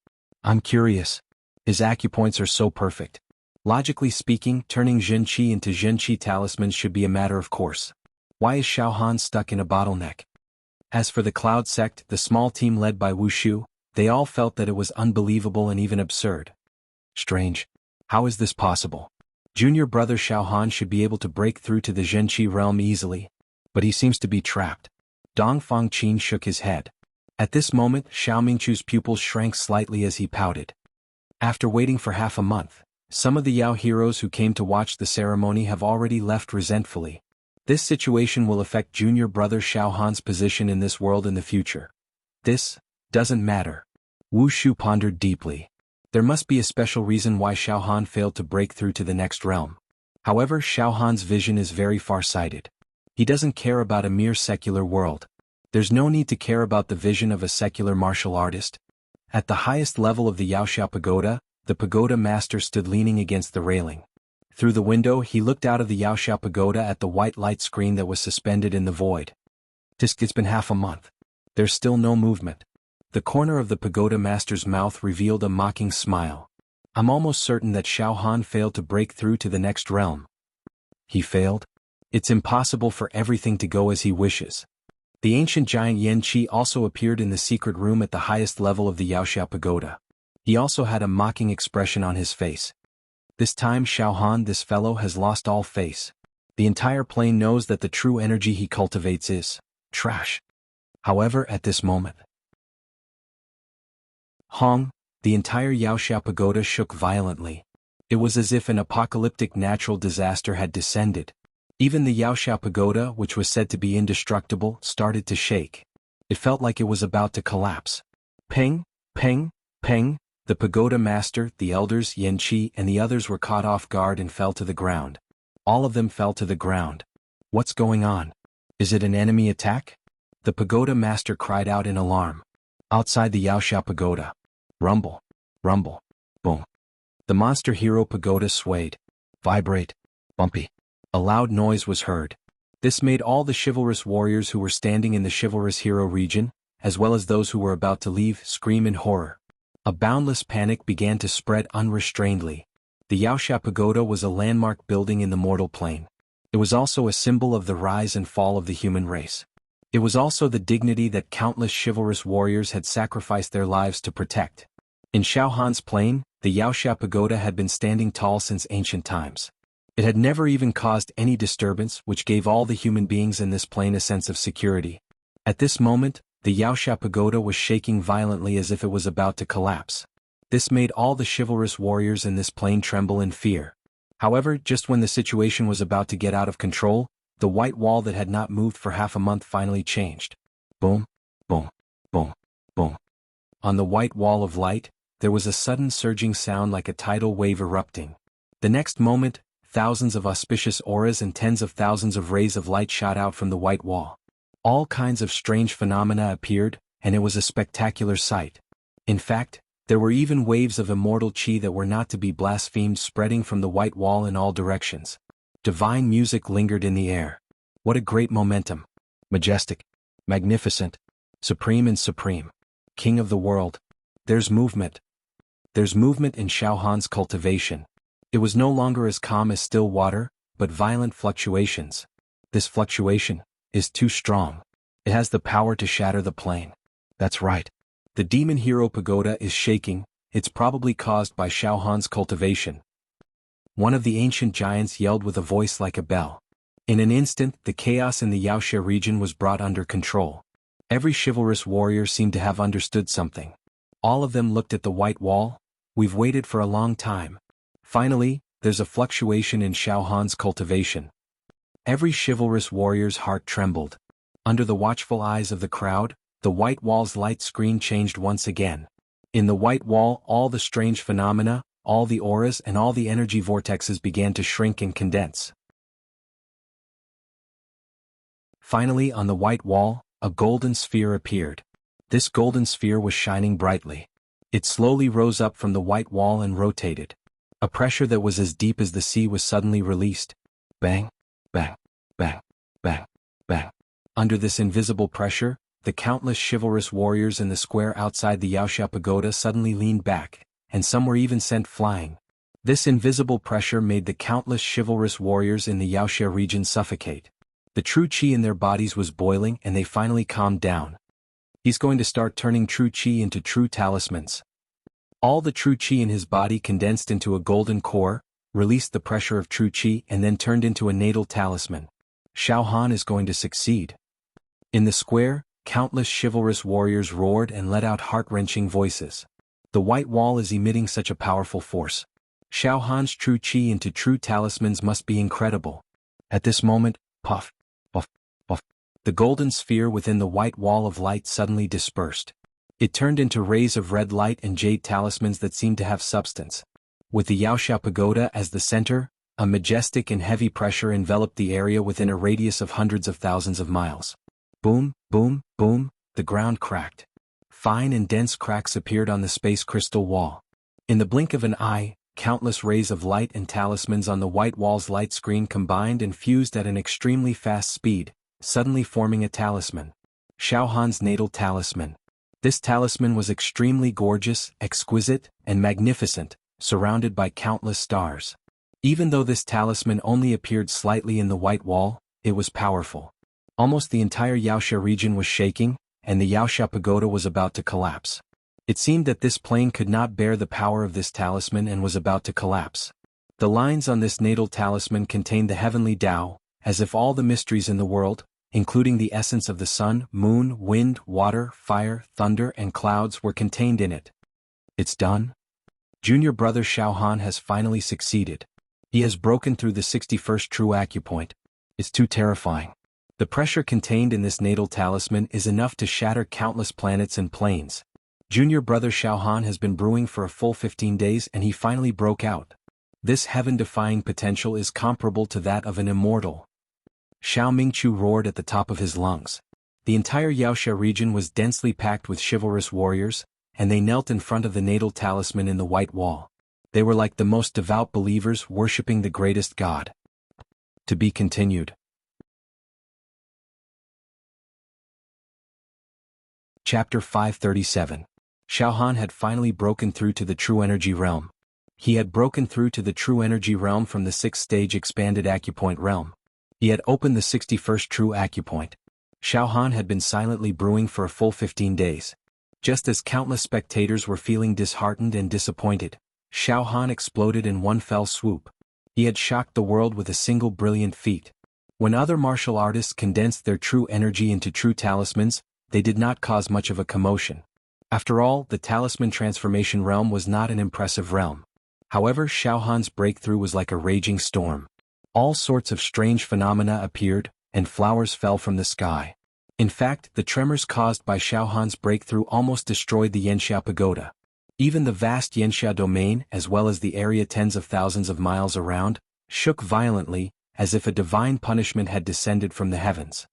I'm curious. His acupoints are so perfect. Logically speaking, turning Zhen Qi into Zhen Qi talismans should be a matter of course. Why is Xiao Han stuck in a bottleneck? As for the Cloud sect, the small team led by Wuxia, they all felt that it was unbelievable and even absurd. Strange. How is this possible? Junior brother Xiaohan should be able to break through to the Zhenqi realm easily, but he seems to be trapped. Dong Fangqin shook his head. At this moment, Xiao Mingchu's pupils shrank slightly as he pouted. After waiting for half a month, some of the Yao heroes who came to watch the ceremony have already left resentfully. This situation will affect junior brother Xiaohan's position in this world in the future. This doesn't matter. Wu Shu pondered deeply. There must be a special reason why Xiaohan failed to break through to the next realm. However, Xiaohan's vision is very far-sighted. He doesn't care about a mere secular world. There's no need to care about the vision of a secular martial artist. At the highest level of the Yaoxiao Pagoda, the pagoda master stood leaning against the railing. Through the window he looked out of the Yaoxiao Pagoda at the white light screen that was suspended in the void. It's been half a month. There's still no movement. The corner of the pagoda master's mouth revealed a mocking smile. I'm almost certain that Xiaohan failed to break through to the next realm. He failed? It's impossible for everything to go as he wishes. The ancient giant Yan Qi also appeared in the secret room at the highest level of the Yaoxiao Pagoda. He also had a mocking expression on his face. This time Xiaohan, this fellow, has lost all face. The entire plane knows that the true energy he cultivates is trash. However, at this moment, Hong, the entire Yaoxiao Pagoda shook violently. It was as if an apocalyptic natural disaster had descended. Even the Yaoxiao Pagoda, which was said to be indestructible, started to shake. It felt like it was about to collapse. Peng, peng, peng, the pagoda master, the elders, Yan Qi, and the others were caught off guard and fell to the ground. All of them fell to the ground. What's going on? Is it an enemy attack? The pagoda master cried out in alarm. Outside the Yaoxiao Pagoda. Rumble, rumble, boom. The monster hero pagoda swayed. Vibrate, bumpy. A loud noise was heard. This made all the chivalrous warriors who were standing in the chivalrous hero region, as well as those who were about to leave, scream in horror. A boundless panic began to spread unrestrainedly. The Yaoxiao Pagoda was a landmark building in the mortal plane. It was also a symbol of the rise and fall of the human race. It was also the dignity that countless chivalrous warriors had sacrificed their lives to protect. In Xiaohan's plane, the Yaoxiao Pagoda had been standing tall since ancient times. It had never even caused any disturbance, which gave all the human beings in this plane a sense of security. At this moment, the Yaoxiao Pagoda was shaking violently as if it was about to collapse. This made all the chivalrous warriors in this plane tremble in fear. However, just when the situation was about to get out of control, the white wall that had not moved for half a month finally changed. Boom, boom, boom, boom. On the white wall of light, there was a sudden surging sound like a tidal wave erupting. The next moment, thousands of auspicious auras and tens of thousands of rays of light shot out from the white wall. All kinds of strange phenomena appeared, and it was a spectacular sight. In fact, there were even waves of immortal qi that were not to be blasphemed spreading from the white wall in all directions. Divine music lingered in the air. What a great momentum! Majestic, magnificent, supreme and supreme. King of the world. There's movement. There's movement in Xiaohan's cultivation. It was no longer as calm as still water, but violent fluctuations. This fluctuation is too strong. It has the power to shatter the plane. That's right. The demon hero pagoda is shaking. It's probably caused by Xiaohan's cultivation. One of the ancient giants yelled with a voice like a bell. In an instant, the chaos in the Yaoxia region was brought under control. Every chivalrous warrior seemed to have understood something. All of them looked at the white wall. We've waited for a long time. Finally, there's a fluctuation in Xiaohan's cultivation. Every chivalrous warrior's heart trembled. Under the watchful eyes of the crowd, the white wall's light screen changed once again. In the white wall, all the strange phenomena, all the auras and all the energy vortexes began to shrink and condense. Finally, on the white wall, a golden sphere appeared. This golden sphere was shining brightly. It slowly rose up from the white wall and rotated. A pressure that was as deep as the sea was suddenly released. Bang, bang, bang, bang, bang. Under this invisible pressure, the countless chivalrous warriors in the square outside the Yaoxiao Pagoda suddenly leaned back, and some were even sent flying. This invisible pressure made the countless chivalrous warriors in the Yaoxia region suffocate. The true qi in their bodies was boiling and they finally calmed down. He's going to start turning true qi into true talismans. All the true qi in his body condensed into a golden core, released the pressure of true qi and then turned into a natal talisman. Xiao Han is going to succeed. In the square, countless chivalrous warriors roared and let out heart-wrenching voices. The white wall is emitting such a powerful force. Xiao Han's true qi into true talismans must be incredible. At this moment, puff, puff, puff, the golden sphere within the white wall of light suddenly dispersed. It turned into rays of red light and jade talismans that seemed to have substance. With the Yaoxia Pagoda as the center, a majestic and heavy pressure enveloped the area within a radius of hundreds of thousands of miles. Boom, boom, boom, the ground cracked. Fine and dense cracks appeared on the space crystal wall. In the blink of an eye, countless rays of light and talismans on the white wall's light screen combined and fused at an extremely fast speed, suddenly forming a talisman. Xiao Han's natal talisman. This talisman was extremely gorgeous, exquisite, and magnificent, surrounded by countless stars. Even though this talisman only appeared slightly in the white wall, it was powerful. Almost the entire Yaoxia region was shaking, and the Yaoxia Pagoda was about to collapse. It seemed that this plane could not bear the power of this talisman and was about to collapse. The lines on this natal talisman contained the heavenly Tao, as if all the mysteries in the world, including the essence of the sun, moon, wind, water, fire, thunder, and clouds were contained in it. It's done? Junior brother Xiao Han has finally succeeded. He has broken through the 61st true acupoint. It's too terrifying. The pressure contained in this natal talisman is enough to shatter countless planets and planes. Junior brother Xiao Han has been brewing for a full 15 days and he finally broke out. This heaven-defying potential is comparable to that of an immortal. Xiao Mingqiu roared at the top of his lungs. The entire Yaoxia region was densely packed with chivalrous warriors, and they knelt in front of the natal talisman in the white wall. They were like the most devout believers worshipping the greatest god. To be continued. Chapter 537. Xiao Han had finally broken through to the true energy realm. He had broken through to the true energy realm from the 6th stage expanded acupoint realm. He had opened the 61st true acupoint. Xiao Han had been silently brewing for a full 15 days. Just as countless spectators were feeling disheartened and disappointed, Xiao Han exploded in one fell swoop. He had shocked the world with a single brilliant feat. When other martial artists condensed their true energy into true talismans, they did not cause much of a commotion. After all, the talisman transformation realm was not an impressive realm. However, Xiao Han's breakthrough was like a raging storm. All sorts of strange phenomena appeared, and flowers fell from the sky. In fact, the tremors caused by Xiao Han's breakthrough almost destroyed the Yanxia Pagoda. Even the vast Yanxia domain, as well as the area tens of thousands of miles around, shook violently, as if a divine punishment had descended from the heavens.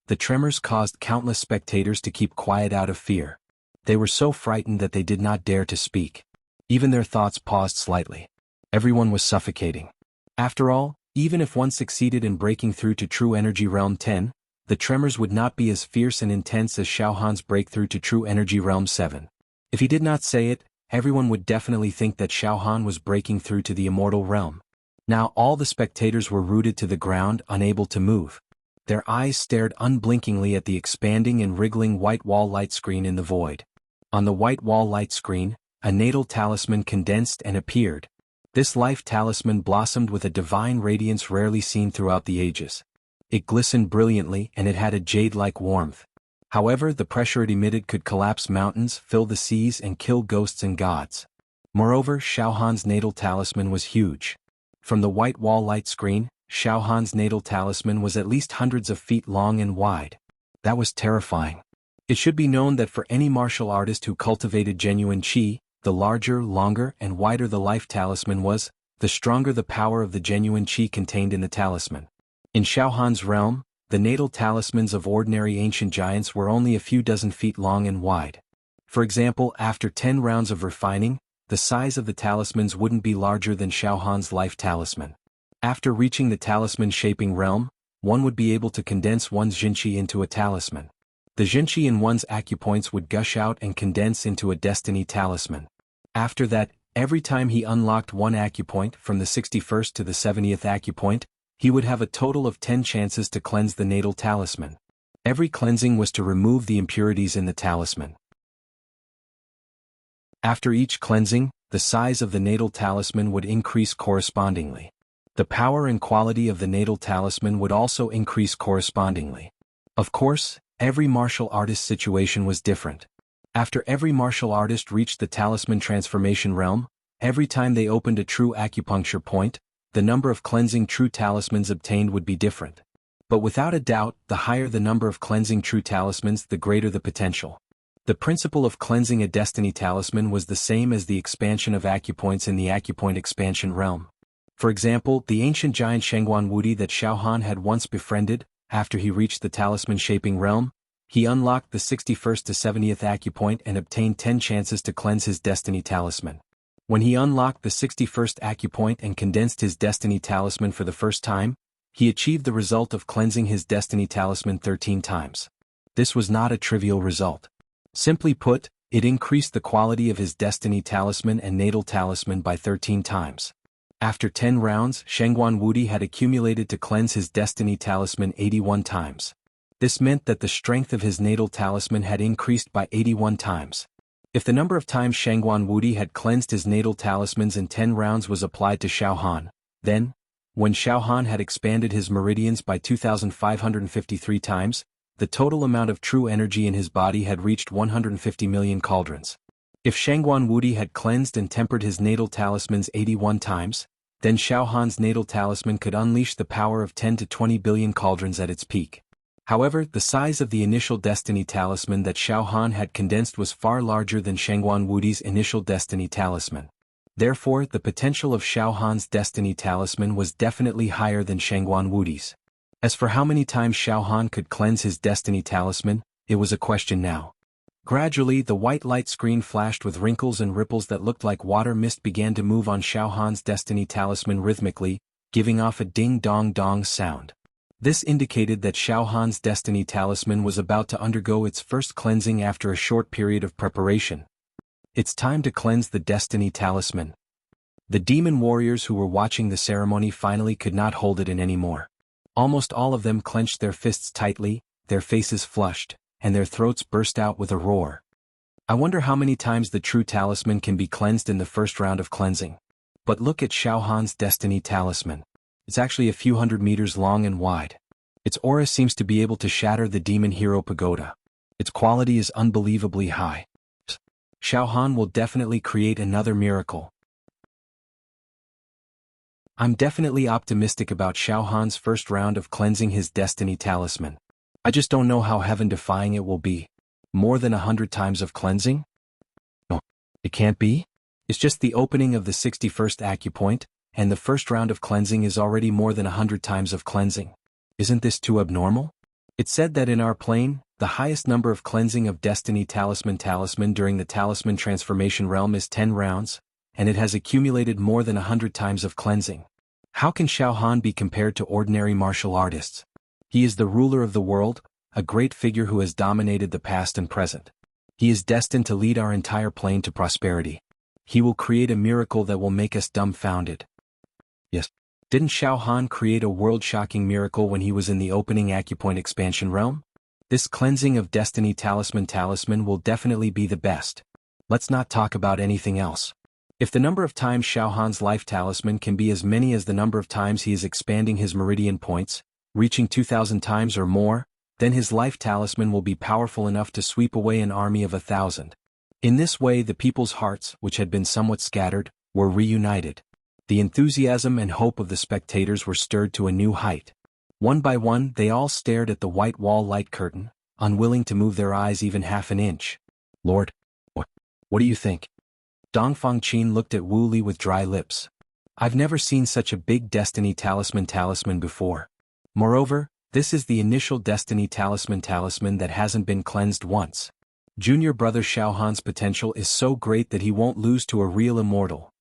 The tremors caused countless spectators to keep quiet out of fear. They were so frightened that they did not dare to speak. Even their thoughts paused slightly. Everyone was suffocating. After all, even if one succeeded in breaking through to True Energy Realm 10, the tremors would not be as fierce and intense as Xiao Han's breakthrough to True Energy Realm 7. If he did not say it, everyone would definitely think that Xiao Han was breaking through to the immortal realm. Now all the spectators were rooted to the ground, unable to move. Their eyes stared unblinkingly at the expanding and wriggling white wall light screen in the void. On the white wall light screen, a natal talisman condensed and appeared. This life talisman blossomed with a divine radiance rarely seen throughout the ages. It glistened brilliantly and it had a jade-like warmth. However, the pressure it emitted could collapse mountains, fill the seas, and kill ghosts and gods. Moreover, Xiao Han's natal talisman was huge. From the white wall light screen, Xiao Han's natal talisman was at least hundreds of feet long and wide. That was terrifying. It should be known that for any martial artist who cultivated genuine qi, the larger, longer, and wider the life talisman was, the stronger the power of the genuine qi contained in the talisman. In Xiao Han's realm, the natal talismans of ordinary ancient giants were only a few dozen feet long and wide. For example, after 10 rounds of refining, the size of the talismans wouldn't be larger than Xiao Han's life talisman. After reaching the talisman-shaping realm, one would be able to condense one's Jinqi into a talisman. The Jinqi in one's acupoints would gush out and condense into a destiny talisman. After that, every time he unlocked one acupoint from the 61st to the 70th acupoint, he would have a total of 10 chances to cleanse the natal talisman. Every cleansing was to remove the impurities in the talisman. After each cleansing, the size of the natal talisman would increase correspondingly. The power and quality of the natal talisman would also increase correspondingly. Of course, every martial artist's situation was different. After every martial artist reached the talisman transformation realm, every time they opened a true acupuncture point, the number of cleansing true talismans obtained would be different. But without a doubt, the higher the number of cleansing true talismans, the greater the potential. The principle of cleansing a destiny talisman was the same as the expansion of acupoints in the acupoint expansion realm. For example, the ancient giant Shangguan Wudi that Xiaohan had once befriended, after he reached the talisman-shaping realm, he unlocked the 61st to 70th acupoint and obtained 10 chances to cleanse his destiny talisman. When he unlocked the 61st acupoint and condensed his destiny talisman for the first time, he achieved the result of cleansing his destiny talisman 13 times. This was not a trivial result. Simply put, it increased the quality of his destiny talisman and natal talisman by 13 times. After 10 rounds, Shangguan Wudi had accumulated to cleanse his destiny talisman 81 times. This meant that the strength of his natal talisman had increased by 81 times. If the number of times Shangguan Wudi had cleansed his natal talismans in 10 rounds was applied to Xiaohan, then, when Xiaohan had expanded his meridians by 2,553 times, the total amount of true energy in his body had reached 150 million cauldrons. If Shangguan Wudi had cleansed and tempered his natal talismans 81 times, then Xiaohan's natal talisman could unleash the power of 10 to 20 billion cauldrons at its peak. However, the size of the initial destiny talisman that Xiaohan had condensed was far larger than Shangguan Wudi's initial destiny talisman. Therefore, the potential of Xiaohan's destiny talisman was definitely higher than Shangguan Wudi's. As for how many times Xiaohan could cleanse his destiny talisman, it was a question now. Gradually, the white light screen flashed with wrinkles and ripples that looked like water mist began to move on Xiaohan's destiny talisman rhythmically, giving off a ding-dong-dong sound. This indicated that Xiaohan's destiny talisman was about to undergo its first cleansing after a short period of preparation. It's time to cleanse the destiny talisman. The demon warriors who were watching the ceremony finally could not hold it in anymore. Almost all of them clenched their fists tightly, their faces flushed, and their throats burst out with a roar. I wonder how many times the true talisman can be cleansed in the first round of cleansing. But look at Xiaohan's destiny talisman. It's actually a few hundred meters long and wide. Its aura seems to be able to shatter the demon hero pagoda. Its quality is unbelievably high. Xiaohan will definitely create another miracle. I'm definitely optimistic about Xiaohan's first round of cleansing his destiny talisman. I just don't know how heaven-defying it will be. More than 100 times of cleansing? No, it can't be. It's just the opening of the 61st acupoint, and the first round of cleansing is already more than 100 times of cleansing. Isn't this too abnormal? It's said that in our plane, the highest number of cleansing of destiny talisman during the talisman transformation realm is 10 rounds, and it has accumulated more than 100 times of cleansing. How can Xiaohan be compared to ordinary martial artists? He is the ruler of the world, a great figure who has dominated the past and present. He is destined to lead our entire plane to prosperity. He will create a miracle that will make us dumbfounded. Yes. Didn't Xiaohan create a world-shocking miracle when he was in the opening acupoint expansion realm? This cleansing of destiny talisman will definitely be the best. Let's not talk about anything else. If the number of times Xiaohan's life talisman can be as many as the number of times he is expanding his meridian points, reaching 2,000 times or more, then his life talisman will be powerful enough to sweep away an army of 1,000. In this way, the people's hearts, which had been somewhat scattered, were reunited. The enthusiasm and hope of the spectators were stirred to a new height. One by one, they all stared at the white wall light curtain, unwilling to move their eyes even half an inch. Lord, what do you think? Dongfang Qin looked at Wu Li with dry lips. I've never seen such a big destiny talisman before. Moreover, this is the initial destiny talisman that hasn't been cleansed once. Junior brother Xiaohan's potential is so great that he won't lose to a real immortal.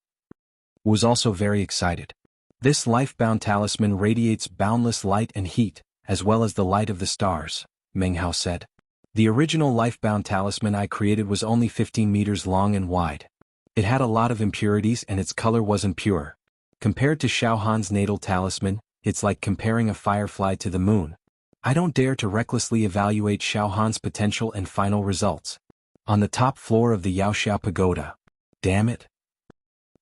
Wu was also very excited. This life-bound talisman radiates boundless light and heat, as well as the light of the stars, Meng Hao said. The original life-bound talisman I created was only 15 meters long and wide. It had a lot of impurities and its color wasn't pure. Compared to Xiaohan's natal talisman, it's like comparing a firefly to the moon. I don't dare to recklessly evaluate Xiaohan's potential and final results. On the top floor of the Yaoxiao Pagoda, Damn it.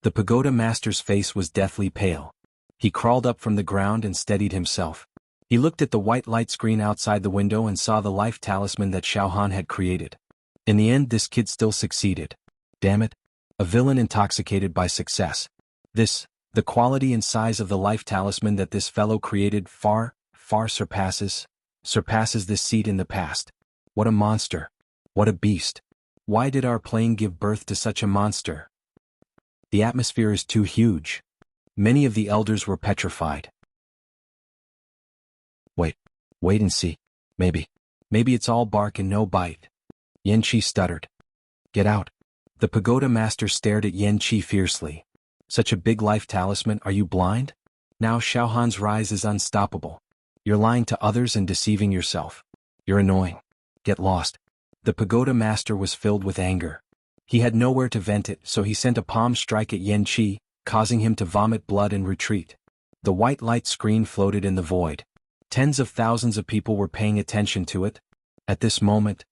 The pagoda master's face was deathly pale. He crawled up from the ground and steadied himself. He looked at the white light screen outside the window and saw the life talisman that Xiaohan had created. In the end, this kid still succeeded. Damn it. A villain intoxicated by success. The quality and size of the life talisman that this fellow created far surpasses this seed in the past. What a monster. What a beast. Why did our plane give birth to such a monster? The atmosphere is too huge. Many of the elders were petrified. Wait and see. Maybe it's all bark and no bite. Yan Qi stuttered. Get out. The pagoda master stared at Yan Qi fiercely. Such a big life talisman, are you blind? Now Xiaohan's rise is unstoppable. You're lying to others and deceiving yourself. You're annoying. Get lost. The pagoda master was filled with anger. He had nowhere to vent it, so he sent a palm strike at Yan Qi, causing him to vomit blood and retreat. The white light screen floated in the void. Tens of thousands of people were paying attention to it. At this moment,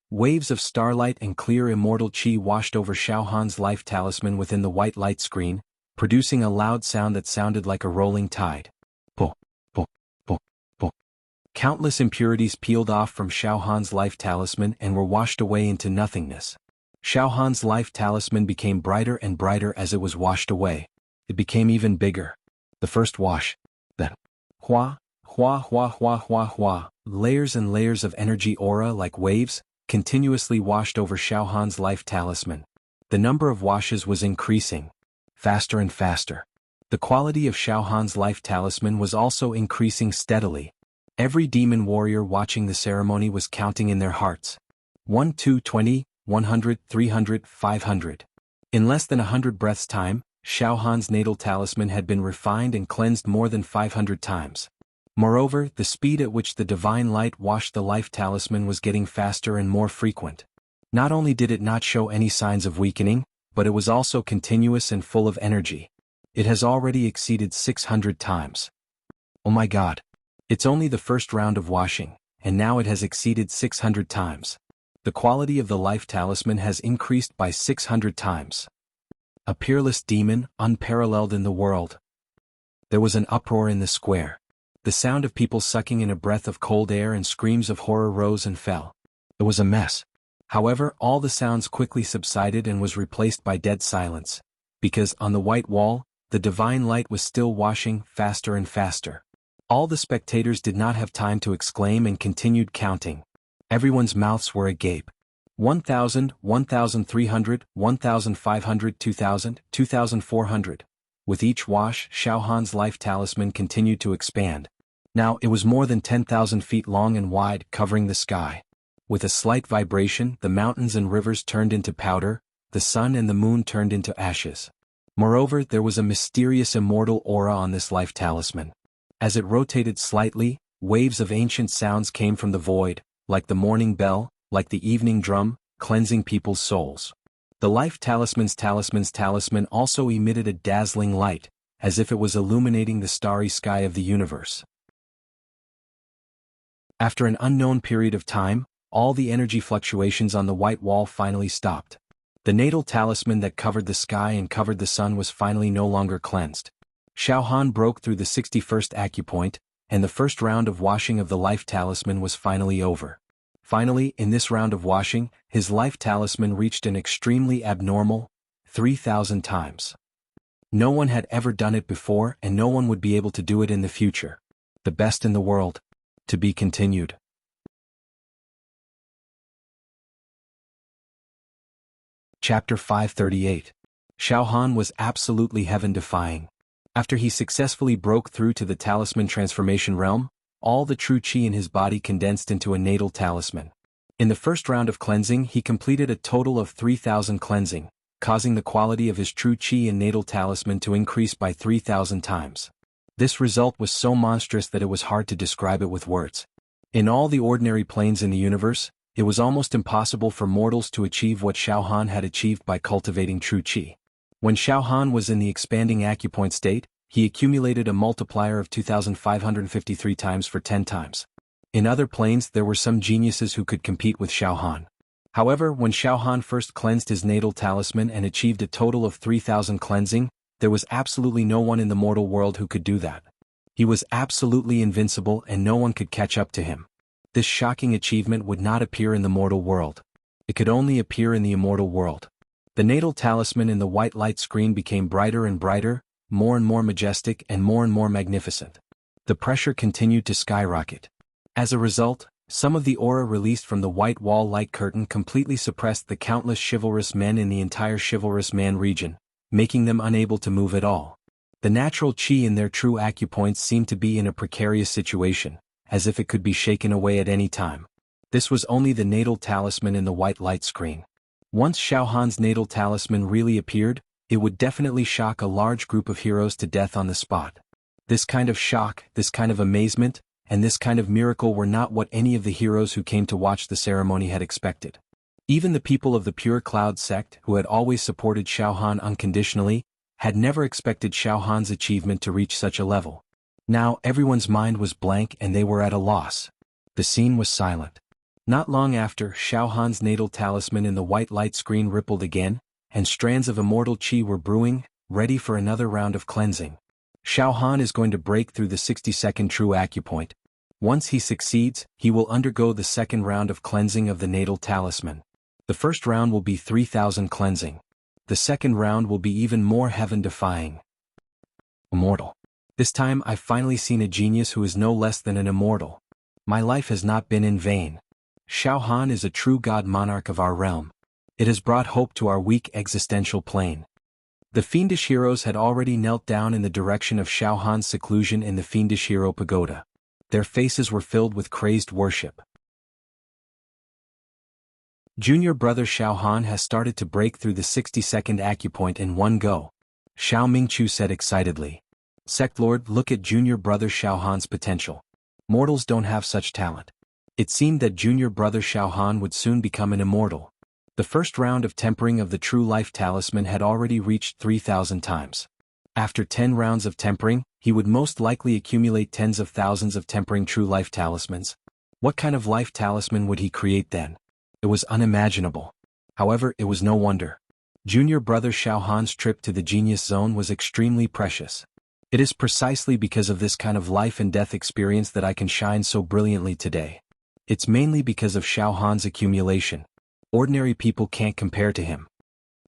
waves of starlight and clear immortal qi washed over Xiaohan's life talisman within the white light screen, producing a loud sound that sounded like a rolling tide. Po, po, po, po. Countless impurities peeled off from Xiaohan's life talisman and were washed away into nothingness. Xiaohan's life talisman became brighter and brighter as it was washed away. It became even bigger. The first wash. Then, layers and layers of energy aura like waves, continuously washed over Xiaohan's life talisman. The number of washes was increasing. Faster and faster. The quality of Xiaohan's life talisman was also increasing steadily. Every demon warrior watching the ceremony was counting in their hearts. 1, 2, 20, 100, 300, 500. In less than 100 breaths' time, Xiaohan's natal talisman had been refined and cleansed more than 500 times. Moreover, the speed at which the divine light washed the life talisman was getting faster and more frequent. Not only did it not show any signs of weakening, but it was also continuous and full of energy. It has already exceeded 600 times. Oh my God. It's only the first round of washing, and now it has exceeded 600 times. The quality of the life talisman has increased by 600 times. A peerless demon, unparalleled in the world. There was an uproar in the square. The sound of people sucking in a breath of cold air and screams of horror rose and fell. It was a mess. However, all the sounds quickly subsided and was replaced by dead silence, because on the white wall, the divine light was still washing faster and faster. All the spectators did not have time to exclaim and continued counting. Everyone's mouths were agape. 1,000, 1,300, 1,500, 2,000, 2,400. With each wash, Xiaohan's life talisman continued to expand. Now it was more than 10,000 feet long and wide, covering the sky. With a slight vibration, the mountains and rivers turned into powder, the sun and the moon turned into ashes. Moreover, there was a mysterious immortal aura on this life talisman. As it rotated slightly, waves of ancient sounds came from the void, like the morning bell, like the evening drum, cleansing people's souls. The life talisman's talisman also emitted a dazzling light, as if it was illuminating the starry sky of the universe. After an unknown period of time, all the energy fluctuations on the white wall finally stopped. The natal talisman that covered the sky and covered the sun was finally no longer cleansed. Xiaohan broke through the 61st acupoint, and the first round of washing of the life talisman was finally over. Finally, in this round of washing, his life talisman reached an extremely abnormal 3,000 times. No one had ever done it before, and no one would be able to do it in the future. The best in the world. To be continued. Chapter 538. Xiaohan was absolutely heaven-defying. After he successfully broke through to the talisman transformation realm, all the true qi in his body condensed into a natal talisman. In the first round of cleansing, he completed a total of 3,000 cleansing, causing the quality of his true qi and natal talisman to increase by 3,000 times. This result was so monstrous that it was hard to describe it with words. In all the ordinary planes in the universe, it was almost impossible for mortals to achieve what Xiaohan had achieved by cultivating true qi. When Xiaohan was in the expanding acupoint state, he accumulated a multiplier of 2,553 times for 10 times. In other planes there were some geniuses who could compete with Xiaohan. However, when Xiaohan first cleansed his natal talisman and achieved a total of 3,000 cleansing, there was absolutely no one in the mortal world who could do that. He was absolutely invincible and no one could catch up to him. This shocking achievement would not appear in the mortal world. It could only appear in the immortal world. The natal talisman in the white light screen became brighter and brighter, more and more majestic and more magnificent. The pressure continued to skyrocket. As a result, some of the aura released from the white wall light curtain completely suppressed the countless chivalrous men in the entire chivalrous man region, making them unable to move at all. The natural chi in their true acupoints seemed to be in a precarious situation, as if it could be shaken away at any time. This was only the natal talisman in the white light screen. Once Xiaohan's natal talisman really appeared, it would definitely shock a large group of heroes to death on the spot. This kind of shock, this kind of amazement, and this kind of miracle were not what any of the heroes who came to watch the ceremony had expected. Even the people of the Pure Cloud sect, who had always supported Xiaohan unconditionally, had never expected Xiaohan's achievement to reach such a level. Now everyone's mind was blank and they were at a loss. The scene was silent. Not long after, Xiaohan's natal talisman in the white light screen rippled again, and strands of immortal chi were brewing, ready for another round of cleansing. Xiaohan is going to break through the 60-second true acupoint. Once he succeeds, he will undergo the second round of cleansing of the natal talisman. The first round will be 3,000 cleansing. The second round will be even more heaven-defying. Immortal. This time I've finally seen a genius who is no less than an immortal. My life has not been in vain. Xiaohan is a true god monarch of our realm. It has brought hope to our weak existential plane. The fiendish heroes had already knelt down in the direction of Xiaohan's seclusion in the fiendish hero pagoda. Their faces were filled with crazed worship. Junior brother Xiaohan has started to break through the 60-second acupoint in one go. Xiao Mingchu said excitedly. Sect Lord, look at junior brother Xiaohan's potential. Mortals don't have such talent. It seemed that junior brother Xiaohan would soon become an immortal. The first round of tempering of the true life talisman had already reached 3,000 times. After 10 rounds of tempering, he would most likely accumulate tens of thousands of tempering true life talismans. What kind of life talisman would he create then? It was unimaginable. However, it was no wonder. Junior brother Xiaohan's trip to the genius zone was extremely precious. It is precisely because of this kind of life and death experience that I can shine so brilliantly today. It's mainly because of Xiaohan's accumulation. Ordinary people can't compare to him.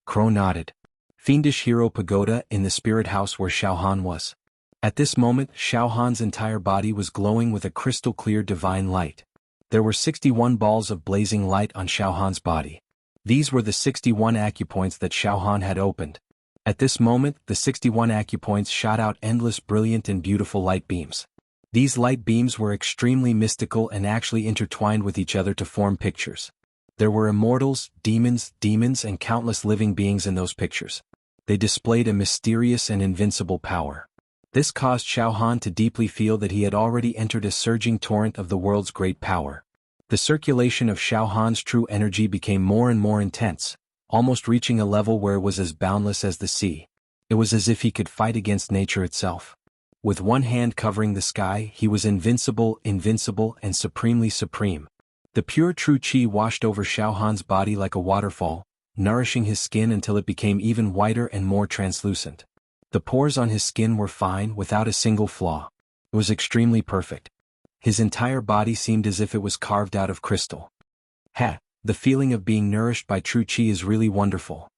Crow nodded. Fiendish hero pagoda in the spirit house where Xiaohan was. At this moment, Xiaohan's entire body was glowing with a crystal-clear divine light. There were 61 balls of blazing light on Xiaohan's body. These were the 61 acupoints that Xiaohan had opened. At this moment, the 61 acupoints shot out endless brilliant and beautiful light beams. These light beams were extremely mystical and actually intertwined with each other to form pictures. There were immortals, demons, and countless living beings in those pictures. They displayed a mysterious and invincible power. This caused Xiaohan to deeply feel that he had already entered a surging torrent of the world's great power. The circulation of Xiaohan's true energy became more and more intense, almost reaching a level where it was as boundless as the sea. It was as if he could fight against nature itself. With one hand covering the sky, he was invincible, and supremely supreme. The pure true chi washed over Xiaohan's body like a waterfall, nourishing his skin until it became even whiter and more translucent. The pores on his skin were fine, without a single flaw. It was extremely perfect. His entire body seemed as if it was carved out of crystal. The feeling of being nourished by true chi is really wonderful.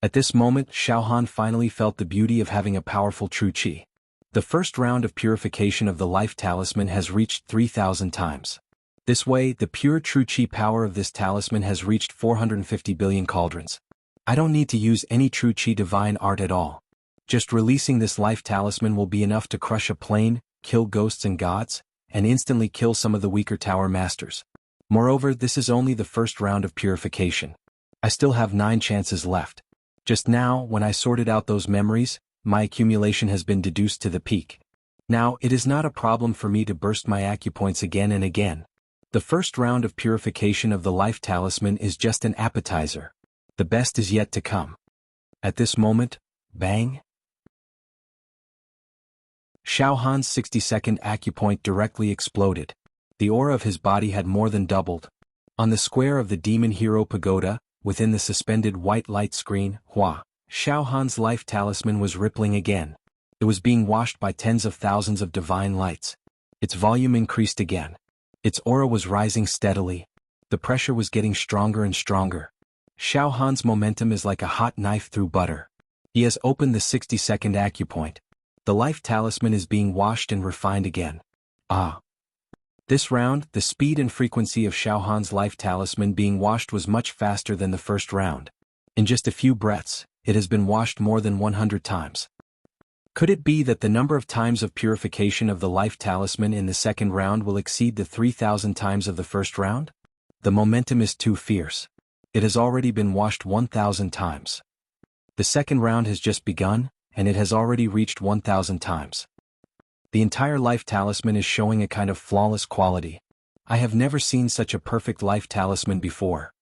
At this moment, Xiaohan finally felt the beauty of having a powerful true chi. The first round of purification of the life talisman has reached 3,000 times. This way, the pure true chi power of this talisman has reached 450 billion cauldrons. I don't need to use any true chi divine art at all. Just releasing this life talisman will be enough to crush a plane, kill ghosts and gods, and instantly kill some of the weaker tower masters. Moreover, this is only the first round of purification. I still have 9 chances left. Just now, when I sorted out those memories, my accumulation has been deduced to the peak. Now, it is not a problem for me to burst my acupoints again and again. The first round of purification of the life talisman is just an appetizer. The best is yet to come. At this moment, bang! Xiaohan's 60-second acupoint directly exploded. The aura of his body had more than doubled. On the square of the Demon Hero Pagoda, within the suspended white light screen, Xiao Han's life talisman was rippling again. It was being washed by tens of thousands of divine lights. Its volume increased again. Its aura was rising steadily. The pressure was getting stronger and stronger. Xiao Han's momentum is like a hot knife through butter. He has opened the 60-second acupoint. The life talisman is being washed and refined again. This round, the speed and frequency of Xiao Han's life talisman being washed was much faster than the first round. In just a few breaths, it has been washed more than 100 times. Could it be that the number of times of purification of the life talisman in the second round will exceed the 3,000 times of the first round? The momentum is too fierce. It has already been washed 1,000 times. The second round has just begun, and it has already reached 1,000 times. The entire life talisman is showing a kind of flawless quality. I have never seen such a perfect life talisman before.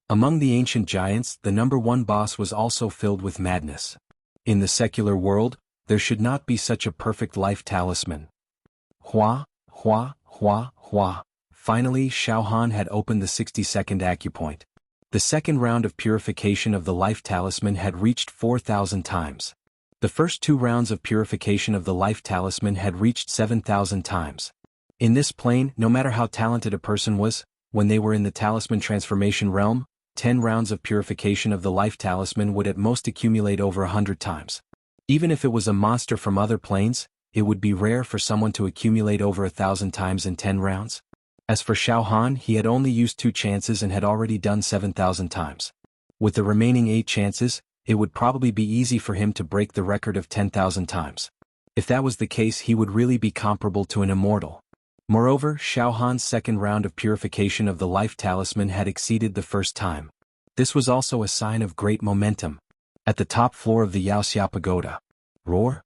Among the ancient giants, the number one boss was also filled with madness. In the secular world, there should not be such a perfect life talisman. Finally, Xiao Han had opened the 60-second acupoint. The second round of purification of the life talisman had reached 4,000 times. The first two rounds of purification of the life talisman had reached 7,000 times. In this plane, no matter how talented a person was, when they were in the talisman transformation realm, 10 rounds of purification of the life talisman would at most accumulate over 100 times. Even if it was a monster from other planes, it would be rare for someone to accumulate over 1,000 times in 10 rounds. As for Xiao Han, he had only used 2 chances and had already done 7,000 times. With the remaining 8 chances, it would probably be easy for him to break the record of 10,000 times. If that was the case, he would really be comparable to an immortal. Moreover, Xiao Han's second round of purification of the life talisman had exceeded the first time. This was also a sign of great momentum. At the top floor of the Yaoxia Pagoda. Roar?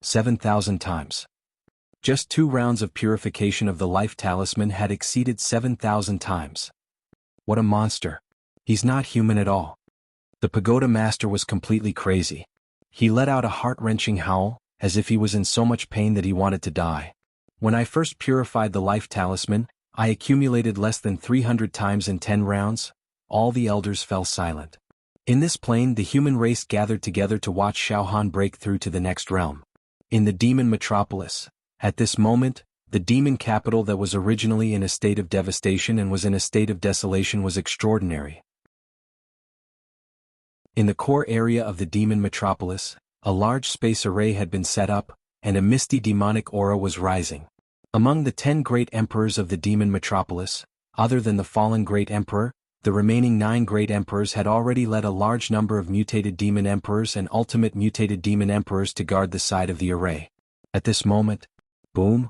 7,000 times. Just 2 rounds of purification of the life talisman had exceeded 7,000 times. What a monster. He's not human at all. The pagoda master was completely crazy. He let out a heart-wrenching howl, as if he was in so much pain that he wanted to die. When I first purified the life talisman, I accumulated less than 300 times in 10 rounds. All the elders fell silent. In this plane, the human race gathered together to watch Xiao Han break through to the next realm. In the demon metropolis, at this moment, the demon capital that was originally in a state of devastation and was in a state of desolation was extraordinary. In the core area of the demon metropolis, a large space array had been set up, and a misty demonic aura was rising. Among the 10 great emperors of the demon metropolis, other than the fallen great emperor, the remaining 9 great emperors had already led a large number of mutated demon emperors and ultimate mutated demon emperors to guard the side of the array. At this moment, boom!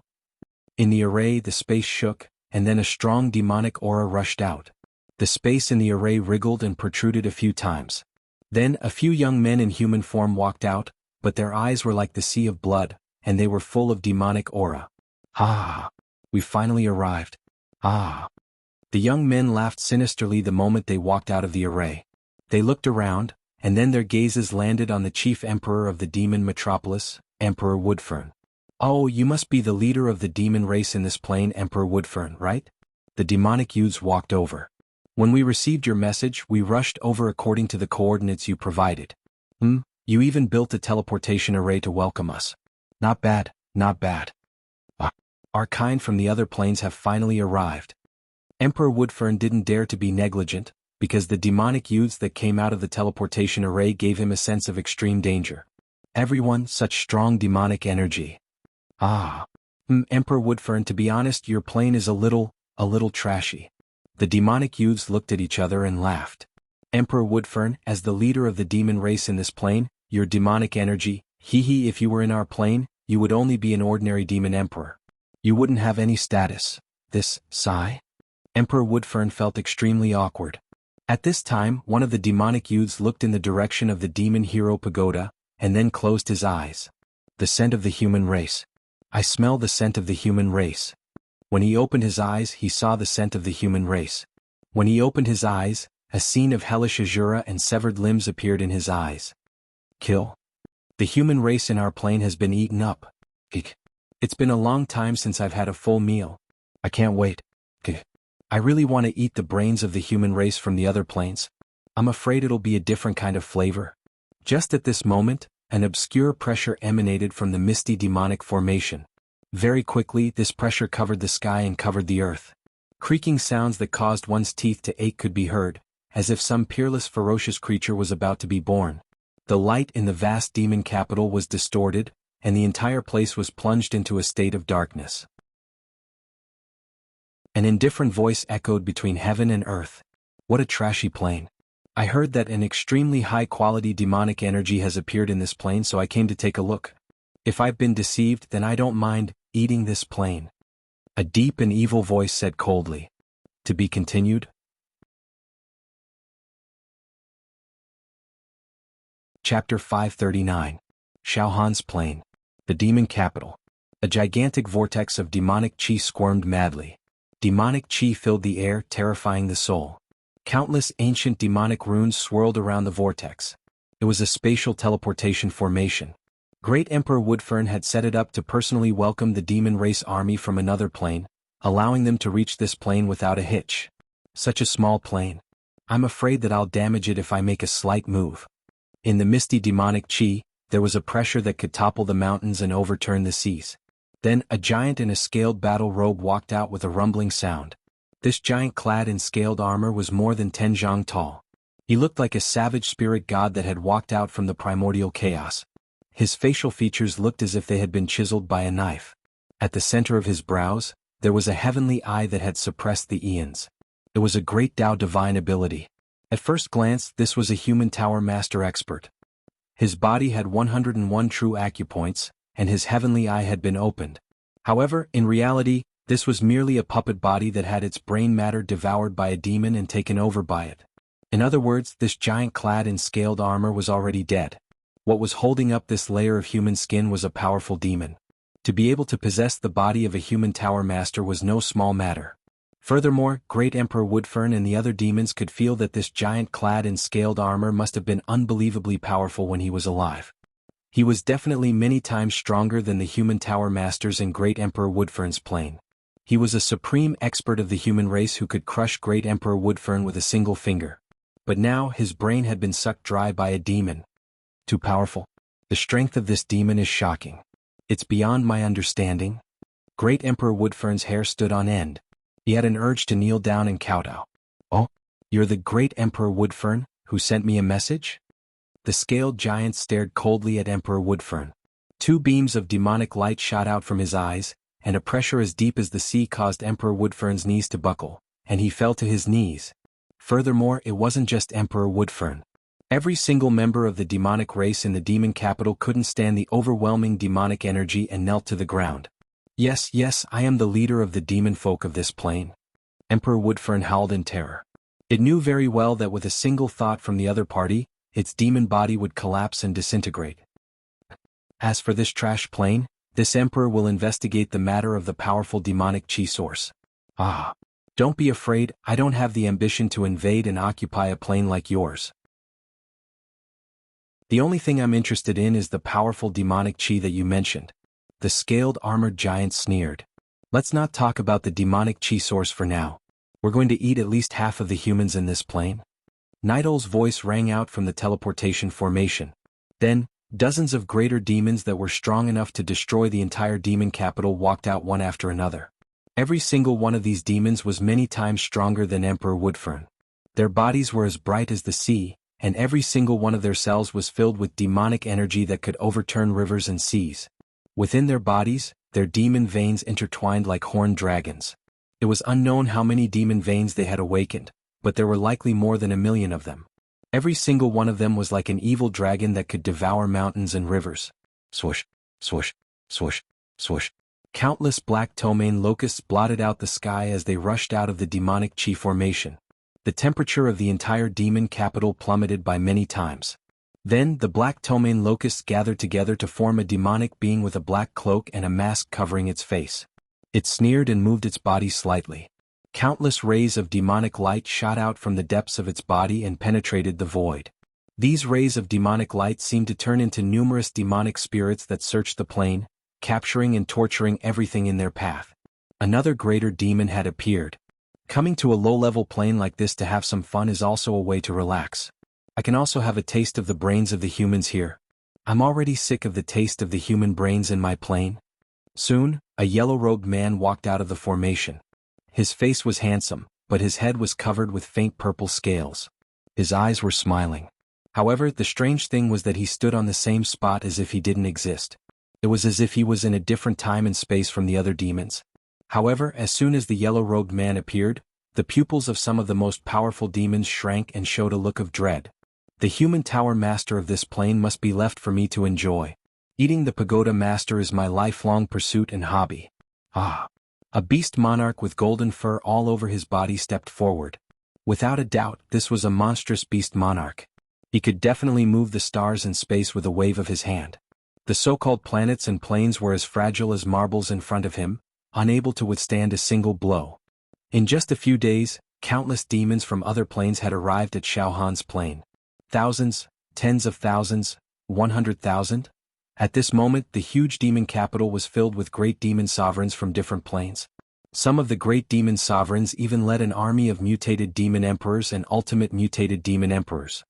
In the array the space shook, and then a strong demonic aura rushed out. The space in the array wriggled and protruded a few times. Then a few young men in human form walked out, but their eyes were like the sea of blood, and they were full of demonic aura. We finally arrived. The young men laughed sinisterly the moment they walked out of the array. They looked around, and then their gazes landed on the chief emperor of the demon metropolis, Emperor Woodfern. Oh, you must be the leader of the demon race in this plane, Emperor Woodfern, right? The demonic youths walked over. When we received your message, we rushed over according to the coordinates you provided. You even built a teleportation array to welcome us. Not bad, not bad. Our kind from the other planes have finally arrived. Emperor Woodfern didn't dare to be negligent, because the demonic youths that came out of the teleportation array gave him a sense of extreme danger. Everyone, such strong demonic energy. Emperor Woodfern, to be honest, your plane is a little trashy. The demonic youths looked at each other and laughed. Emperor Woodfern, as the leader of the demon race in this plane, your demonic energy, if you were in our plane, you would only be an ordinary demon emperor. You wouldn't have any status. This, sigh? Emperor Woodfern felt extremely awkward. At this time, one of the demonic youths looked in the direction of the demon hero pagoda, and then closed his eyes. The scent of the human race. I smell the scent of the human race. When he opened his eyes, he saw the scent of the human race. When he opened his eyes, a scene of hellish azura and severed limbs appeared in his eyes. Kill. The human race in our plane has been eaten up. It's been a long time since I've had a full meal. I can't wait. I really want to eat the brains of the human race from the other planes. I'm afraid it'll be a different kind of flavor. Just at this moment, an obscure pressure emanated from the misty demonic formation. Very quickly, this pressure covered the sky and covered the earth. Creaking sounds that caused one's teeth to ache could be heard, as if some peerless ferocious creature was about to be born. The light in the vast demon capital was distorted, and the entire place was plunged into a state of darkness. An indifferent voice echoed between heaven and earth. What a trashy plane. I heard that an extremely high-quality demonic energy has appeared in this plane, so I came to take a look. If I've been deceived, then I don't mind eating this plane. A deep and evil voice said coldly. To be continued? Chapter 539. Xiaohan's Plane. The Demon Capital. A gigantic vortex of demonic qi squirmed madly. Demonic qi filled the air, terrifying the soul. Countless ancient demonic runes swirled around the vortex. It was a spatial teleportation formation. Great Emperor Woodfern had set it up to personally welcome the demon race army from another plane, allowing them to reach this plane without a hitch. Such a small plane. I'm afraid that I'll damage it if I make a slight move. In the misty demonic qi, there was a pressure that could topple the mountains and overturn the seas. Then, a giant in a scaled battle robe walked out with a rumbling sound. This giant clad in scaled armor was more than 10 zhang tall. He looked like a savage spirit god that had walked out from the primordial chaos. His facial features looked as if they had been chiseled by a knife. At the center of his brows, there was a heavenly eye that had suppressed the eons. It was a great Tao divine ability. At first glance, this was a human tower master expert. His body had 101 true acupoints, and his heavenly eye had been opened. However, in reality, this was merely a puppet body that had its brain matter devoured by a demon and taken over by it. In other words, this giant clad in scaled armor was already dead. What was holding up this layer of human skin was a powerful demon. To be able to possess the body of a human tower master was no small matter. Furthermore, Great Emperor Woodfern and the other demons could feel that this giant clad in scaled armor must have been unbelievably powerful when he was alive. He was definitely many times stronger than the human tower masters in Great Emperor Woodfern's plane. He was a supreme expert of the human race who could crush Great Emperor Woodfern with a single finger. But now his brain had been sucked dry by a demon. Too powerful. The strength of this demon is shocking. It's beyond my understanding. Great Emperor Woodfern's hair stood on end. He had an urge to kneel down and kowtow. Oh, you're the Great Emperor Woodfern, who sent me a message? The scaled giant stared coldly at Emperor Woodfern. 2 beams of demonic light shot out from his eyes, and a pressure as deep as the sea caused Emperor Woodfern's knees to buckle, and he fell to his knees. Furthermore, it wasn't just Emperor Woodfern. Every single member of the demonic race in the demon capital couldn't stand the overwhelming demonic energy and knelt to the ground. Yes, I am the leader of the demon folk of this plane. Emperor Woodfern howled in terror. It knew very well that with a single thought from the other party, its demon body would collapse and disintegrate. As for this trash plane, this emperor will investigate the matter of the powerful demonic qi source. Ah, don't be afraid, I don't have the ambition to invade and occupy a plane like yours. The only thing I'm interested in is the powerful demonic qi that you mentioned. The scaled armored giant sneered. Let's not talk about the demonic qi source for now. We're going to eat at least half of the humans in this plane. Nidal's voice rang out from the teleportation formation. Then, dozens of greater demons that were strong enough to destroy the entire demon capital walked out one after another. Every single one of these demons was many times stronger than Emperor Woodfern. Their bodies were as bright as the sea, and every single one of their cells was filled with demonic energy that could overturn rivers and seas. Within their bodies, their demon veins intertwined like horned dragons. It was unknown how many demon veins they had awakened, but there were likely more than 1 million of them. Every single one of them was like an evil dragon that could devour mountains and rivers. Swoosh, swoosh, swoosh, swoosh. Countless black ptomaine locusts blotted out the sky as they rushed out of the demonic qi formation. The temperature of the entire demon capital plummeted by many times. Then, the black ptomaine locusts gathered together to form a demonic being with a black cloak and a mask covering its face. It sneered and moved its body slightly. Countless rays of demonic light shot out from the depths of its body and penetrated the void. These rays of demonic light seemed to turn into numerous demonic spirits that searched the plane, capturing and torturing everything in their path. Another greater demon had appeared. Coming to a low-level plane like this to have some fun is also a way to relax. I can also have a taste of the brains of the humans here. I'm already sick of the taste of the human brains in my plane. Soon, a yellow-robed man walked out of the formation. His face was handsome, but his head was covered with faint purple scales. His eyes were smiling. However, the strange thing was that he stood on the same spot as if he didn't exist. It was as if he was in a different time and space from the other demons. However, as soon as the yellow-robed man appeared, the pupils of some of the most powerful demons shrank and showed a look of dread. The human tower master of this plane must be left for me to enjoy. Eating the pagoda master is my lifelong pursuit and hobby. Ah! A beast monarch with golden fur all over his body stepped forward. Without a doubt, this was a monstrous beast monarch. He could definitely move the stars and space with a wave of his hand. The so-called planets and planes were as fragile as marbles in front of him, unable to withstand a single blow. In just a few days, countless demons from other planes had arrived at Xiao Han's plane. Thousands, tens of thousands, 100,000? At this moment, the huge demon capital was filled with great demon sovereigns from different planes. Some of the great demon sovereigns even led an army of mutated demon emperors and ultimate mutated demon emperors.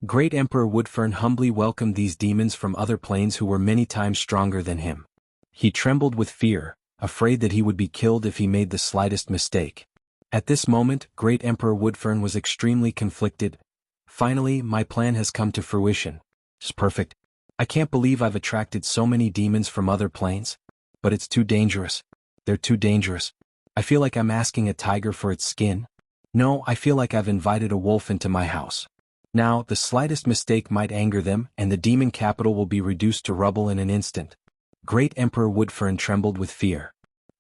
Great Emperor Woodfern humbly welcomed these demons from other planes who were many times stronger than him. He trembled with fear, afraid that he would be killed if he made the slightest mistake. At this moment, Great Emperor Woodfern was extremely conflicted. Finally, my plan has come to fruition. It's perfect. I can't believe I've attracted so many demons from other planes. But it's too dangerous. They're too dangerous. I feel like I'm asking a tiger for its skin. No, I feel like I've invited a wolf into my house. Now, the slightest mistake might anger them, and the demon capital will be reduced to rubble in an instant. Great Emperor Woodfern trembled with fear.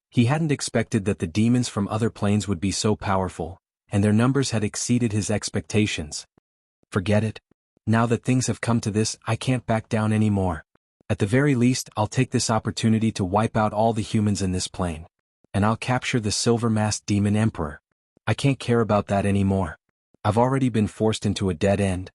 He hadn't expected that the demons from other planes would be so powerful, and their numbers had exceeded his expectations. Forget it. Now that things have come to this, I can't back down anymore. At the very least, I'll take this opportunity to wipe out all the humans in this plane. And I'll capture the silver-masked demon emperor. I can't care about that anymore. I've already been forced into a dead end.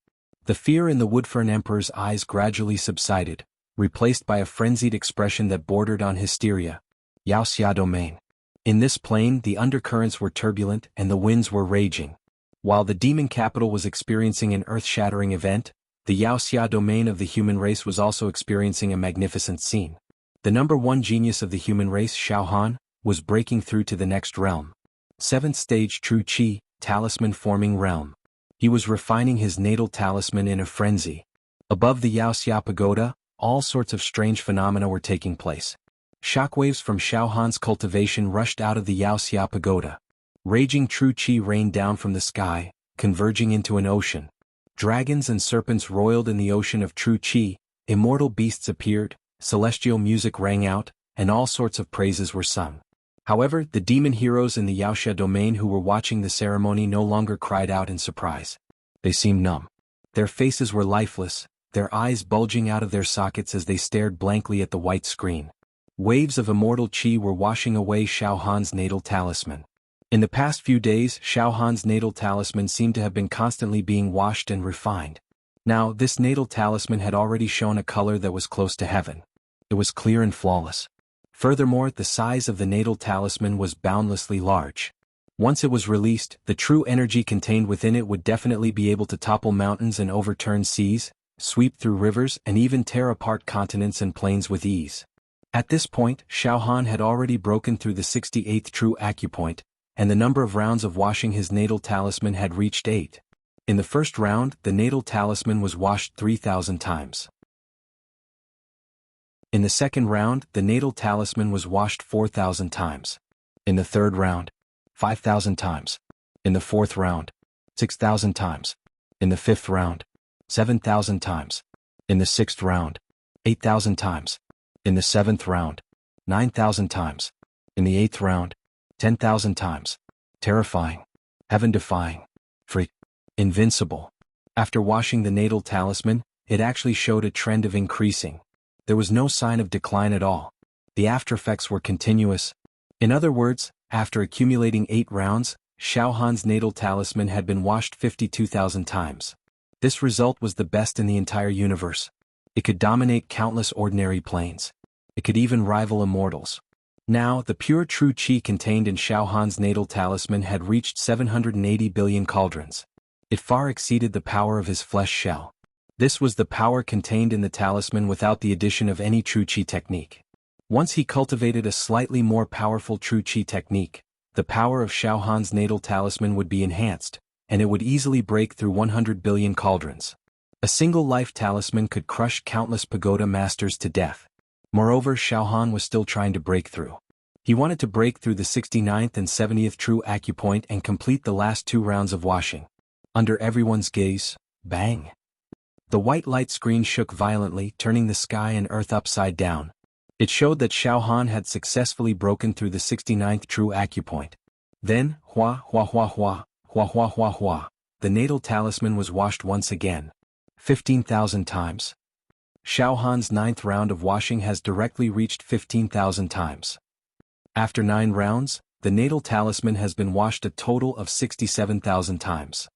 The fear in the Woodfern Emperor's eyes gradually subsided, replaced by a frenzied expression that bordered on hysteria. Wuxia domain. In this plane, the undercurrents were turbulent and the winds were raging. While the demon capital was experiencing an earth-shattering event, the Wuxia domain of the human race was also experiencing a magnificent scene. The number one genius of the human race, Xiao Han, was breaking through to the next realm. 7th stage True Qi, talisman-forming realm. He was refining his natal talisman in a frenzy. Above the Wuxia pagoda, all sorts of strange phenomena were taking place. Shockwaves from Xiao Han's cultivation rushed out of the Wuxia pagoda. Raging True Qi rained down from the sky, converging into an ocean. Dragons and serpents roiled in the ocean of True Qi, immortal beasts appeared, celestial music rang out, and all sorts of praises were sung. However, the demon heroes in the Wuxia domain who were watching the ceremony no longer cried out in surprise. They seemed numb. Their faces were lifeless, their eyes bulging out of their sockets as they stared blankly at the white screen. Waves of immortal qi were washing away Xiao Han's natal talisman. In the past few days, Xiao Han's natal talisman seemed to have been constantly being washed and refined. Now, this natal talisman had already shown a color that was close to heaven. It was clear and flawless. Furthermore, the size of the natal talisman was boundlessly large. Once it was released, the true energy contained within it would definitely be able to topple mountains and overturn seas, sweep through rivers, and even tear apart continents and plains with ease. At this point, Xiao Han had already broken through the 68th true acupoint, and the number of rounds of washing his natal talisman had reached 8. In the first round, the natal talisman was washed 3,000 times. In the second round, the natal talisman was washed 4,000 times. In the third round, 5,000 times. In the fourth round, 6,000 times. In the fifth round, 7,000 times. In the sixth round, 8,000 times. In the seventh round, 9,000 times. In the eighth round, 10,000 times. Terrifying. Heaven-defying. Freak. Invincible. After washing the natal talisman, it actually showed a trend of increasing. There was no sign of decline at all. The aftereffects were continuous. In other words, after accumulating 8 rounds, Xiao Han's natal talisman had been washed 52,000 times. This result was the best in the entire universe. It could dominate countless ordinary planes. It could even rival immortals. Now, the pure true qi contained in Xiaohan's natal talisman had reached 780 billion cauldrons. It far exceeded the power of his flesh shell. This was the power contained in the talisman without the addition of any true qi technique. Once he cultivated a slightly more powerful true qi technique, the power of Xiaohan's natal talisman would be enhanced, and it would easily break through 100 billion cauldrons. A single life talisman could crush countless pagoda masters to death. Moreover, Xiaohan was still trying to break through. He wanted to break through the 69th and 70th true acupoint and complete the last 2 rounds of washing. Under everyone's gaze, bang! The white light screen shook violently, turning the sky and earth upside down. It showed that Xiaohan had successfully broken through the 69th true acupoint. Then, hua hua hua hua, hua hua hua hua, the natal talisman was washed once again. 15,000 times. Xiaohan's 9th round of washing has directly reached 15,000 times. After 9 rounds, the natal talisman has been washed a total of 67,000 times.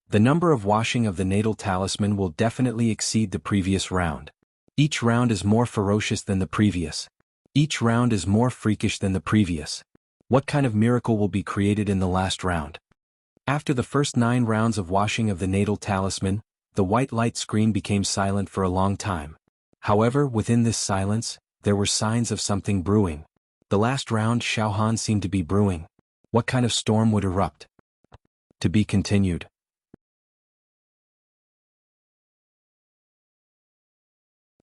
The number of washing of the natal talisman will definitely exceed the previous round. Each round is more ferocious than the previous. Each round is more freakish than the previous. What kind of miracle will be created in the last round? After the first 9 rounds of washing of the natal talisman, the white light screen became silent for a long time. However, within this silence, there were signs of something brewing. The last round Xiaohan seemed to be brewing. What kind of storm would erupt? To be continued.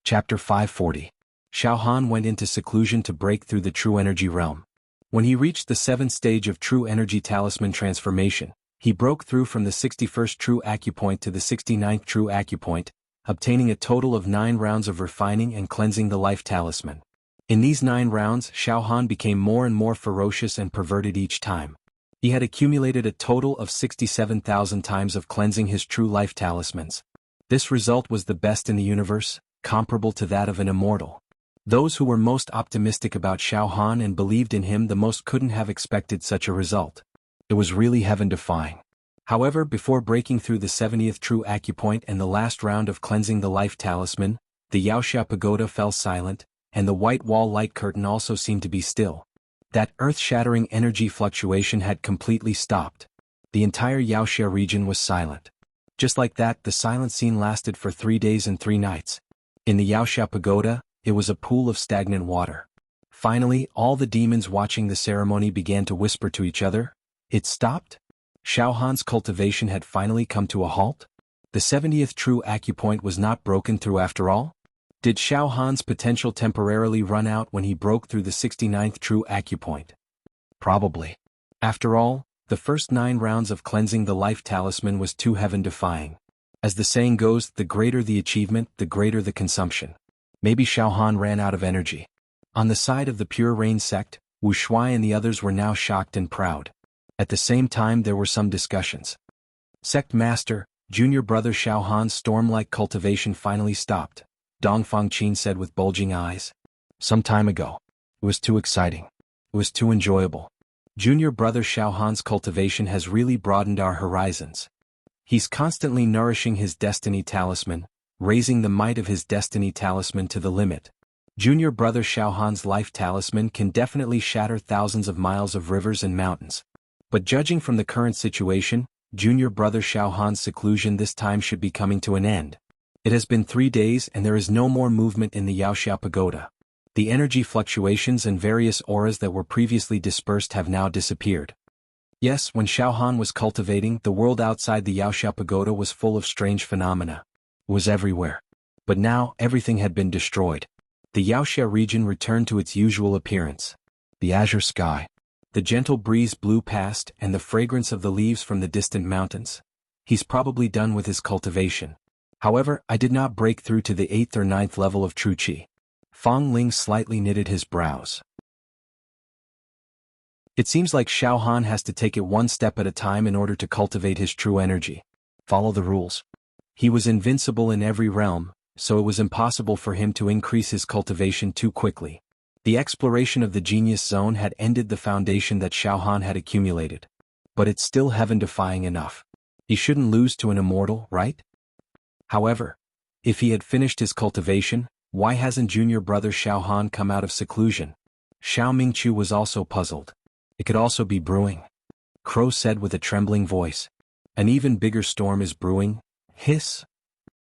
Chapter 540. Xiaohan went into seclusion to break through the true energy realm. When he reached the 7th stage of true energy talisman transformation, he broke through from the 61st true acupoint to the 69th true acupoint, obtaining a total of 9 rounds of refining and cleansing the life talisman. In these 9 rounds, Xiaohan became more and more ferocious and perverted each time. He had accumulated a total of 67,000 times of cleansing his true life talismans. This result was the best in the universe, comparable to that of an immortal. Those who were most optimistic about Xiaohan and believed in him the most couldn't have expected such a result. It was really heaven-defying. However, before breaking through the 70th true acupoint and the last round of cleansing the life talisman, the Yaoxia pagoda fell silent, and the white wall light curtain also seemed to be still. That earth-shattering energy fluctuation had completely stopped. The entire Yaoxia region was silent. Just like that, the silent scene lasted for 3 days and 3 nights. In the Yaoxia pagoda, it was a pool of stagnant water. Finally, all the demons watching the ceremony began to whisper to each other. It stopped? Xiaohan's cultivation had finally come to a halt? The 70th true acupoint was not broken through after all? Did Xiaohan's potential temporarily run out when he broke through the 69th true acupoint? Probably. After all, the first 9 rounds of cleansing the life talisman was too heaven-defying. As the saying goes, the greater the achievement, the greater the consumption. Maybe Xiaohan ran out of energy. On the side of the Pure Rain sect, Wu Shuai and the others were now shocked and proud. At the same time there were some discussions. Sect Master, junior brother Xiaohan's storm-like cultivation finally stopped, Dongfang Qin said with bulging eyes. Some time ago. It was too exciting. It was too enjoyable. Junior brother Xiaohan's cultivation has really broadened our horizons. He's constantly nourishing his destiny talisman, raising the might of his destiny talisman to the limit. Junior brother Xiaohan's life talisman can definitely shatter thousands of miles of rivers and mountains. But judging from the current situation, junior brother Xiaohan's seclusion this time should be coming to an end. It has been 3 days and there is no more movement in the Yaoxia pagoda. The energy fluctuations and various auras that were previously dispersed have now disappeared. Yes, when Xiaohan was cultivating, the world outside the Yaoxia pagoda was full of strange phenomena. It was everywhere. But now, everything had been destroyed. The Yaoxia region returned to its usual appearance. The azure sky. The gentle breeze blew past and the fragrance of the leaves from the distant mountains. He's probably done with his cultivation. However, I did not break through to the 8th or 9th level of true qi. Fang Ling slightly knitted his brows. It seems like Xiaohan has to take it one step at a time in order to cultivate his true energy. Follow the rules. He was invincible in every realm, so it was impossible for him to increase his cultivation too quickly. The exploration of the genius zone had ended the foundation that Xiaohan had accumulated. But it's still heaven-defying enough. He shouldn't lose to an immortal, right? However, if he had finished his cultivation, why hasn't junior brother Xiaohan come out of seclusion? Xiao Mingqiu was also puzzled. It could also be brewing. Crow said with a trembling voice. An even bigger storm is brewing. Hiss.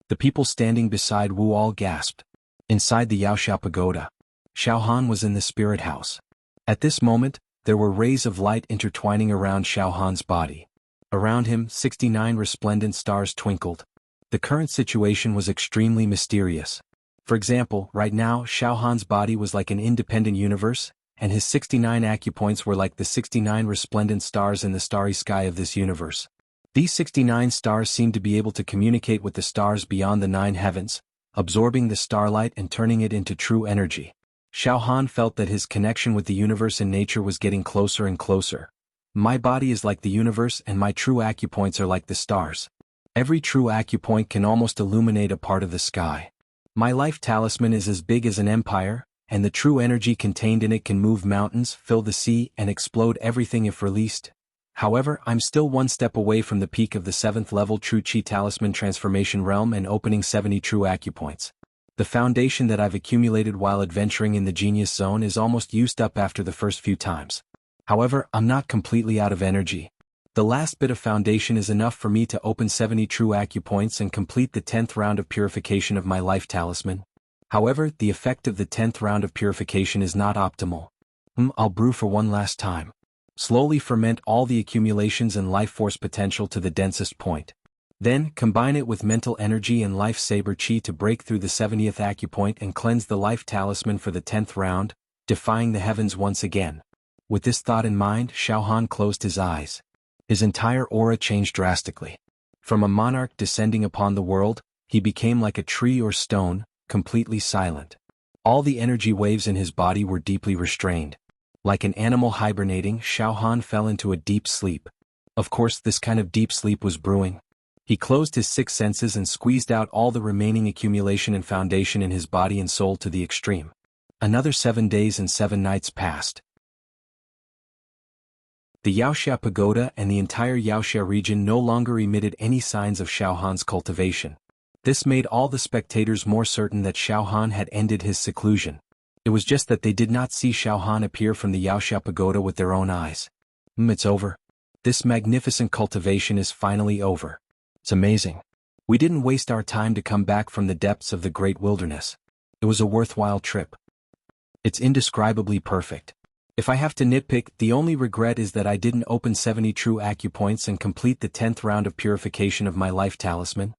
The people standing beside Wu all gasped. Inside the Yaoxia pagoda, Xiao Han was in the spirit house. At this moment, there were rays of light intertwining around Xiao Han's body. Around him, 69 resplendent stars twinkled. The current situation was extremely mysterious. For example, right now, Xiao Han's body was like an independent universe, and his 69 acupoints were like the 69 resplendent stars in the starry sky of this universe. These 69 stars seemed to be able to communicate with the stars beyond the 9 heavens, absorbing the starlight and turning it into true energy. Xiao Han felt that his connection with the universe and nature was getting closer and closer. My body is like the universe and my true acupoints are like the stars. Every true acupoint can almost illuminate a part of the sky. My life talisman is as big as an empire, and the true energy contained in it can move mountains, fill the sea, and explode everything if released. However, I'm still one step away from the peak of the 7th level True Qi Talisman Transformation Realm and opening 70 true acupoints. The foundation that I've accumulated while adventuring in the Genius Zone is almost used up after the first few times. However, I'm not completely out of energy. The last bit of foundation is enough for me to open 70 true acupoints and complete the 10th round of purification of my life talisman. However, the effect of the 10th round of purification is not optimal. I'll brew for one last time. Slowly ferment all the accumulations and life force potential to the densest point. Then, combine it with mental energy and life saber chi to break through the 70th acupoint and cleanse the life talisman for the 10th round, defying the heavens once again. With this thought in mind, Xiao Han closed his eyes. His entire aura changed drastically. From a monarch descending upon the world, he became like a tree or stone, completely silent. All the energy waves in his body were deeply restrained. Like an animal hibernating, Xiao Han fell into a deep sleep. Of course, this kind of deep sleep was brewing. He closed his 6 senses and squeezed out all the remaining accumulation and foundation in his body and soul to the extreme. Another 7 days and 7 nights passed. The Yaoxia pagoda and the entire Yaoxia region no longer emitted any signs of Xiao Han's cultivation. This made all the spectators more certain that Xiao Han had ended his seclusion. It was just that they did not see Xiao Han appear from the Yaoxia pagoda with their own eyes. It's over. This magnificent cultivation is finally over. It's amazing. We didn't waste our time to come back from the depths of the great wilderness. It was a worthwhile trip. It's indescribably perfect. If I have to nitpick, the only regret is that I didn't open 70 true acupoints and complete the 10th round of purification of my life talisman.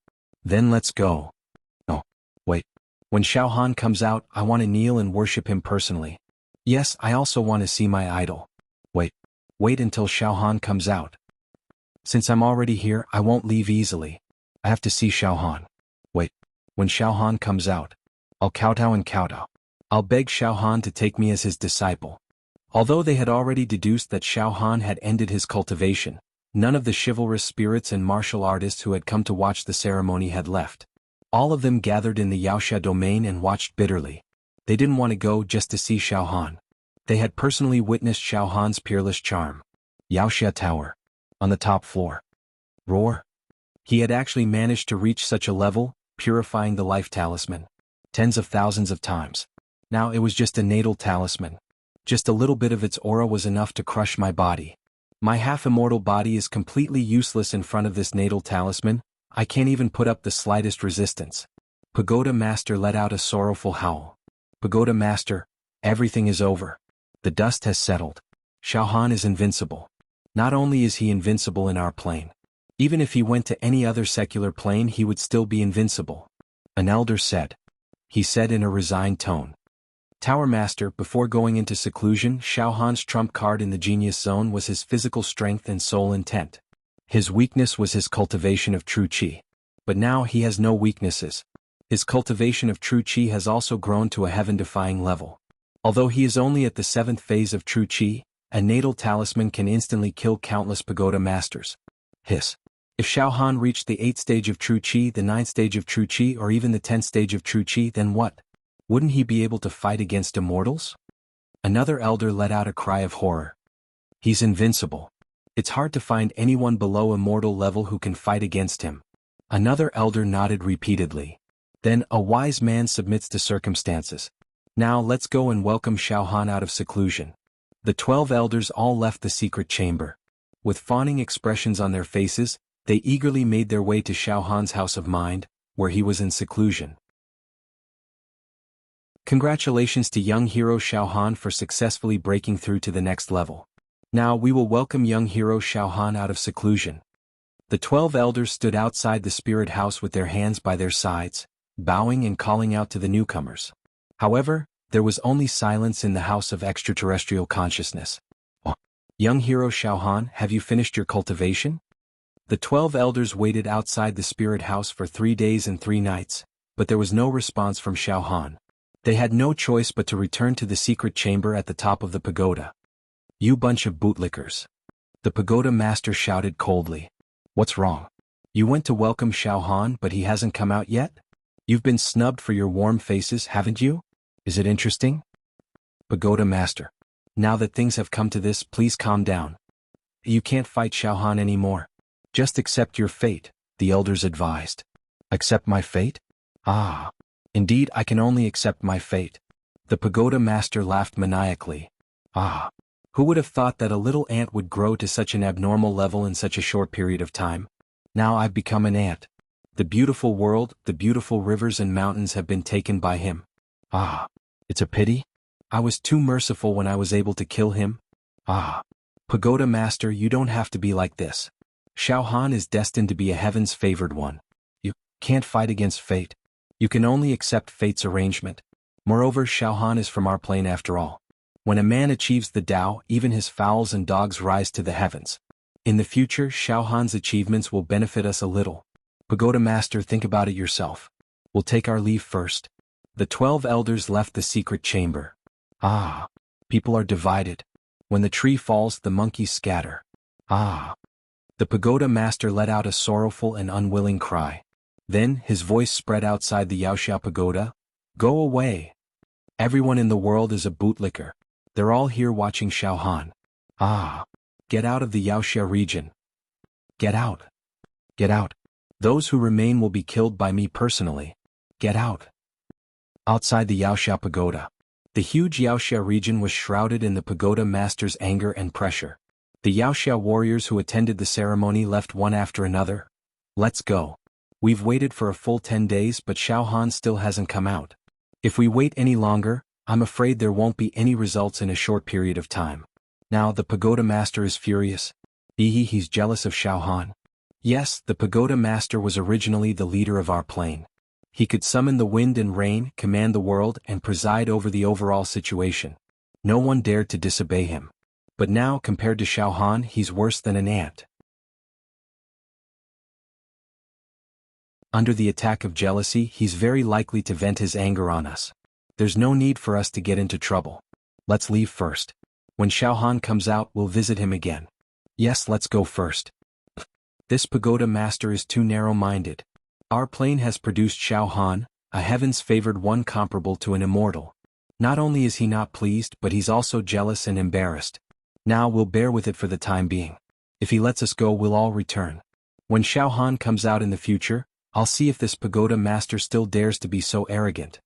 Then let's go. Oh, wait. When Xiao Han comes out, I want to kneel and worship him personally. Yes, I also want to see my idol. Wait until Xiao Han comes out. Since I'm already here, I won't leave easily. I have to see Xiao Han. When Xiao Han comes out, I'll kowtow and kowtow. I'll beg Xiao Han to take me as his disciple. Although they had already deduced that Xiao Han had ended his cultivation, none of the chivalrous spirits and martial artists who had come to watch the ceremony had left. All of them gathered in the Yaoxia domain and watched bitterly. They didn't want to go just to see Xiao Han. They had personally witnessed Xiao Han's peerless charm. Yaoxia Tower. On the top floor. Roar. He had actually managed to reach such a level, purifying the life talisman. Tens of thousands of times. Now it was just a natal talisman. Just a little bit of its aura was enough to crush my body. My half-immortal body is completely useless in front of this natal talisman. I can't even put up the slightest resistance. Pagoda Master let out a sorrowful howl. Pagoda Master, everything is over. The dust has settled. Xiao Han is invincible. Not only is he invincible in our plane. Even if he went to any other secular plane he would still be invincible. An elder said. He said in a resigned tone. Tower Master, before going into seclusion, Xiao Han's trump card in the Genius Zone was his physical strength and soul intent. His weakness was his cultivation of true Qi. But now he has no weaknesses. His cultivation of true Qi has also grown to a heaven-defying level. Although he is only at the 7th phase of true Qi, a natal talisman can instantly kill countless pagoda masters. Hiss. If Xiao Han reached the 8th stage of true Qi, the 9th stage of true Qi, or even the 10th stage of true Qi, then what? Wouldn't he be able to fight against immortals? Another elder let out a cry of horror. He's invincible. It's hard to find anyone below immortal level who can fight against him. Another elder nodded repeatedly. Then a wise man submits to circumstances. Now let's go and welcome Xiao Han out of seclusion. The 12 elders all left the secret chamber. With fawning expressions on their faces, they eagerly made their way to Xiao Han's house of mind, where he was in seclusion. Congratulations to young hero Xiao Han for successfully breaking through to the next level. Now we will welcome young hero Xiao Han out of seclusion. The 12 elders stood outside the spirit house with their hands by their sides, bowing and calling out to the newcomers. However, there was only silence in the house of extraterrestrial consciousness. Oh, young hero Xiao Han, have you finished your cultivation? The 12 elders waited outside the spirit house for 3 days and 3 nights, but there was no response from Xiao Han. They had no choice but to return to the secret chamber at the top of the pagoda. You bunch of bootlickers. The pagoda master shouted coldly. What's wrong? You went to welcome Xiao Han but he hasn't come out yet? You've been snubbed for your warm faces, haven't you? Is it interesting? Pagoda master. Now that things have come to this, please calm down. You can't fight Xiao Han anymore. Just accept your fate, the elders advised. Accept my fate? Ah. Indeed, I can only accept my fate. The pagoda master laughed maniacally. Ah. Who would have thought that a little ant would grow to such an abnormal level in such a short period of time? Now I've become an ant. The beautiful world, the beautiful rivers and mountains have been taken by him. Ah. It's a pity. I was too merciful when I was able to kill him. Ah. Pagoda master, you don't have to be like this. Xiao Han is destined to be a heaven's favored one. You can't fight against fate. You can only accept fate's arrangement. Moreover, Xiao Han is from our plane after all. When a man achieves the Tao, even his fowls and dogs rise to the heavens. In the future, Xiao Han's achievements will benefit us a little. Pagoda master, think about it yourself. We'll take our leave first. The 12 elders left the secret chamber. Ah. People are divided. When the tree falls, the monkeys scatter. Ah. The pagoda master let out a sorrowful and unwilling cry. Then, his voice spread outside the Yaoxiao pagoda. Go away. Everyone in the world is a bootlicker. They're all here watching Xiao Han. Ah. Get out of the Yaoxiao region. Get out. Get out. Those who remain will be killed by me personally. Get out. Outside the Yaoxiao pagoda. The huge Yaoxiao region was shrouded in the pagoda master's anger and pressure. The Yaoxiao warriors who attended the ceremony left one after another. Let's go. We've waited for a full 10 days but Xiao Han still hasn't come out. If we wait any longer, I'm afraid there won't be any results in a short period of time. Now the pagoda master is furious. He's jealous of Xiao Han. Yes, the pagoda master was originally the leader of our plane. He could summon the wind and rain, command the world, and preside over the overall situation. No one dared to disobey him. But now, compared to Xiao Han, he's worse than an ant. Under the attack of jealousy, he's very likely to vent his anger on us. There's no need for us to get into trouble. Let's leave first. When Xiao Han comes out, we'll visit him again. Yes, let's go first. This pagoda master is too narrow-minded. Our plane has produced Xiao Han, a heaven's favored one comparable to an immortal. Not only is he not pleased, but he's also jealous and embarrassed. Now we'll bear with it for the time being. If he lets us go, we'll all return. When Xiao Han comes out in the future, I'll see if this pagoda master still dares to be so arrogant.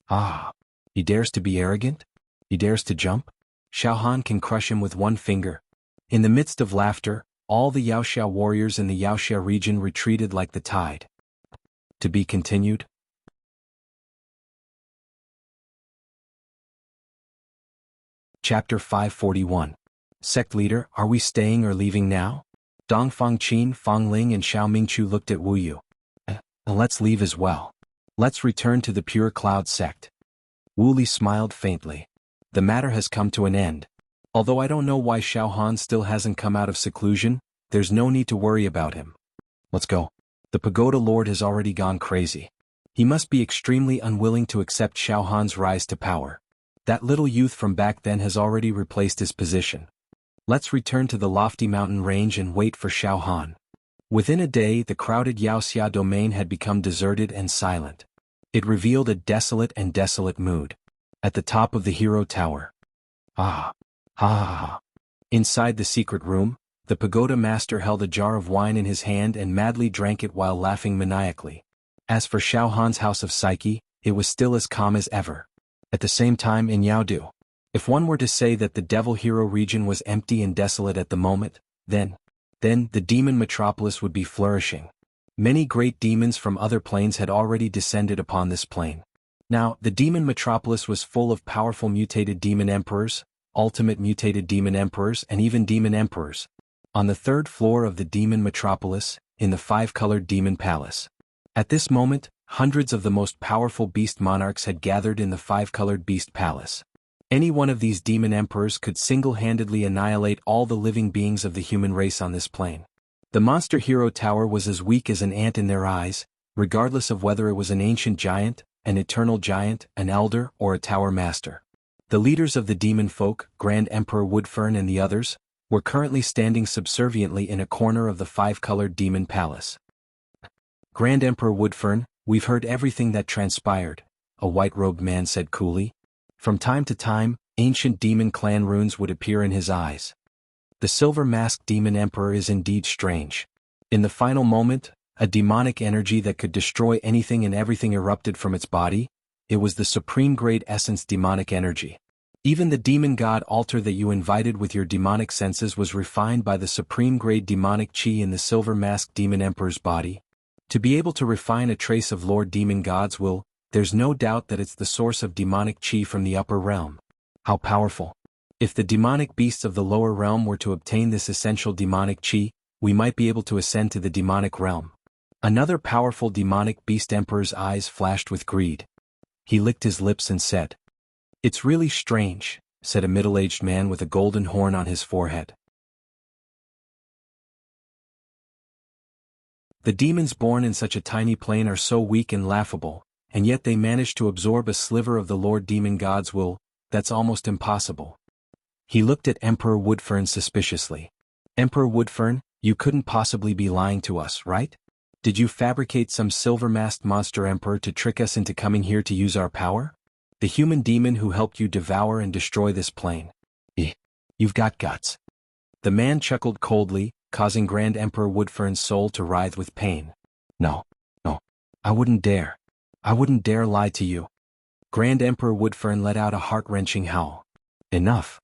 Ah. He dares to be arrogant? He dares to jump? Xiao Han can crush him with one finger. In the midst of laughter, all the Yaoxiao warriors in the Yaoxiao region retreated like the tide. To be continued. Chapter 541. Sect Leader, are we staying or leaving now? Dongfang Qin, Fang Ling and Xiao Mingchu looked at Wu Yu. Let's leave as well. Let's return to the Pure Cloud sect. Wu Li smiled faintly. The matter has come to an end. Although I don't know why Xiao Han still hasn't come out of seclusion, there's no need to worry about him. Let's go. The pagoda lord has already gone crazy. He must be extremely unwilling to accept Xiao Han's rise to power. That little youth from back then has already replaced his position. Let's return to the lofty mountain range and wait for Xiao Han. Within a day, the crowded Yaoxia domain had become deserted and silent. It revealed a desolate mood. At the top of the hero tower. Ah. Ah. Inside the secret room, the pagoda master held a jar of wine in his hand and madly drank it while laughing maniacally. As for Xiao Han's house of Psyche, it was still as calm as ever. At the same time in Yaodu. If one were to say that the Devil Hero region was empty and desolate at the moment, then the demon metropolis would be flourishing. Many great demons from other planes had already descended upon this plane. Now, the demon metropolis was full of powerful mutated demon emperors, ultimate mutated demon emperors, and even demon emperors. On the third floor of the demon metropolis, in the five-colored demon palace. At this moment, hundreds of the most powerful beast monarchs had gathered in the five-colored beast palace. Any one of these demon emperors could single-handedly annihilate all the living beings of the human race on this plane. The monster hero tower was as weak as an ant in their eyes, regardless of whether it was an ancient giant, an eternal giant, an elder, or a tower master. The leaders of the demon folk, Grand Emperor Woodfern and the others, were currently standing subserviently in a corner of the five-colored demon palace. Grand Emperor Woodfern, we've heard everything that transpired, a white-robed man said coolly. From time to time, ancient demon clan runes would appear in his eyes. The silver-masked demon emperor is indeed strange. In the final moment, a demonic energy that could destroy anything and everything erupted from its body. It was the supreme-grade essence demonic energy. Even the demon god altar that you invited with your demonic senses was refined by the supreme-grade demonic chi in the silver-masked demon emperor's body. To be able to refine a trace of Lord Demon God's will, there's no doubt that it's the source of demonic chi from the upper realm. How powerful! If the demonic beasts of the lower realm were to obtain this essential demonic chi, we might be able to ascend to the demonic realm. Another powerful demonic beast emperor's eyes flashed with greed. He licked his lips and said, "It's really strange," said a middle-aged man with a golden horn on his forehead. The demons born in such a tiny plane are so weak and laughable, and yet they manage to absorb a sliver of the Lord Demon God's will. That's almost impossible. He looked at Emperor Woodfern suspiciously. Emperor Woodfern, you couldn't possibly be lying to us, right? Did you fabricate some silver-masked monster emperor to trick us into coming here to use our power? The human demon who helped you devour and destroy this plane. You've got guts. The man chuckled coldly, causing Grand Emperor Woodfern's soul to writhe with pain. No, I wouldn't dare. I wouldn't dare lie to you. Grand Emperor Woodfern let out a heart-wrenching howl. Enough.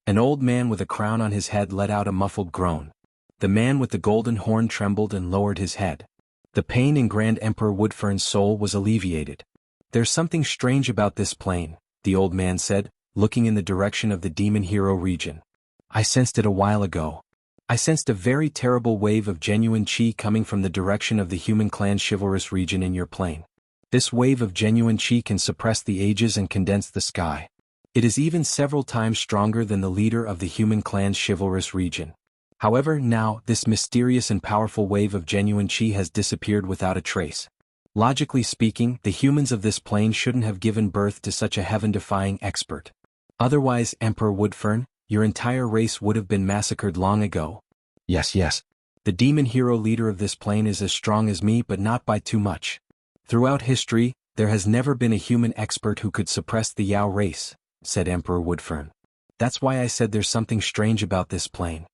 An old man with a crown on his head let out a muffled groan. The man with the golden horn trembled and lowered his head. The pain in Grand Emperor Woodfern's soul was alleviated. There's something strange about this plane, the old man said, looking in the direction of the demon hero region. I sensed it a while ago. I sensed a very terrible wave of genuine chi coming from the direction of the human clan's chivalrous region in your plane. This wave of genuine chi can suppress the ages and condense the sky. It is even several times stronger than the leader of the human clan's chivalrous region. However, now, this mysterious and powerful wave of genuine chi has disappeared without a trace. Logically speaking, the humans of this plane shouldn't have given birth to such a heaven-defying expert. Otherwise, Emperor Woodfern, your entire race would have been massacred long ago. Yes. The demon hero leader of this plane is as strong as me, but not by too much. Throughout history, there has never been a human expert who could suppress the Yao race, said Emperor Woodfern. That's why I said there's something strange about this plane.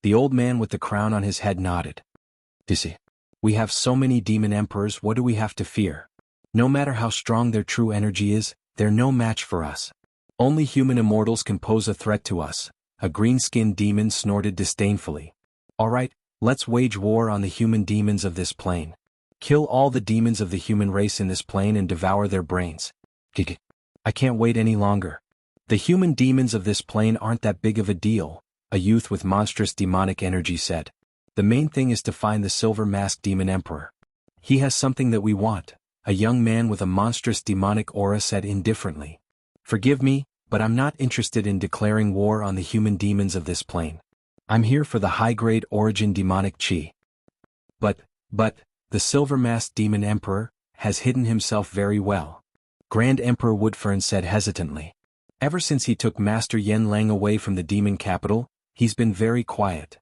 The old man with the crown on his head nodded. Dizzy. We have so many demon emperors, what do we have to fear? No matter how strong their true energy is, they're no match for us. Only human immortals can pose a threat to us, a green-skinned demon snorted disdainfully. Alright, let's wage war on the human demons of this plane. Kill all the demons of the human race in this plane and devour their brains. I can't wait any longer. The human demons of this plane aren't that big of a deal, a youth with monstrous demonic energy said. The main thing is to find the silver-masked demon emperor. He has something that we want, a young man with a monstrous demonic aura said indifferently. Forgive me, but I'm not interested in declaring war on the human demons of this plane. I'm here for the high-grade origin demonic chi. But, the silver-masked demon emperor has hidden himself very well. Grand Emperor Woodfern said hesitantly. Ever since he took Master Yen Lang away from the demon capital, he's been very quiet.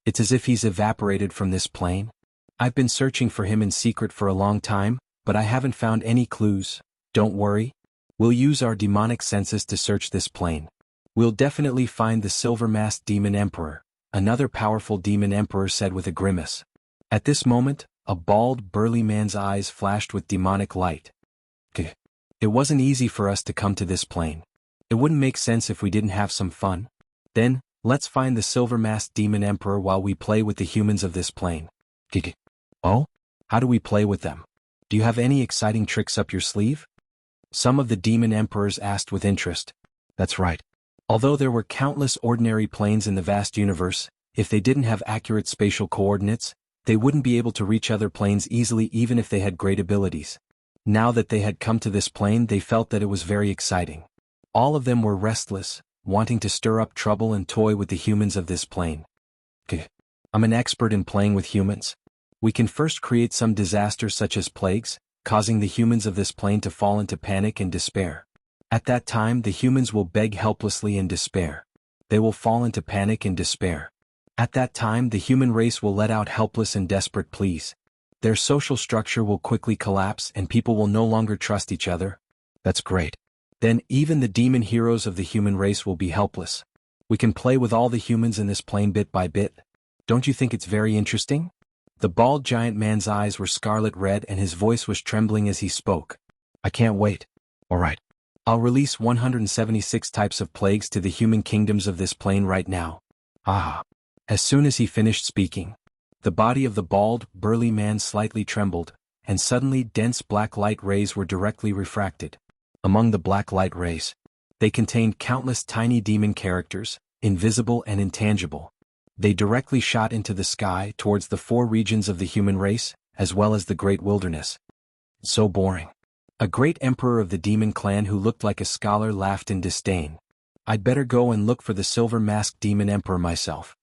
It's as if he's evaporated from this plane. I've been searching for him in secret for a long time, but I haven't found any clues. Don't worry. We'll use our demonic senses to search this plane. We'll definitely find the silver-masked demon emperor, another powerful demon emperor said with a grimace. At this moment, a bald, burly man's eyes flashed with demonic light. It wasn't easy for us to come to this plane. It wouldn't make sense if we didn't have some fun. Then, let's find the silver-masked demon emperor while we play with the humans of this plane. Oh? How do we play with them? Do you have any exciting tricks up your sleeve? Some of the demon emperors asked with interest. That's right. Although there were countless ordinary planes in the vast universe, if they didn't have accurate spatial coordinates, they wouldn't be able to reach other planes easily even if they had great abilities. Now that they had come to this plane, they felt that it was very exciting. All of them were restless, wanting to stir up trouble and toy with the humans of this plane. I'm an expert in playing with humans. We can first create some disasters such as plagues, causing the humans of this plane to fall into panic and despair. At that time, the humans will beg helplessly in despair. They will fall into panic and despair. At that time, the human race will let out helpless and desperate pleas. Their social structure will quickly collapse and people will no longer trust each other. That's great. Then, even the demon heroes of the human race will be helpless. We can play with all the humans in this plane bit by bit. Don't you think it's very interesting? The bald giant man's eyes were scarlet red and his voice was trembling as he spoke. I can't wait. All right. I'll release 176 types of plagues to the human kingdoms of this plane right now. Ah. As soon as he finished speaking, the body of the bald, burly man slightly trembled, and suddenly dense black light rays were directly refracted. Among the black light rays, they contained countless tiny demon characters, invisible and intangible. They directly shot into the sky towards the 4 regions of the human race, as well as the great wilderness. So boring. A great emperor of the demon clan who looked like a scholar laughed in disdain. I'd better go and look for the silver-masked demon emperor myself.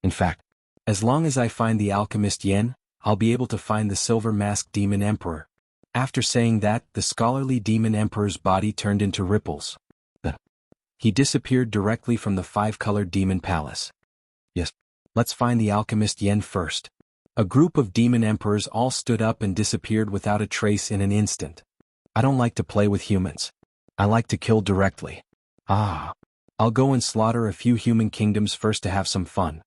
In fact, as long as I find the alchemist Yen, I'll be able to find the silver-masked demon emperor. After saying that, the scholarly demon emperor's body turned into ripples. He disappeared directly from the 5-colored demon palace. Yes, let's find the alchemist Yen first. A group of demon emperors all stood up and disappeared without a trace in an instant. I don't like to play with humans. I like to kill directly. Ah. I'll go and slaughter a few human kingdoms first to have some fun.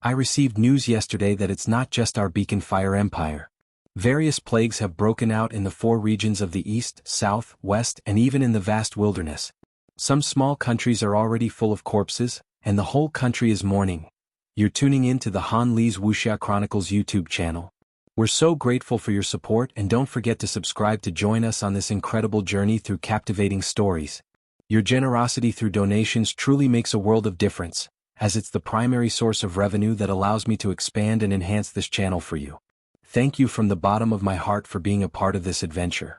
I received news yesterday that it's not just our Beacon Fire Empire. Various plagues have broken out in the 4 regions of the east, south, west, and even in the vast wilderness. Some small countries are already full of corpses, and the whole country is mourning. You're tuning in to the Han Li's Wuxia Chronicles YouTube channel. We're so grateful for your support, and don't forget to subscribe to join us on this incredible journey through captivating stories. Your generosity through donations truly makes a world of difference, as it's the primary source of revenue that allows me to expand and enhance this channel for you. Thank you from the bottom of my heart for being a part of this adventure.